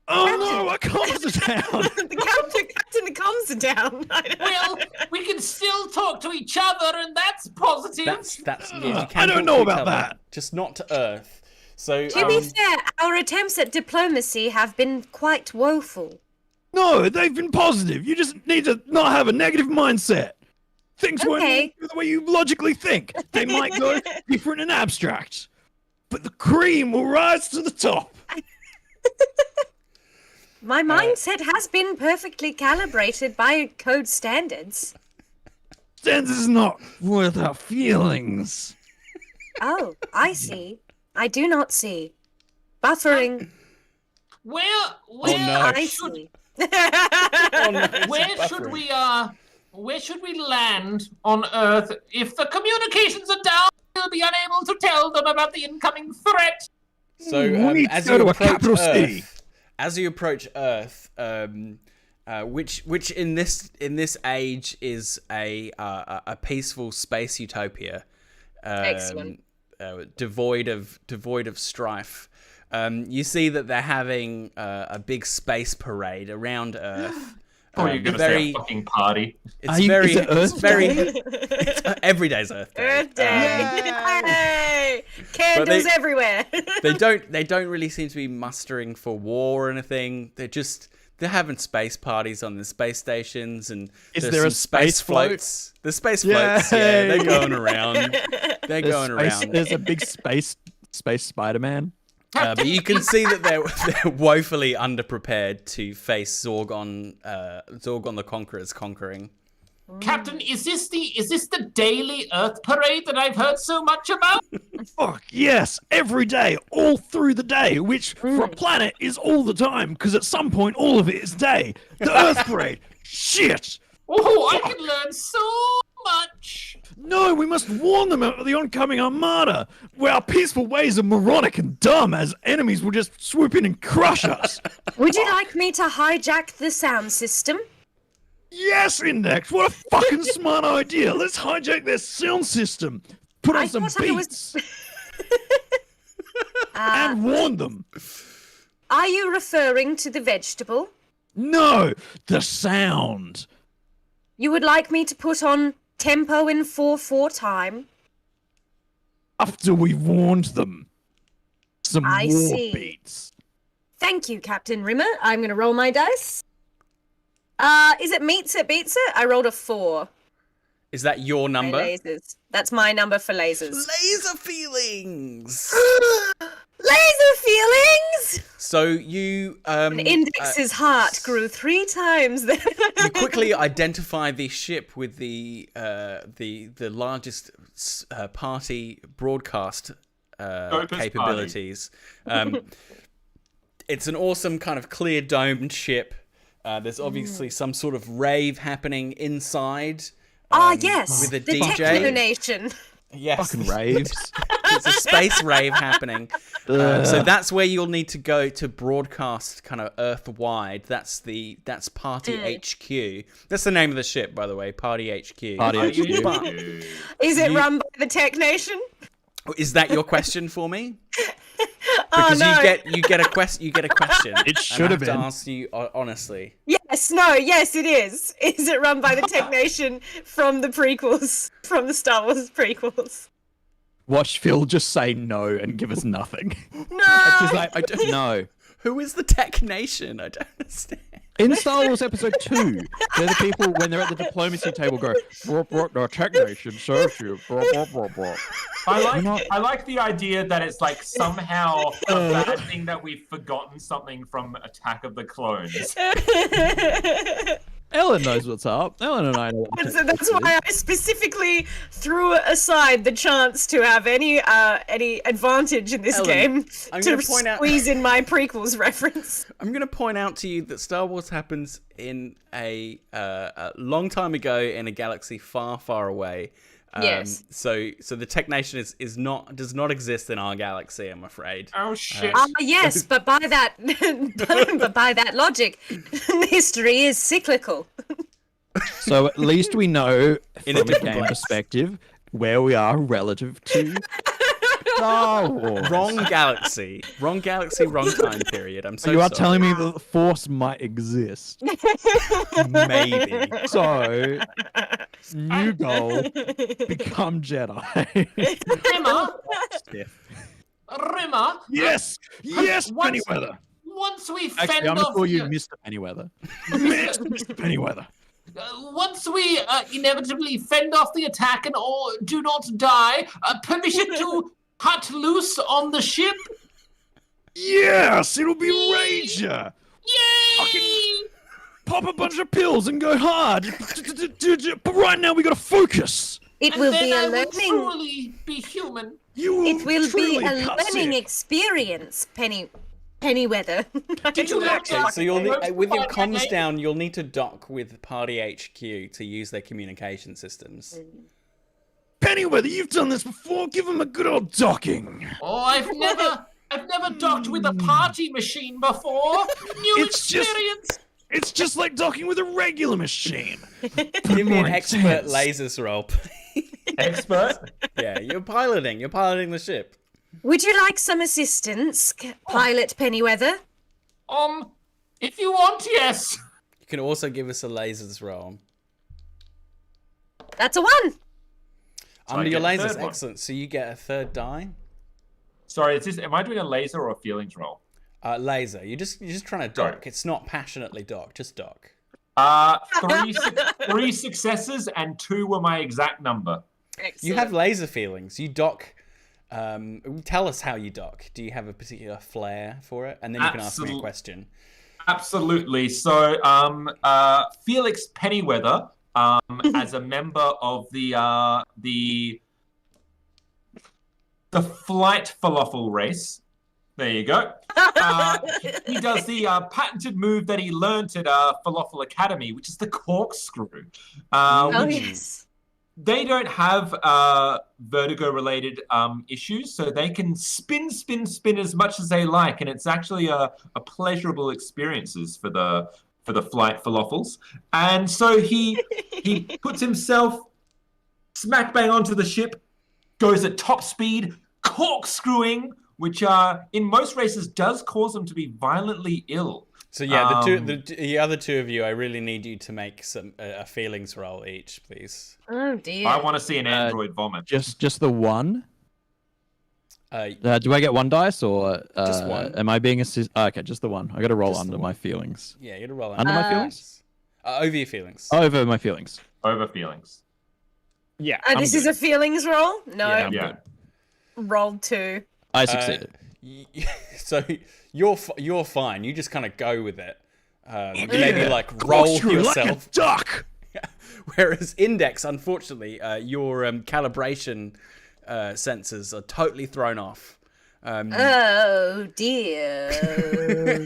Oh no, our comms are down. the comms are down. Well, we can still talk to each other, and that's positive. That's yeah, you can I don't talk know to each about other, that. just not to Earth. So To be fair, our attempts at diplomacy have been quite woeful. No, they've been positive. You just need to not have a negative mindset. Things won't Okay. go the way you logically think. They might go different and abstract. But the cream will rise to the top. My mindset has been perfectly calibrated by code standards. Stands is not worth our feelings. Oh, I see. I do not see. Buffering. Where no. I should see. Oh, no, it's where should buffering. where should we land on Earth if the communications are down? We'll be unable to tell them about the incoming threat. So We need to as go you to a approach capital city. Earth, as you approach Earth, which in this age is a peaceful space utopia, Excellent. devoid of strife. You see that they're having a big space parade around Earth. Oh, you're gonna say a fucking party. It's Is very, it Earth it's every day's Earth Day. Earth Day. Yay! Candles everywhere. They don't really seem to be mustering for war or anything. They're having space parties on the space stations, and Is there's there a some space space float? floats. The space floats, yeah, they're going around. They're going around. There's a big space Spider-Man. But you can see that they're woefully underprepared to face Zorgon the Conqueror's conquering. Captain, is this the daily Earth parade that I've heard so much about? Fuck yes, every day, all through the day, which for a planet is all the time, because at some point all of it is day. The Earth Parade. Shit! Oh, I can learn so much. No, we must warn them of the oncoming armada, where our peaceful ways are moronic and dumb, as enemies will just swoop in and crush us. Would you like me to hijack the sound system? Yes, Index, what a fucking smart idea. Let's hijack their sound system, put on I some thought I was- beats, and warn them. Are you referring to the vegetable? No, the sound. You would like me to put on tempo in 4/4 time? After we warned them. Some I war see. beats. Thank you, Captain Rimmer. I'm going to roll my dice. Is it meets it, beats it? I rolled a 4. Is that your My number? lasers. That's my number for lasers. Laser feelings. Laser feelings! So you Index's heart grew 3 times. you quickly identify the ship with the largest party broadcast capabilities. It's an awesome kind of clear domed ship. There's obviously some sort of rave happening inside. Yes, with a the DJ. Techno Nation. Yes, Fucking raves. it's a space rave happening. So that's where you'll need to go to broadcast kind of Earth-wide. That's Party HQ. That's the name of the ship, by the way, Party HQ. Party HQ. Is it run by the Tech Nation? Is that your question for me? Oh Because no. you get a question. It should have to been. ask you honestly. Yes, it is. Is it run by the Tech Nation from the prequels, from the Star Wars prequels? Watch Phil just say no and give us nothing. No. She's like, I don't know. Who is the Tech Nation? I don't understand. In Star Wars Episode 2, they're the people, when they're at the diplomacy table, go, the Tech Nation serves you. I like the idea that it's like somehow a bad thing that we've forgotten something from Attack of the Clones. Ellen knows what's up. Ellen and I know what So that's why I specifically threw aside the chance to have any advantage in this Ellen, game I'm to gonna point out- squeeze in my prequels reference. I'm going to point out to you that Star Wars happens in a long time ago in a galaxy far, far away. Yes. So the Tech Nation does not exist in our galaxy, I'm afraid. Oh shit! Yes, but by that but by that logic, history is cyclical. So at least we know, In a from a different game place. perspective, where we are relative to Star Wars. Wrong galaxy, wrong time period. I'm so You are sorry. telling me that the Force might exist. Maybe. So, new goal, become Jedi. Rimmer, Yes! Yes, Once- Pennyweather! once we Actually, fend I'm going to off call you the- Mr. Pennyweather. Mr. Pennyweather. once we inevitably fend off the attack and all do not die, permission to cut loose on the ship. Yes, it'll be Ranger! Yay! Pop a bunch of pills and go hard! But right now we gotta focus! It And will then be I a will learning. truly be human. You will It will be truly a cut learning sick. experience, Pennyweather. Did you Okay, so you'll need, with your comms Party down, you'll need to dock with Party HQ to use their communication systems. Pennyweather, you've done this before. Give him a good old docking. Oh, I've never docked with a party machine before. New It's just- experience. It's just like docking with a regular machine. Give me an expert lasers roll, please. Expert. Yeah, you're piloting the ship. Would you like some assistance, Pilot Pennyweather? If you want, yes. You can also give us a lasers roll. That's a 1. Under I your get a lasers, third one. excellent. So you get a third die. Sorry, am I doing a laser or a feelings roll? Laser. You're just trying to dock. It's not passionately dock. Just dock. Three successes and 2 were my exact number. Excellent. You have laser feelings. You dock. Tell us how you dock. Do you have a particular flair for it? And then you can ask me a question. Absolutely. So, Felix Pennyweather, as a member of the flight falafel race. There you go. He does the patented move that he learnt at Falafel Academy, which is the corkscrew. Oh, Which yes. they don't have vertigo-related issues, so they can spin as much as they like, and it's actually a pleasurable experiences for the flight falafels. And so he puts himself smack bang onto the ship, goes at top speed, corkscrewing, which in most races does cause them to be violently ill. So yeah, the other two of you, I really need you to make a feelings roll each, please. Oh, dear. I want to see an android vomit. Just the one. Uh, Do I get 1 dice or Just one. Am I being assisted? Okay, just the one. I got to roll Just the under one. my feelings. yeah, you're rolling Under my feelings? Over your feelings. Over my feelings. Over feelings. Yeah. This is a feelings roll? No. Yeah, I'm Yeah. good. Rolled 2. I succeeded. So you're fine. You just kind of go with it. Maybe like roll yourself. Like a duck. Whereas Index, unfortunately, your calibration sensors are totally thrown off. Oh dear.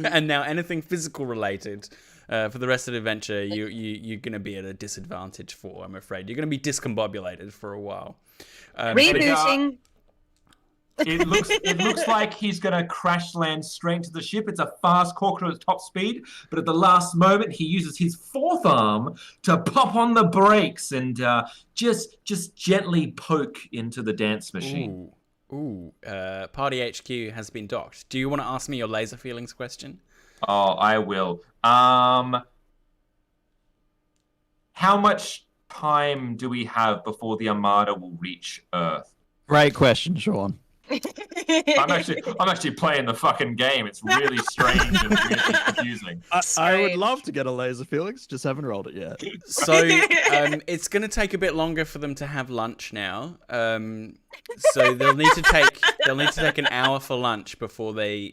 And now anything physical related for the rest of the adventure, you're going to be at a disadvantage for, I'm afraid. You're going to be discombobulated for a while. Rebooting. It looks like he's going to crash land straight into the ship. It's a fast corker at top speed, but at the last moment, he uses his fourth arm to pop on the brakes and just gently poke into the dance machine. Ooh. Party HQ has been docked. Do you want to ask me your laser feelings question? Oh, I will. How much time do we have before the Armada will reach Earth? Great question, Sean. I'm actually playing the fucking game. It's really strange and really confusing. I would love to get a laser feelings, just haven't rolled it yet. So it's going to take a bit longer for them to have lunch now. So they'll need to take an hour for lunch before they're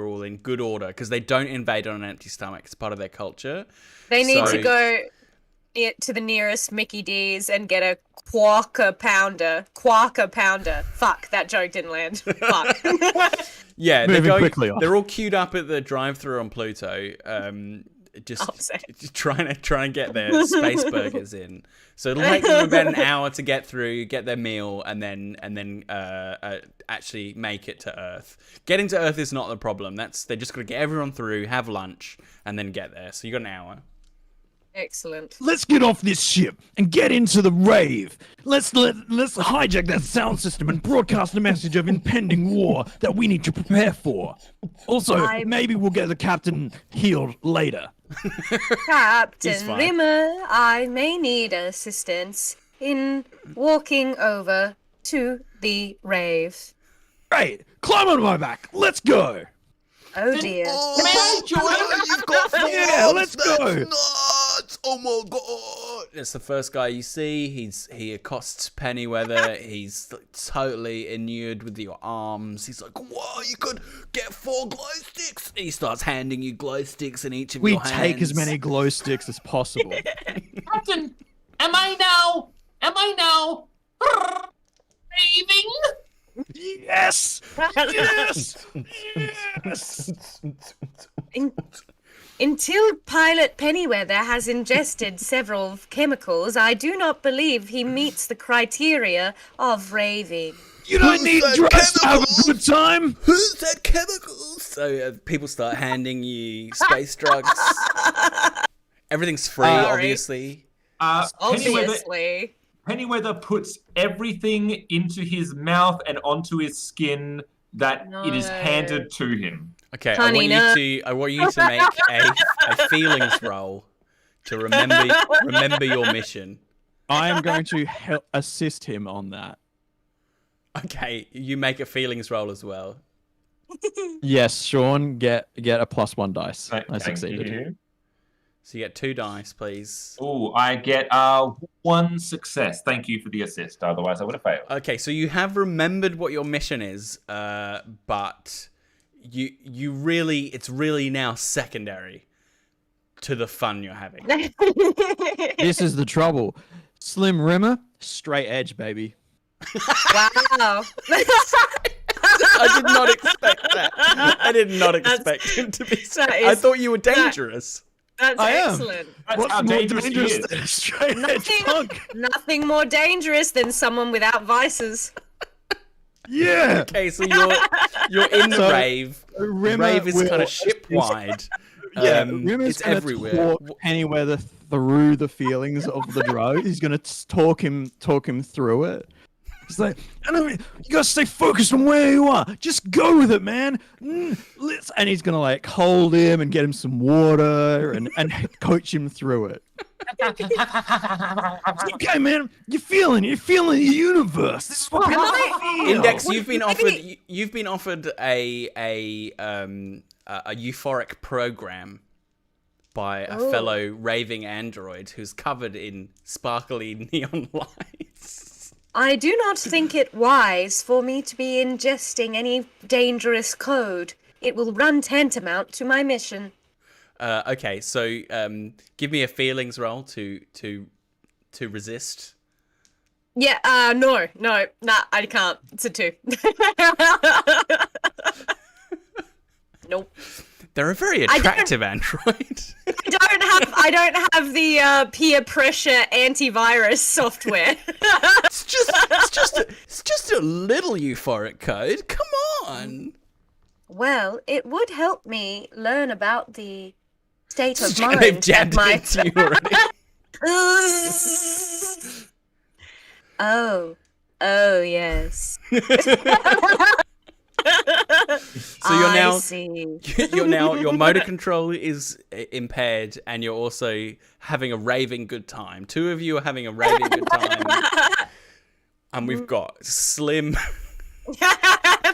all in good order, because they don't invade on an empty stomach. It's part of their culture. They need to go to the nearest Mickey D's and get a quarker pounder. Fuck, that joke didn't land. Fuck. Yeah, they're all queued up at the drive-thru on Pluto, just trying to get their space burgers in. So it'll take them about an hour to get through, get their meal, and then actually make it to Earth. Getting to Earth is not the problem. They're just gonna get everyone through, have lunch, and then get there. So you got an hour. Excellent. Let's get off this ship and get into the rave. Let's hijack that sound system and broadcast a message of impending war that we need to prepare for. Also, maybe we'll get the captain healed later. Captain Rimmer, I may need assistance in walking over to the rave. Great, climb on my back. Let's go. Oh dear. You've got Yeah, let's go. Nuts! Oh my god! It's the first guy you see. He accosts Pennyweather. He's totally inured with your arms. He's like, "Whoa! You could get 4 glow sticks." He starts handing you glow sticks in each of your hands. We take as many glow sticks as possible. Captain, am I now raving? Yes. Yes. Yes. Until Pilot Pennyweather has ingested several chemicals, I do not believe he meets the criteria of raving. You don't need drugs to have a good time. Who said chemicals? So people start handing you space drugs. Everything's free, obviously. Obviously. Pennyweather puts everything into his mouth and onto his skin that it is handed to him. Okay, I want you to make a feelings roll to remember your mission. I am going to assist him on that. Okay, you make a feelings roll as well. Yes, Sean, get a +1 dice. I Thank succeeded. you. So you get 2 dice, please. Oh, I get 1 success. Thank you for the assist. Otherwise, I would have failed. Okay, so you have remembered what your mission is, but you really, it's really now secondary to the fun you're having. This is the trouble. Slim Rimmer, straight edge, baby. Wow. I did not expect that. I did not expect him to be. I thought you were dangerous. That's excellent. That's how dangerous he is. than a straight edge punk? Nothing more dangerous than someone without vices. Yeah. Okay, so you're in the rave. The rave is kind of ship-wide. Rimmer's it's gonna everywhere. talk Pennyweather through the feelings of the drug. He's gonna talk him through it. He's like, you gotta stay focused on where you are. Just go with it, man. And he's gonna like hold him and get him some water and coach him through it. It's okay, man. You're feeling the universe. This is what people feel. Index, you've been offered a euphoric program. by a fellow raving android who's covered in sparkly neon lights. I do not think it wise for me to be ingesting any dangerous code. It will run tantamount to my mission. Okay, so give me a feelings roll to resist. Yeah, no, nah, I can't. It's a 2. Nope. They're a very attractive android. I don't have the peer pressure antivirus software. It's just a little euphoric code. Come on. Well, it would help me learn about the state of mind. They've jammed it into you already. Oh, yes. So you're now, I see. your motor control is impaired, and you're also having a raving good time. 2 of you are having a raving good time, and we've got Slim.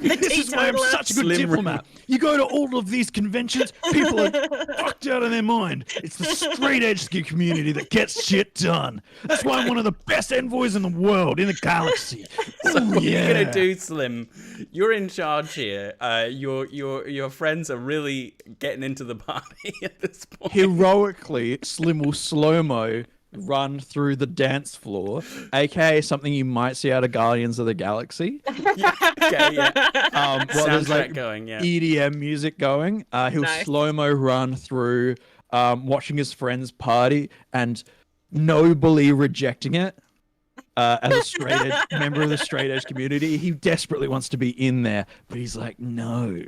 This is why I'm such a good diplomat. You go to all of these conventions, people are fucked out of their mind. It's the straight edge community that gets shit done. That's why I'm one of the best envoys in the world, in the galaxy. So what are you gonna do, Slim? You're in charge here. Your friends are really getting into the party at this point. Heroically, Slim will slow-mo run through the dance floor, aka something you might see out of Guardians of the Galaxy. Okay, yeah. Well, there's Soundtrack like going, yeah. EDM music going. He'll Nice. slow-mo run through, watching his friends party and nobly rejecting it. As a straight edge member of the straight edge community, he desperately wants to be in there, but he's like, no.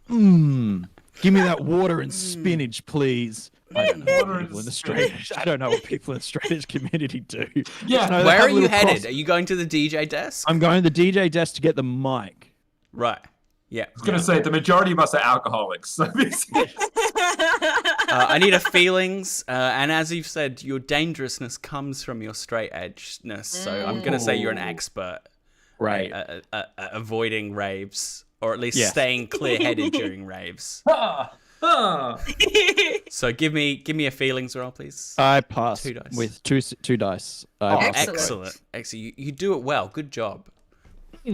Give me that water and spinach, please. I don't know what people in the straight edge. I don't know what people in the straight edge community do. Yeah. No, they Where have are you little headed? Are you going to the DJ desk? I'm going to the DJ desk to get the mic. Right. Yeah. I was going to say, the majority of us are alcoholics. So I need a feelings, and as you've said, your dangerousness comes from your straight edgeness. So I'm going to say you're an expert, Right. at avoiding raves, or at least Yes. staying clear-headed during raves. Ah. So give me a feelings roll, please. I pass 2 dice. with two dice. I Oh, pass. Excellent. excellent. You do it well. Good job.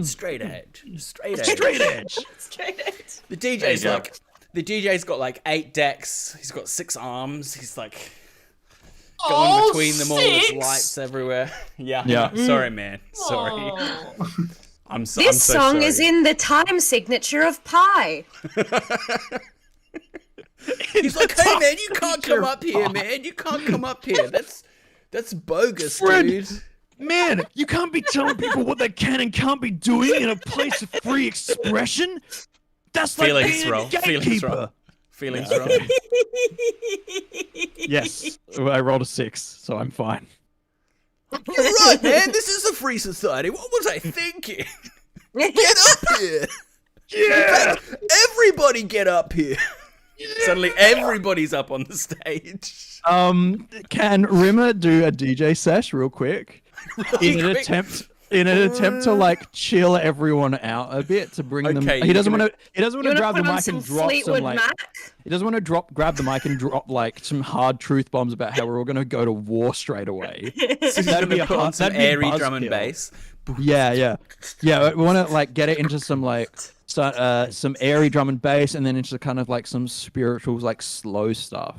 Straight edge. Straight edge. Straight edge. Straight edge. The DJ's There you like, the DJ's got like 8 decks. He's got 6 arms. He's like going between them all. There's lights everywhere. Yeah. Yeah. Sorry, man. Sorry. I'm so This song sorry. is in the time signature of pi. He's like, hey man, you can't come up here, man. You can't come up here. That's bogus, Fred. dude. Man, you can't be telling people what they can and can't be doing in a place of free expression. That's like Feelings being a roll. Feelings gatekeeper. roll. Feelings roll. Yes, I rolled a 6, so I'm fine. You're right, man. This is a free society. What was I thinking? Get up here. Yeah. Everybody get up here. Suddenly everybody's up on the stage. Can Rimmer do a DJ sesh real quick? In an attempt to like chill everyone out a bit, to bring them. Okay, He doesn't you want to grab the mic and drop Fleetwood some like. Mac? He doesn't want to grab the mic and drop like some hard truth bombs about how we're all going to go to war straight away. So That'd be a put on hard- some that'd be a airy drum and buzzkill. bass. Yeah. We want to like get it into some like some airy drum and bass, and then into kind of like some spiritual like slow stuff.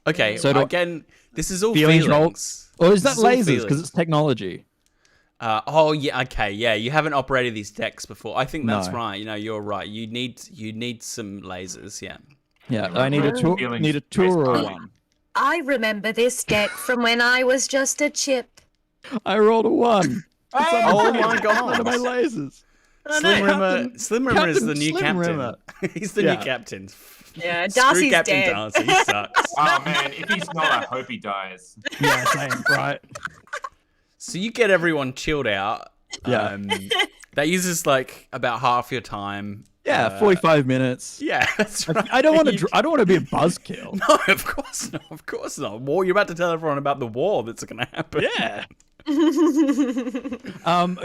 Okay, So so do- again, this is all Feelings feelings. roll- Or is that This is all lasers? Because feelings. it's technology. Oh yeah, okay, yeah. You haven't operated these decks before. I think that's No. right. You know, you're right. You need some lasers. Yeah. Yeah, I need a tour. Feelings Need a tour or based one. I remember this deck from when I was just a chip. I rolled a 1. Oh my One god. of my lasers. Slim Rimmer is the Captain new Slim captain. Rimmer. He's the Yeah. new captain. Yeah, Screw Darcy's Captain dead. Darcy. He sucks. Oh man, if he's not, I hope he dies. Yeah, same. Right. So you get everyone chilled out. Yeah. That uses like about half your time. Yeah, 45 minutes. Yeah, that's right. I don't want You- to. I don't want to be a buzzkill. No, of course not. Of course not. War. You're about to tell everyone about the war that's going to happen. Yeah.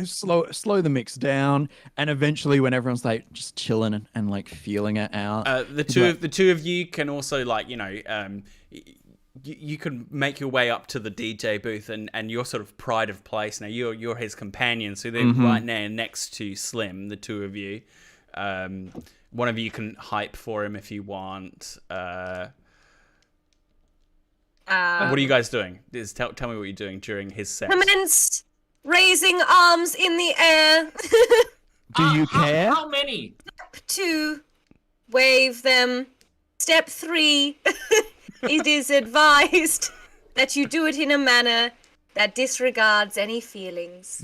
Slow the mix down, and eventually, when everyone's like just chilling and like feeling it out, the two of you can also you can make your way up to the DJ booth and your sort of pride of place. Now you're his companion, so they're right now next to Slim, the two of you. One of you can hype for him if you want. What are you guys doing? Tell me what you're doing during his set. Commence raising arms in the air. do you care? How many? Step 2, wave them. Step 3, it is advised that you do it in a manner that disregards any feelings.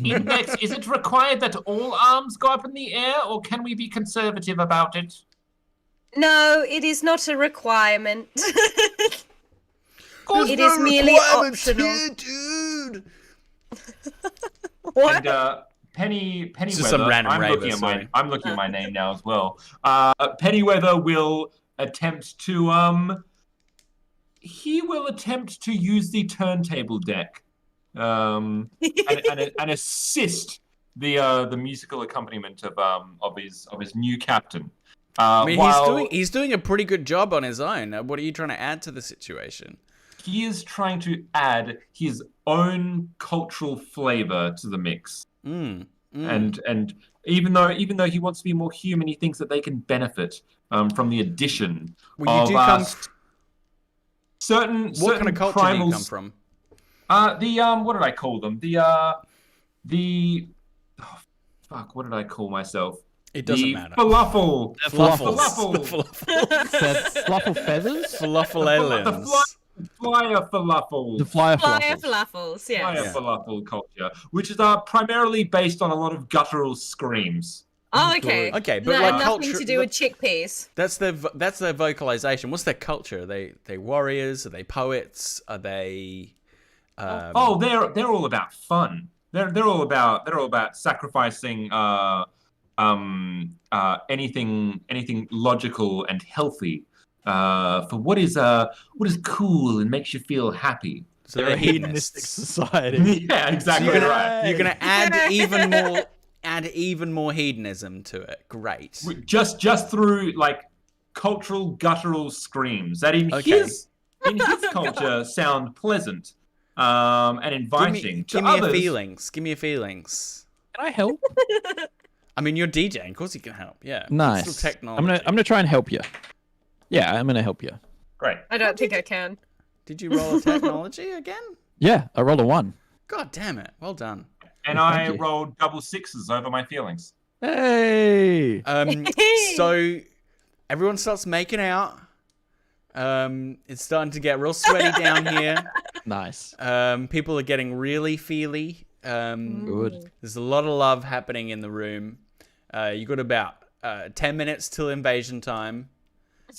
Index, is it required that all arms go up in the air, or can we be conservative about it? No, it is not a requirement. It is merely optional. dude. What? And Pennyweather, just some random I'm looking raver, at I'm looking at my name now as well. Pennyweather will attempt to he will attempt to use the turntable deck, and assist the musical accompaniment of his new captain. I mean, he's doing a pretty good job on his own. What are you trying to add to the situation? He is trying to add his own cultural flavor to the mix. And even though he wants to be more human, he thinks that they can benefit from the addition Well, you of do come. certain What kind of culture primals. do you come from? What did I call them? What did I call myself? It doesn't matter. Falafel. Fluffles. Fluffle feathers? Falafel aliens. The flyer falafel. The flyer Flyer fluffles. falafels, yes. Flyer falafel culture, which is primarily based on a lot of guttural screams. Oh, okay. Okay, but No, like nothing culture, to do with chickpeas. that's their vocalization. What's their culture? Are they warriors? Are they poets? Are they? They're all about fun. They're all about sacrificing anything logical and healthy for what is cool and makes you feel happy. So they're Hedonistic hedonists. society. Yeah, exactly So right. you're gonna add even more hedonism to it. Great. Just through like cultural guttural screams that in his culture sound pleasant and inviting to Give me others. Give me a feelings. Can I help? I mean, you're DJing. Of course, you can help. Yeah. Nice. It's still technology. I'm gonna try and help you. Yeah, I'm gonna help you. Great. I don't think I can. Did you roll a technology again? Yeah, I rolled a 1. God damn it! Well done. And I rolled double 6s over my feelings. Hey! So everyone starts making out. It's starting to get real sweaty down here. Nice. People are getting really feely. Good. There's a lot of love happening in the room. You got about 10 minutes till invasion time.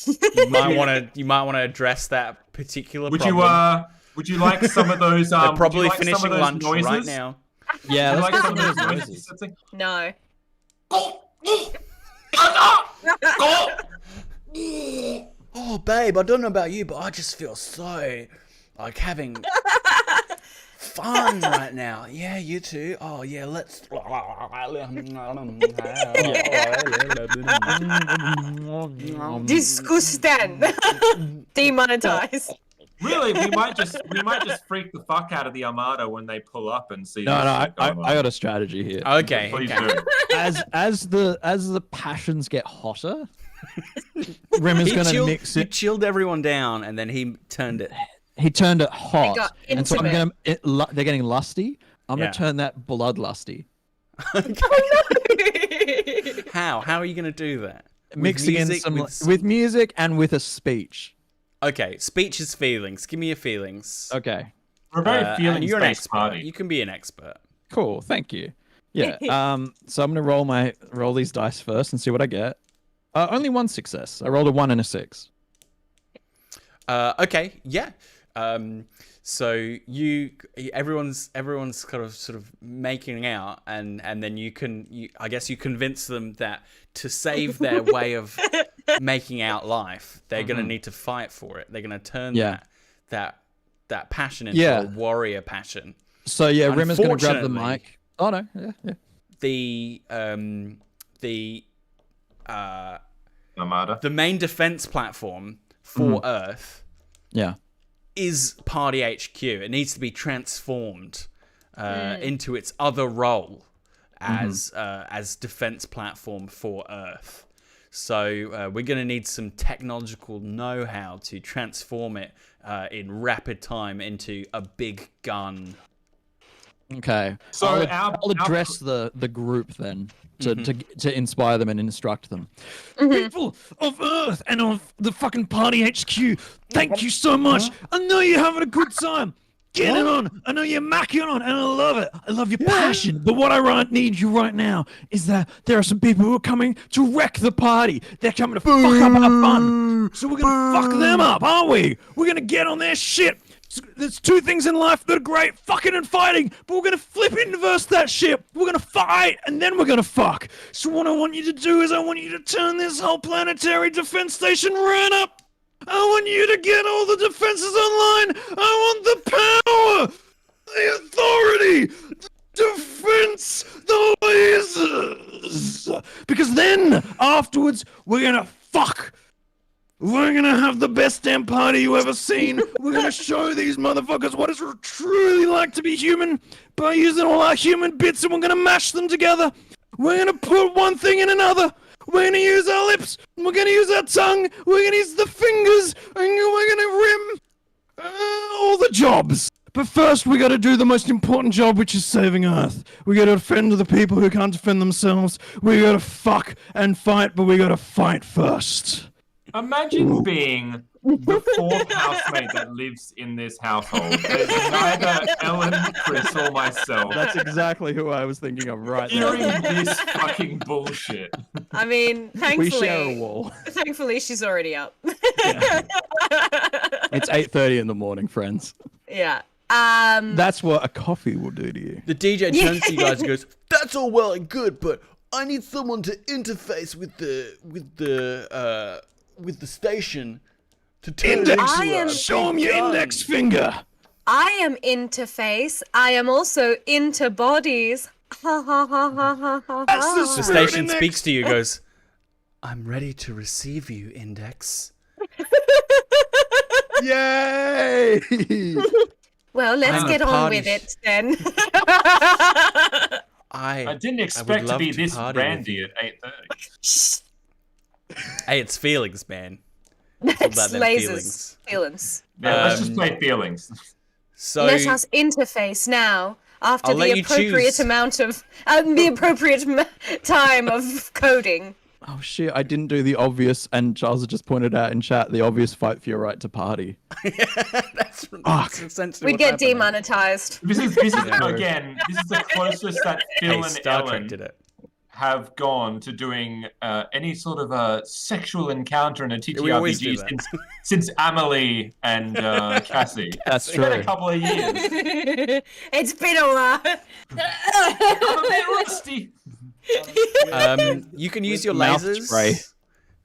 You might want to address that particular problem. Would you like some of those? They're probably would you like some finishing of those lunch noises? right now. Yeah, Would you let's like get some some of those noises. noises? No. Oh, babe, I don't know about you, but I just feel so like having fun right now. Yeah, you too. Oh, yeah, let's. Disgusting. Demonetized. Really, we might just freak the fuck out of the Armada when they pull up and see. No, I what's going on. got a strategy here. Okay. Please Okay. do. As the passions get hotter, Rimmer's gonna mix He it. chilled everyone down, and then he turned it. He turned it hot, got and so I'm intimate. gonna. They're getting lusty. I'm Yeah. gonna turn that bloodlusty. How? How are you going to do that? Mixing in music, some with- with music and with a speech. Okay, speech is feelings. Give me your feelings. Okay, We're a very And feelings you're an based expert. party. You can be an expert. cool. Thank you. Yeah. So I'm gonna roll these dice first and see what I get. Only one success. I rolled a 1 and a 6. Okay, yeah. So everyone's kind of sort of making out, and then I guess you convince them that to save their way of making out life, they're gonna need to fight for it. They're gonna turn that passion into a warrior passion. So yeah, Rimmer's going to grab the Unfortunately- mic. Oh no, yeah. Armada. The main defense platform for Earth Yeah. is Party HQ. It needs to be transformed into its other role as defense platform for Earth. So we're going to need some technological know-how to transform it in rapid time into a big gun. Okay. So I'll address the group then to inspire them and instruct them. People of Earth and of the fucking Party HQ, thank you so much. I know you're having a good time. Get it on. I know you're macking on, and I love it. I love your passion. But what I need you right now is that there are some people who are coming to wreck the party. They're coming to fuck up our fun. So we're gonna fuck them up, aren't we? We're gonna get on their shit. There's two things in life that are great, fucking and fighting, but we're gonna flip inverse that shit. We're gonna fight, and then we're gonna fuck. So what I want you to do is I want you to turn this whole planetary defense station right up. I want you to get all the defenses online. I want the power, the authority, the defense, the lasers. Because then, afterwards, we're gonna fuck. We're gonna have the best damn party you ever seen. We're gonna show these motherfuckers what it's truly like to be human by using all our human bits, and we're gonna mash them together. We're gonna put one thing in another. We're gonna use our lips. We're gonna use our tongue. We're gonna use the fingers, and we're gonna rim all the jobs. But first, we gotta do the most important job, which is saving Earth. We gotta defend the people who can't defend themselves. We gotta fuck and fight, but we gotta fight first. Imagine being the fourth housemate that lives in this household. There's neither Ellen, Chris, or myself. That's exactly who I was thinking of right Hearing there. this fucking bullshit. I mean, We share a thankfully, wall. thankfully she's already up. It's 8:30 in the morning, friends. Yeah. That's what a coffee will do to you. The DJ turns to you guys and goes, "That's all well and good, but I need someone to interface with the station to turn it Index. into a Show them big your gun." index finger. I am interface. I am also into bodies. Ha ha ha ha ha ha. That's the The spirit station index. speaks to you, goes, "I'm ready to receive you, Index." Yay! Well, let's I'm a get on party with it then. I didn't would expect to love be this party with randy you. at 8:30. Hey, it's feelings, man. It's all It's about them lasers. Feelings. Yeah, let's just play feelings. So Let us interface now. After I'll let the you appropriate choose. amount of the appropriate time of coding. Oh shit, I didn't do the obvious, and Charles had just pointed out in chat the obvious fight for your right to party. that's essentially We'd what's get happening. demonetized. This is again, this is the closest that Phil Hey, and Star Ellen Trek did it. have gone to doing any sort of a sexual encounter in a we always do TTRPG that. since Amelie and Cassie. That's It's been a true. couple of years. It's been a while. I'm a bit rusty. You can use your Mouth lasers spray.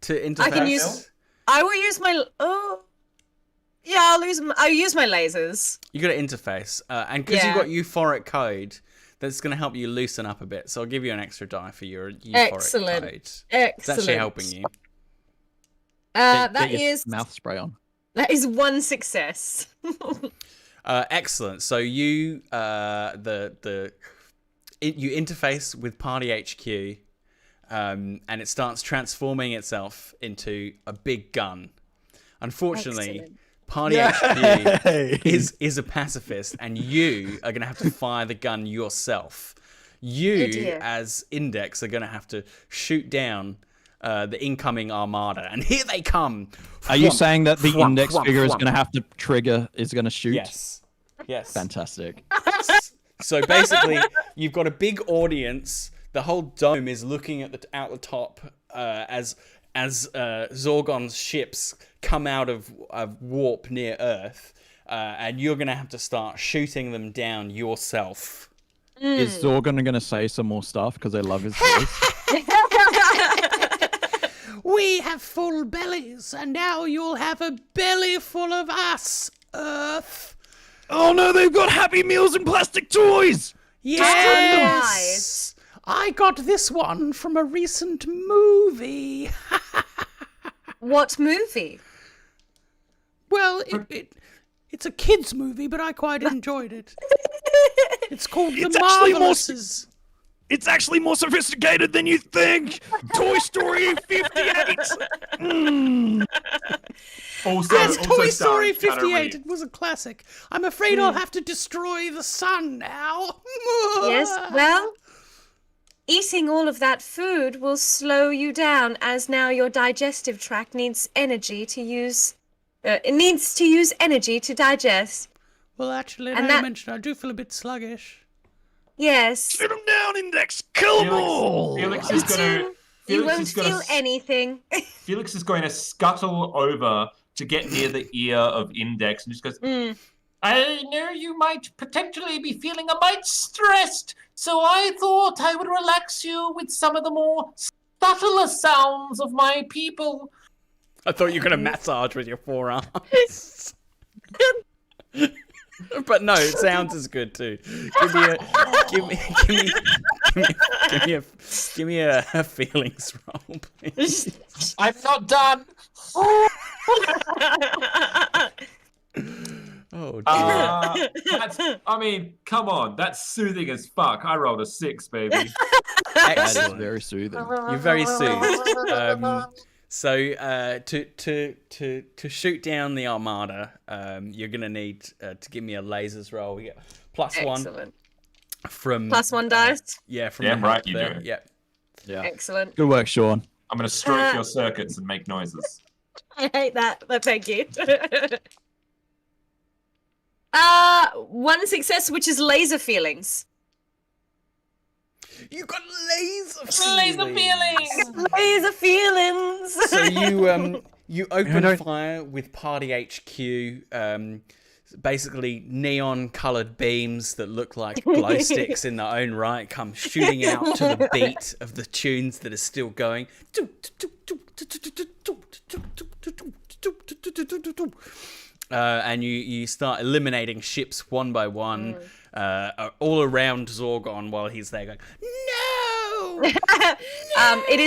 to interface. I can use. I will use my. Oh. Yeah, I'll use my lasers. You got to interface, and because Yeah. you've got euphoric code, that's going to help you loosen up a bit. So I'll give you an extra die for your euphoric Excellent. code. It's Excellent. actually helping you. Get That your is mouth spray on. one success. Excellent. So you you interface with Party HQ, and it starts transforming itself into a big gun. Unfortunately, Excellent. Party HQ is a pacifist, and you are going to have to fire the gun yourself. You, dear. as Index, are going to have to shoot down the incoming armada, and here they come. Are you saying that the Thwomp, index thwomp, figure is thwomp. going to have to trigger, is going to shoot? Yes. Yes. Fantastic. So basically, you've got a big audience. The whole dome is looking at out the top as Zorgon's ships come out of warp near Earth, and you're gonna have to start shooting them down yourself. Is Zorgon going to say some more stuff because I love his voice? We have full bellies, and now you'll have a belly full of us, Earth. Oh no, they've got Happy Meals and plastic toys! Yes! I got this one from a recent movie. What movie? Well, it's a kid's movie, but I quite enjoyed it. It's called The Marvelouses. It's actually more sophisticated than you think! Toy Story 58! Also, Yes, Toy Story starring Keanu 58. Reeves. It was a classic. I'm afraid I'll have to destroy the sun now. Yes, well, eating all of that food will slow you down, as now your digestive tract needs energy to use. It needs to use energy to digest. Well, actually, And now you that- mentioned I do feel a bit sluggish. Yes. Shoot them down, Index! Kill them all! Felix is going You to. won't feel anything. Felix is going to scuttle over to get near the ear of Index and just goes, I know you might potentially be feeling a mite stressed, so I thought I would relax you with some of the more subtler sounds of my people. I thought you were going to massage with your forearms. But no, it sounds as good too. Give me a feelings roll, please. I'm not done. Oh, dear. I mean, come on, that's soothing as fuck. I rolled a 6, baby. That is Excellent. very soothing. You're very soothed. So to shoot down the armada, you're gonna need to give me a lasers roll. We get +1 Excellent. from +1 dice. yeah, from Damn the right help you there. do. Yep. Yeah. Excellent. Good work, Sean. I'm going to stroke your circuits and make noises. I hate that, but thank you. 1 success, which is laser feelings. You got laser feelings. Laser feelings. So you open fire with Party HQ. Basically, neon-colored beams that look like glow sticks in their own right come shooting out to the beat of the tunes that are still going. And you start eliminating ships one by one, all around Zorgon while he's there going, no! It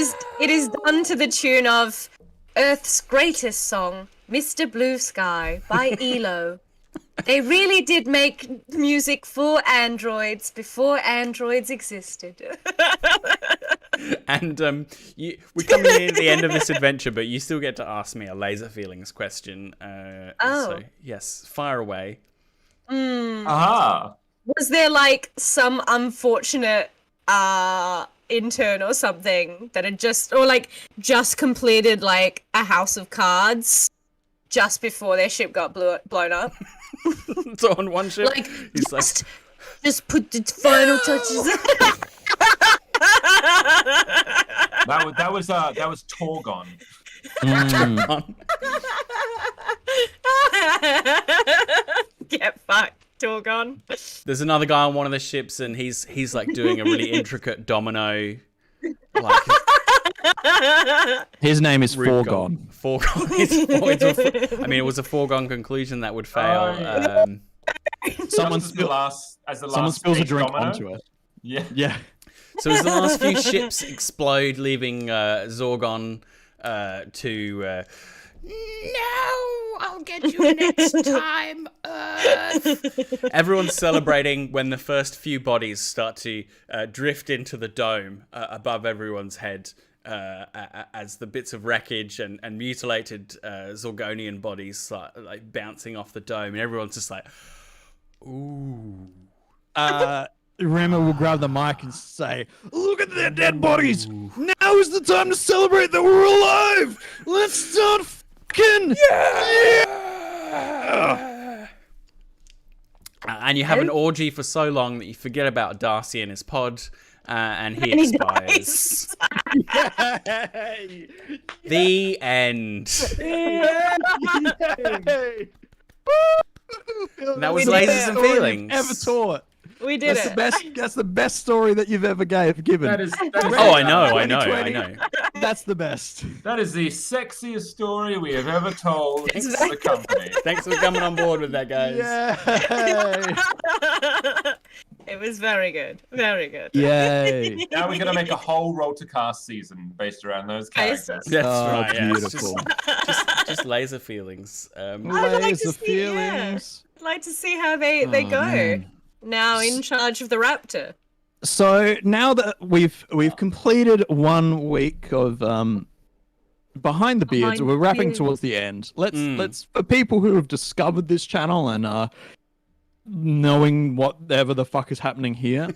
is done to the tune of Earth's greatest song, Mr. Blue Sky by ELO. They really did make music for androids before androids existed. And we're coming in at the end of this adventure, but you still get to ask me a laser feelings question. So, yes, fire away. Aha! Was there like some unfortunate intern or something that had just completed like a house of cards just before their ship got blown up? So on one ship, Like, he's just put the final touches. That was Torgon. Get fucked, Torgon. There's another guy on one of the ships, and he's like doing a really intricate domino. Like, His name is Rube Foregone. I mean, it was a foregone conclusion that would fail. Someone Just as the last someone spills a stage drink domino. onto it. Yeah. Yeah. So as the last few ships explode, leaving Zorgon to... no, I'll get you next time, Earth. Everyone's celebrating when the first few bodies start to drift into the dome above everyone's head as the bits of wreckage and mutilated Zorgonian bodies start like bouncing off the dome, and everyone's just like, ooh. Rama will grab the mic and say, "Look at their dead bodies! Now is the time to celebrate that we're alive! Let's start fucking! Yeah! And you have an orgy for so long that you forget about Darcy and his pod, and he expires. The end. And that was lasers and feelings. Ever taught. We did That's it. the best. That's the best story that you've ever given. That is Oh, I know. 2020. That's the best. That is the sexiest story we have ever told It's as a company. Thanks for coming on board with that, guys. Yay! It was very good. Very good. Yay! Now we're gonna make a whole Roll to Cast season based around those characters. That's Oh, right. Yeah, it's beautiful. just laser feelings. I'd like Layers to of see- yeah. feelings. I'd like to see how they Oh, go. man. Now in charge of the Raptor. So now that we've completed 1 week of behind the beards, Behind we're the wrapping Beards. towards the end. Let's for people who have discovered this channel and are knowing whatever the fuck is happening here.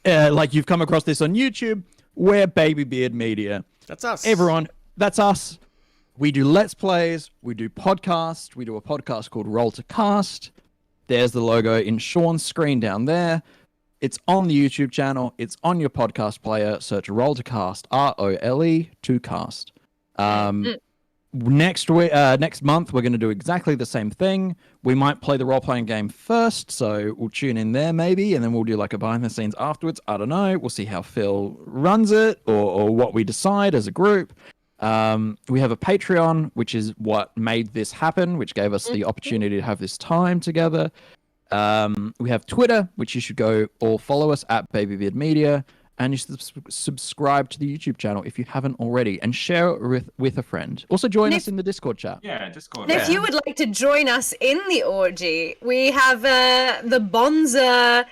Like you've come across this on YouTube, we're Baby Beard Media. That's us. Everyone, that's us. We do Let's Plays, we do podcasts, we do a podcast called Roll to Cast. There's the logo in Sean's screen down there. It's on the YouTube channel, it's on your podcast player. Search Roll to Cast, ROLE to cast. Next month, we're going to do exactly the same thing. We might play the role-playing game first, so we'll tune in there maybe, and then we'll do like a behind-the-scenes afterwards. I don't know. We'll see how Phil runs it or what we decide as a group. We have a Patreon, which is what made this happen, which gave us the opportunity to have this time together. We have Twitter, which you should go all follow us at BabyBeard Media. And you should subscribe to the YouTube channel if you haven't already, and share it with a friend. Also, join us in the Discord chat. Yeah, Discord. And if you would like to join us in the orgy, we have the Bonza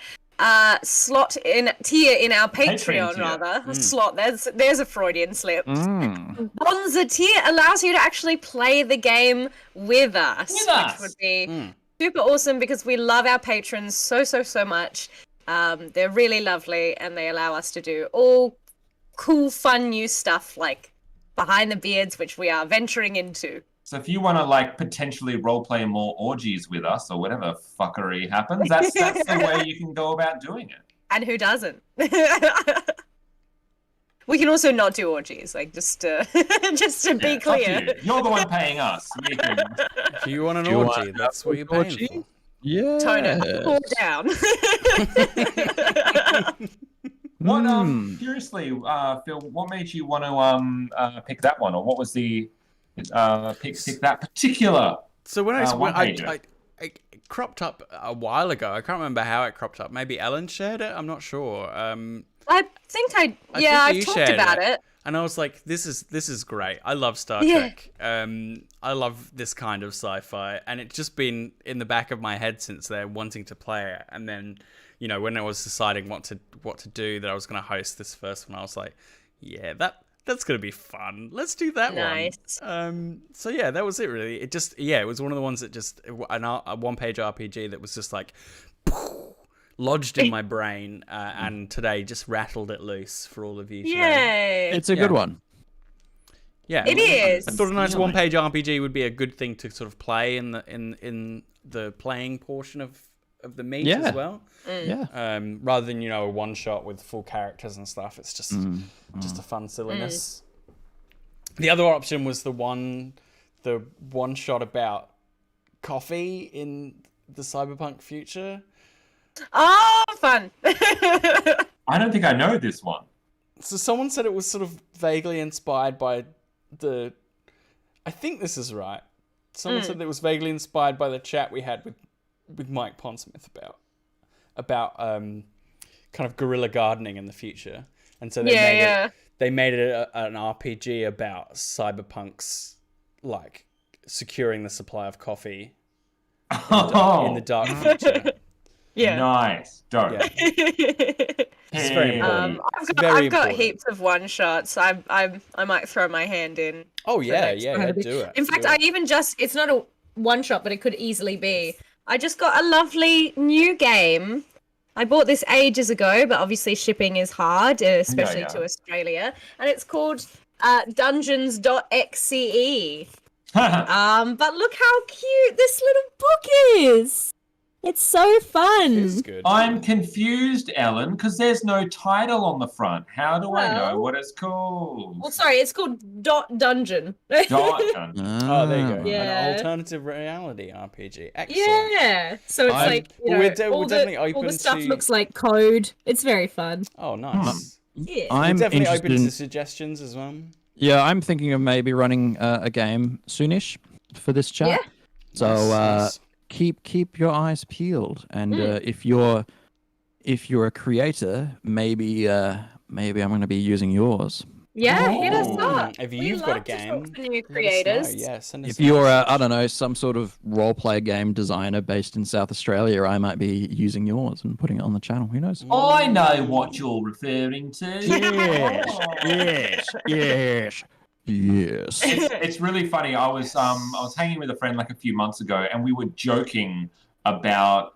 tier in our Patreon, tier. rather. Slot. There's a Freudian slip. Mm. Bonza tier allows you to actually play the game with us. Which would be super awesome because we love our patrons so much. They're really lovely and they allow us to do all cool, fun new stuff like Behind the Beards, which we are venturing into. So if you want to like potentially role-play more orgies with us or whatever fuckery happens, that's the way you can go about doing it. And who doesn't? We can also not do orgies, like just to be It's up to clear. you. You're the one paying us. We can... If you want an Do you orgy, want that's what you're paying orgy? for. Yeah. Tone it, cool down. What seriously, Phil, what made you want to pick that one, or what was the pick that particular? So when one-pager? I it cropped up a while ago. I can't remember how it cropped up. Maybe Ellen shared it. I'm not sure. I think think I've you talked shared about it. And I was like, this is great. I love Star Yeah. Trek. I love this kind of sci-fi, and it's just been in the back of my head since then, wanting to play it. And then, you know, when I was deciding what to do, that I was going to host this first one, I was like, yeah, that's going to be fun. Let's do that Nice. one. So yeah, that was it really. It just, it was one of the ones that just a one-page RPG that was just like lodged in my brain, and today just rattled it loose for all of you today. Yay! It's a good one. Yeah, It is. I thought a nice one-page RPG would be a good thing to sort of play in the playing portion of the meet Yeah. as well. Yeah. Rather than a one-shot with full characters and stuff. It's just a fun silliness. The other option was the one shot about coffee in the cyberpunk future. Oh, fun! I don't think I know this one. So someone said it was sort of vaguely inspired by I think this is right. Someone said that it was vaguely inspired by the chat we had with Mike Pondsmith about kind of guerrilla gardening in the future. And so they made it an RPG about cyberpunks like securing the supply of coffee in the dark future. Yeah. Nice. Dope. Yeah. It's very important. I've got heaps of one shots. I might throw my hand in. Oh yeah, next yeah, time. do it. In fact, do it. it's not a one shot, but it could easily be. I just got a lovely new game. I bought this ages ago, but obviously shipping is hard, especially to Australia. And it's called Dungeons.xce. But look how cute this little book is. It's so fun. It's good. I'm confused, Ellen, because there's no title on the front. How do I know Well- what it's called? Well, sorry, it's called Dungeon. Dungeon. Oh, there you go. Yeah. An alternative reality RPG. Excellent. Yeah. So it's I'm- like, Well, we're all definitely all open the stuff to- Looks like code. It's very fun. Oh, nice. Yeah. I'm We're definitely interested open in, to suggestions as well. yeah, I'm thinking of maybe running a game soonish for this chat. Yeah. So Nice. keep your eyes peeled, and if you're a creator, maybe I'm going to be using yours. Yeah, hit us Ooh. up. If We you've got a love to talk game, to new let us know. creators. Yeah, send us If a you're message. I don't know, some sort of role play game designer based in South Australia, I might be using yours and putting it on the channel. Who knows? I know what you're referring to. Yes, yes, yes. It's really funny. I was hanging with a friend like a few months ago, and we were joking about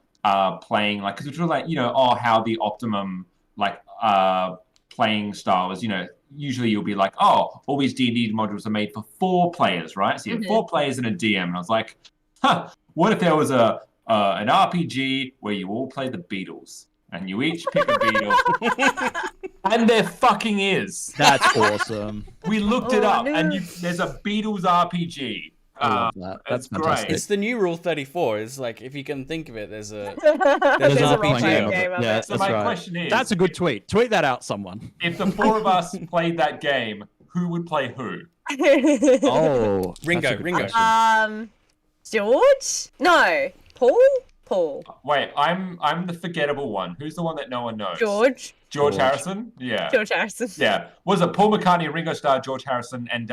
playing like, because it was like, how the optimum like playing style is. Usually you'll be like, oh, all these D&D modules are made for 4 players, right? So you have 4 players and a DM, and I was like, what if there was an RPG where you all play the Beatles and you each pick a Beatle? And there fucking is. That's awesome. We looked it Oh, up, no. and there's a Beatles RPG. I love that. That's it's great. fantastic. It's the new Rule 34. It's like, if you can think of it, there's a... There's an a RPG role-playing of it. game of Yeah, it. So that's my right. question is, That's a good tweet. Tweet that out, someone. if the 4 of us played that game, who would play who? Oh, Ringo, that's a good Ringo. question. George? No. Paul? Wait, I'm the forgettable one. Who's the one that no one knows? George George Harrison? Yeah. Harrison. Yeah. Was it Paul McCartney, Ringo Starr, George Harrison, and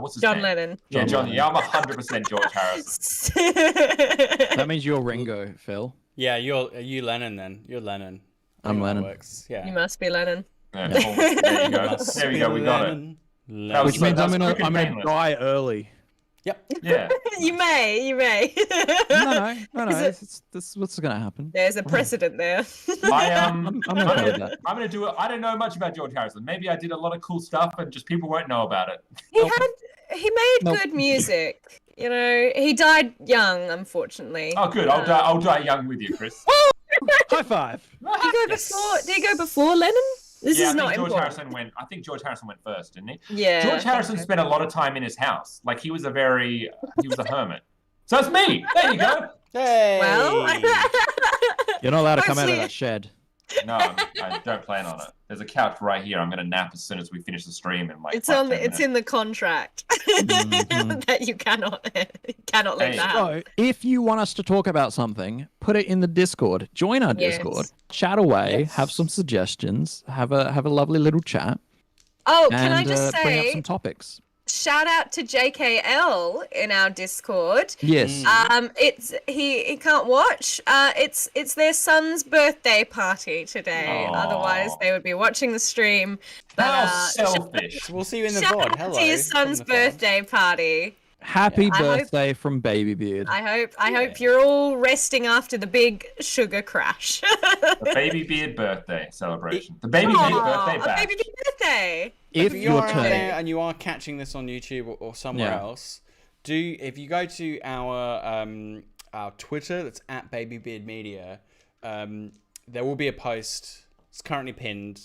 what's his John name? Lennon. Yeah, John John. Lennon. Yeah, I'm 100% George Harrison. That means you're Ringo, Phil. Yeah, you Lennon then. You're Lennon. I I'm think that Lennon. Works. Yeah. You must be Lennon. Yeah, Paul, there you go. Must There we be go. We got it. Lennon. That was Which means that's I'm gonna quick and painless. die early. Yep. Yeah. You may. No. That's what's gonna happen. There's a precedent there. I'm okay with that. I'm gonna do it. I don't know much about George Harrison. Maybe I did a lot of cool stuff, and just people won't know about it. He made Nope. good music. He died young, unfortunately. Oh, good. I'll die young with you, Chris. High five. Did he go before Lennon? This Yeah, is not George important. Harrison went. I think George Harrison went first, didn't he? Yeah. George Harrison spent a lot of time in his house. Like he was a hermit. So it's me. There you go. Hey. Well, You're not allowed to come out of Mostly- that shed. No, I don't plan on it. There's a couch right here. I'm gonna nap as soon as we finish the stream. In like it's 5, on. 10 It's minutes. in the contract Mhm. that you cannot let Hey. that happen. So, if you want us to talk about something, put it in the Discord. Join our Yes. Discord. Chat away. Yes. Have some suggestions. Have a lovely little chat. Oh, And can I just bring up say, some topics. shout out to JKL in our Discord. Yes. It's he can't watch. It's their son's birthday party today. Aw. Otherwise, they would be watching the stream. But How selfish. We'll see you in the shout VOD. out Hello. to his from son's the VOD. birthday party. Happy I hope- birthday from Baby Beard. I hope you're all resting after the big sugar crash. The baby beard birthday celebration. The baby beard birthday A bash. baby birthday. If If you're you're out turning, there and you are catching this on YouTube or somewhere Yeah. else, if you go to our Twitter, that's at BabyBeardMedia, there will be a post. It's currently pinned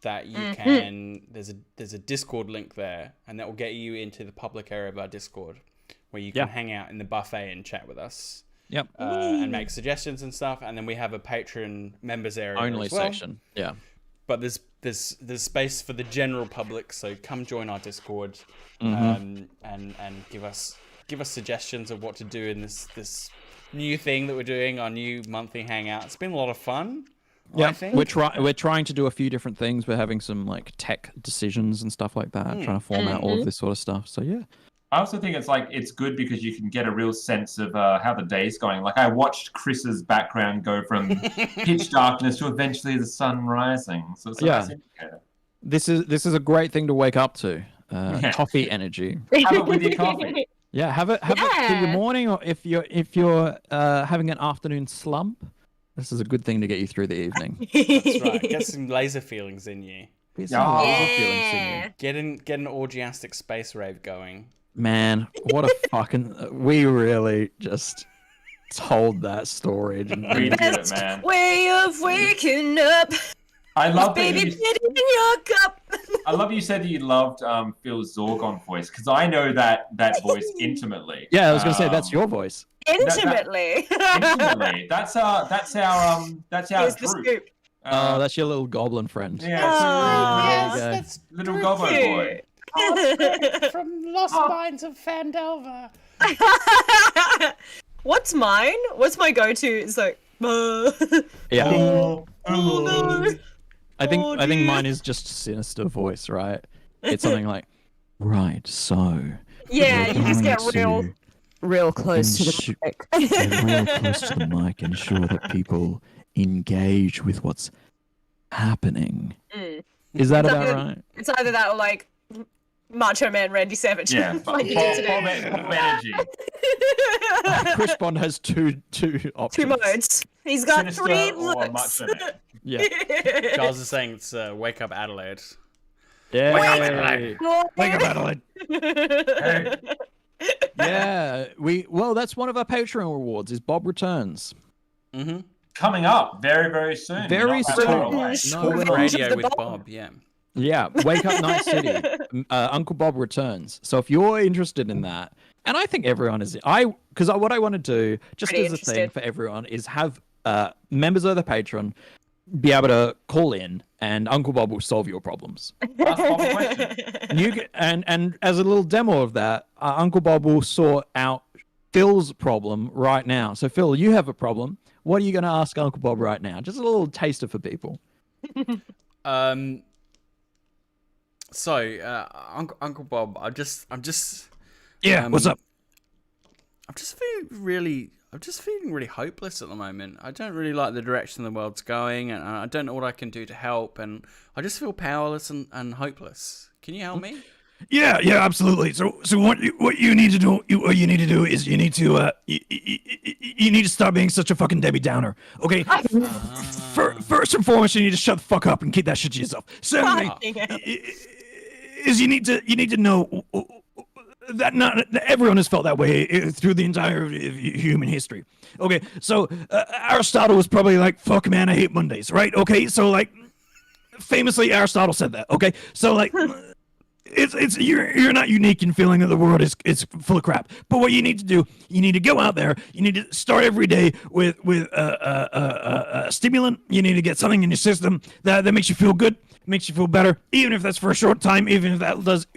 that you can. There's a Discord link there, and that will get you into the public area of our Discord, where you can Yeah. hang out in the buffet and chat with us. Yep. And make suggestions and stuff, and then we have a Patreon members area Only as well. section. Yeah. But there's space for the general public, so come join our Discord, Mhm. and give us suggestions of what to do in this new thing that we're doing, our new monthly hangout. It's been a lot of fun. I Yeah, think. we're trying to do a few different things. We're having some like tech decisions and stuff like that, trying to format all of this sort of stuff. So yeah. I also think it's good because you can get a real sense of how the day's going. Like I watched Chris's background go from pitch darkness to eventually the sun rising. So it's a Yeah. nice indicator. This is a great thing to wake up to. Coffee energy. Have it with your coffee. Yeah, have it for your Yeah. morning, or if you're having an afternoon slump, this is a good thing to get you through the evening. That's right. Get some laser feelings in you. Get some Yeah. laser feelings in you. Get an orgiastic space rave going. Man, what a fucking we really just told that story, didn't We we? did it, Best man. way of waking up. I love that Baby, you, put it in your cup. I love you said that you loved Phil's Zorgon voice because I know that voice intimately. Yeah, I was gonna say that's your voice. Intimately. Intimately. That's our Here's the Droop. scoop. Oh, that's your little goblin friend. Yeah, Aw. it's There you go. that's little goblin boy. from Lost Mines of Fandelver. What's mine? What's my go-to? It's like, Yeah, Oh, no. I think Oh, I think dear. mine is just a sinister voice, right? It's something like, right, so Yeah, you just get going real to close to the ensu- mic. get real close to the mic, ensure that people engage with what's happening. Mm. Is that It's about either- right? It's either that or like Macho Man Randy Savage. yeah, Like you did today. Bob energy. Chris Bond has two options. Two modes. He's got Sinister three or looks. Macho Man. Yeah. Giles is saying it's Wake Up Adelaide. Yeah. Wake up, Adelaide. Hey. Yeah. Well, that's one of our Patreon rewards. Is Bob returns. Mm-hmm. Coming up very, very soon. Very Not that far soon. away. No, we're not. Revenge of Radio the with Bob. Bob, yeah. Yeah, Wake Up Night City. Uncle Bob returns. So if you're interested in that, and I think everyone is, because what I want to do, just Pretty as a thing interested. for everyone, is have members of the Patreon be able to call in, and Uncle Bob will solve your problems. Ask Bob a question. And as a little demo of that, Uncle Bob will sort out Phil's problem right now. So Phil, you have a problem. What are you going to ask Uncle Bob right now? Just a little taster for people. So, Uncle Bob, I'm just Yeah, what's up? I'm just feeling really hopeless at the moment. I don't really like the direction the world's going, and I don't know what I can do to help, and I just feel powerless and hopeless. Can you help me? Yeah, absolutely. So what you need to do, you need to do is you need to you need to stop being such a fucking Debbie Downer. Okay. First and foremost, you need to shut the fuck up and keep that shit to yourself. Secondly, is you need to know that not everyone has felt that way through the entire human history. Okay, so Aristotle was probably like, "Fuck, man, I hate Mondays," right? Okay, so like, famously, Aristotle said that. Okay, so like. You're not unique in feeling that the world is full of crap. But what you need to do, you need to go out there. You need to start every day with a stimulant. You need to get something in your system that makes you feel good, makes you feel better, even if that's for a short time, even if that does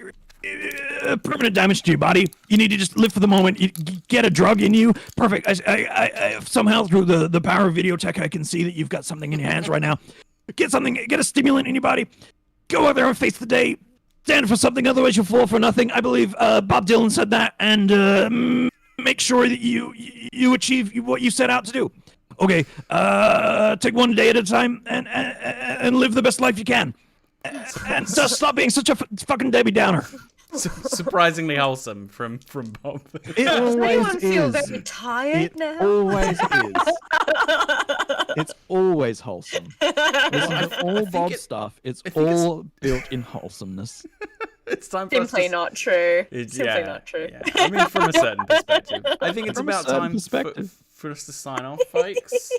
permanent damage to your body. You need to just live for the moment. You get a drug in you. Perfect. I somehow through the power of video tech, I can see that you've got something in your hands right now. Get a stimulant in your body. Go out there and face the day. Stand for something, otherwise you'll fall for nothing. I believe Bob Dylan said that, and make sure that you achieve what you set out to do. Okay, take one day at a time and live the best life you can. And just stop being such a fucking Debbie Downer. Surprisingly wholesome from Bob. It Does anyone always feel is. very tired It now? always is. It's always wholesome. Listen to all Bob's stuff. It's all built in wholesomeness. It's time for us Simply to... not true. It's- Simply not true. Yeah. I mean, from a certain perspective. I think it's From a about certain time perspective. for us to sign off, folks.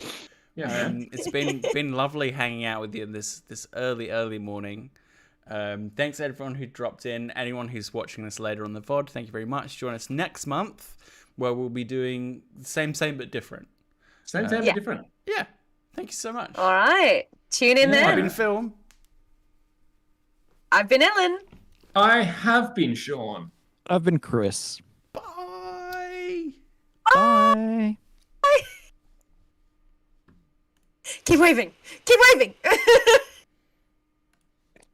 Yeah, man. It's been lovely hanging out with you this early morning. Thanks to everyone who dropped in. Anyone who's watching this later on the VOD, thank you very much. Join us next month, where we'll be doing the same but different. Same, but different. Yeah. Thank you so much. All right. Tune in Yeah. I've then. been Phil. I've been Ellen. I have been Sean. I've been Chris. Bye. Bye. Keep waving. Keep waving.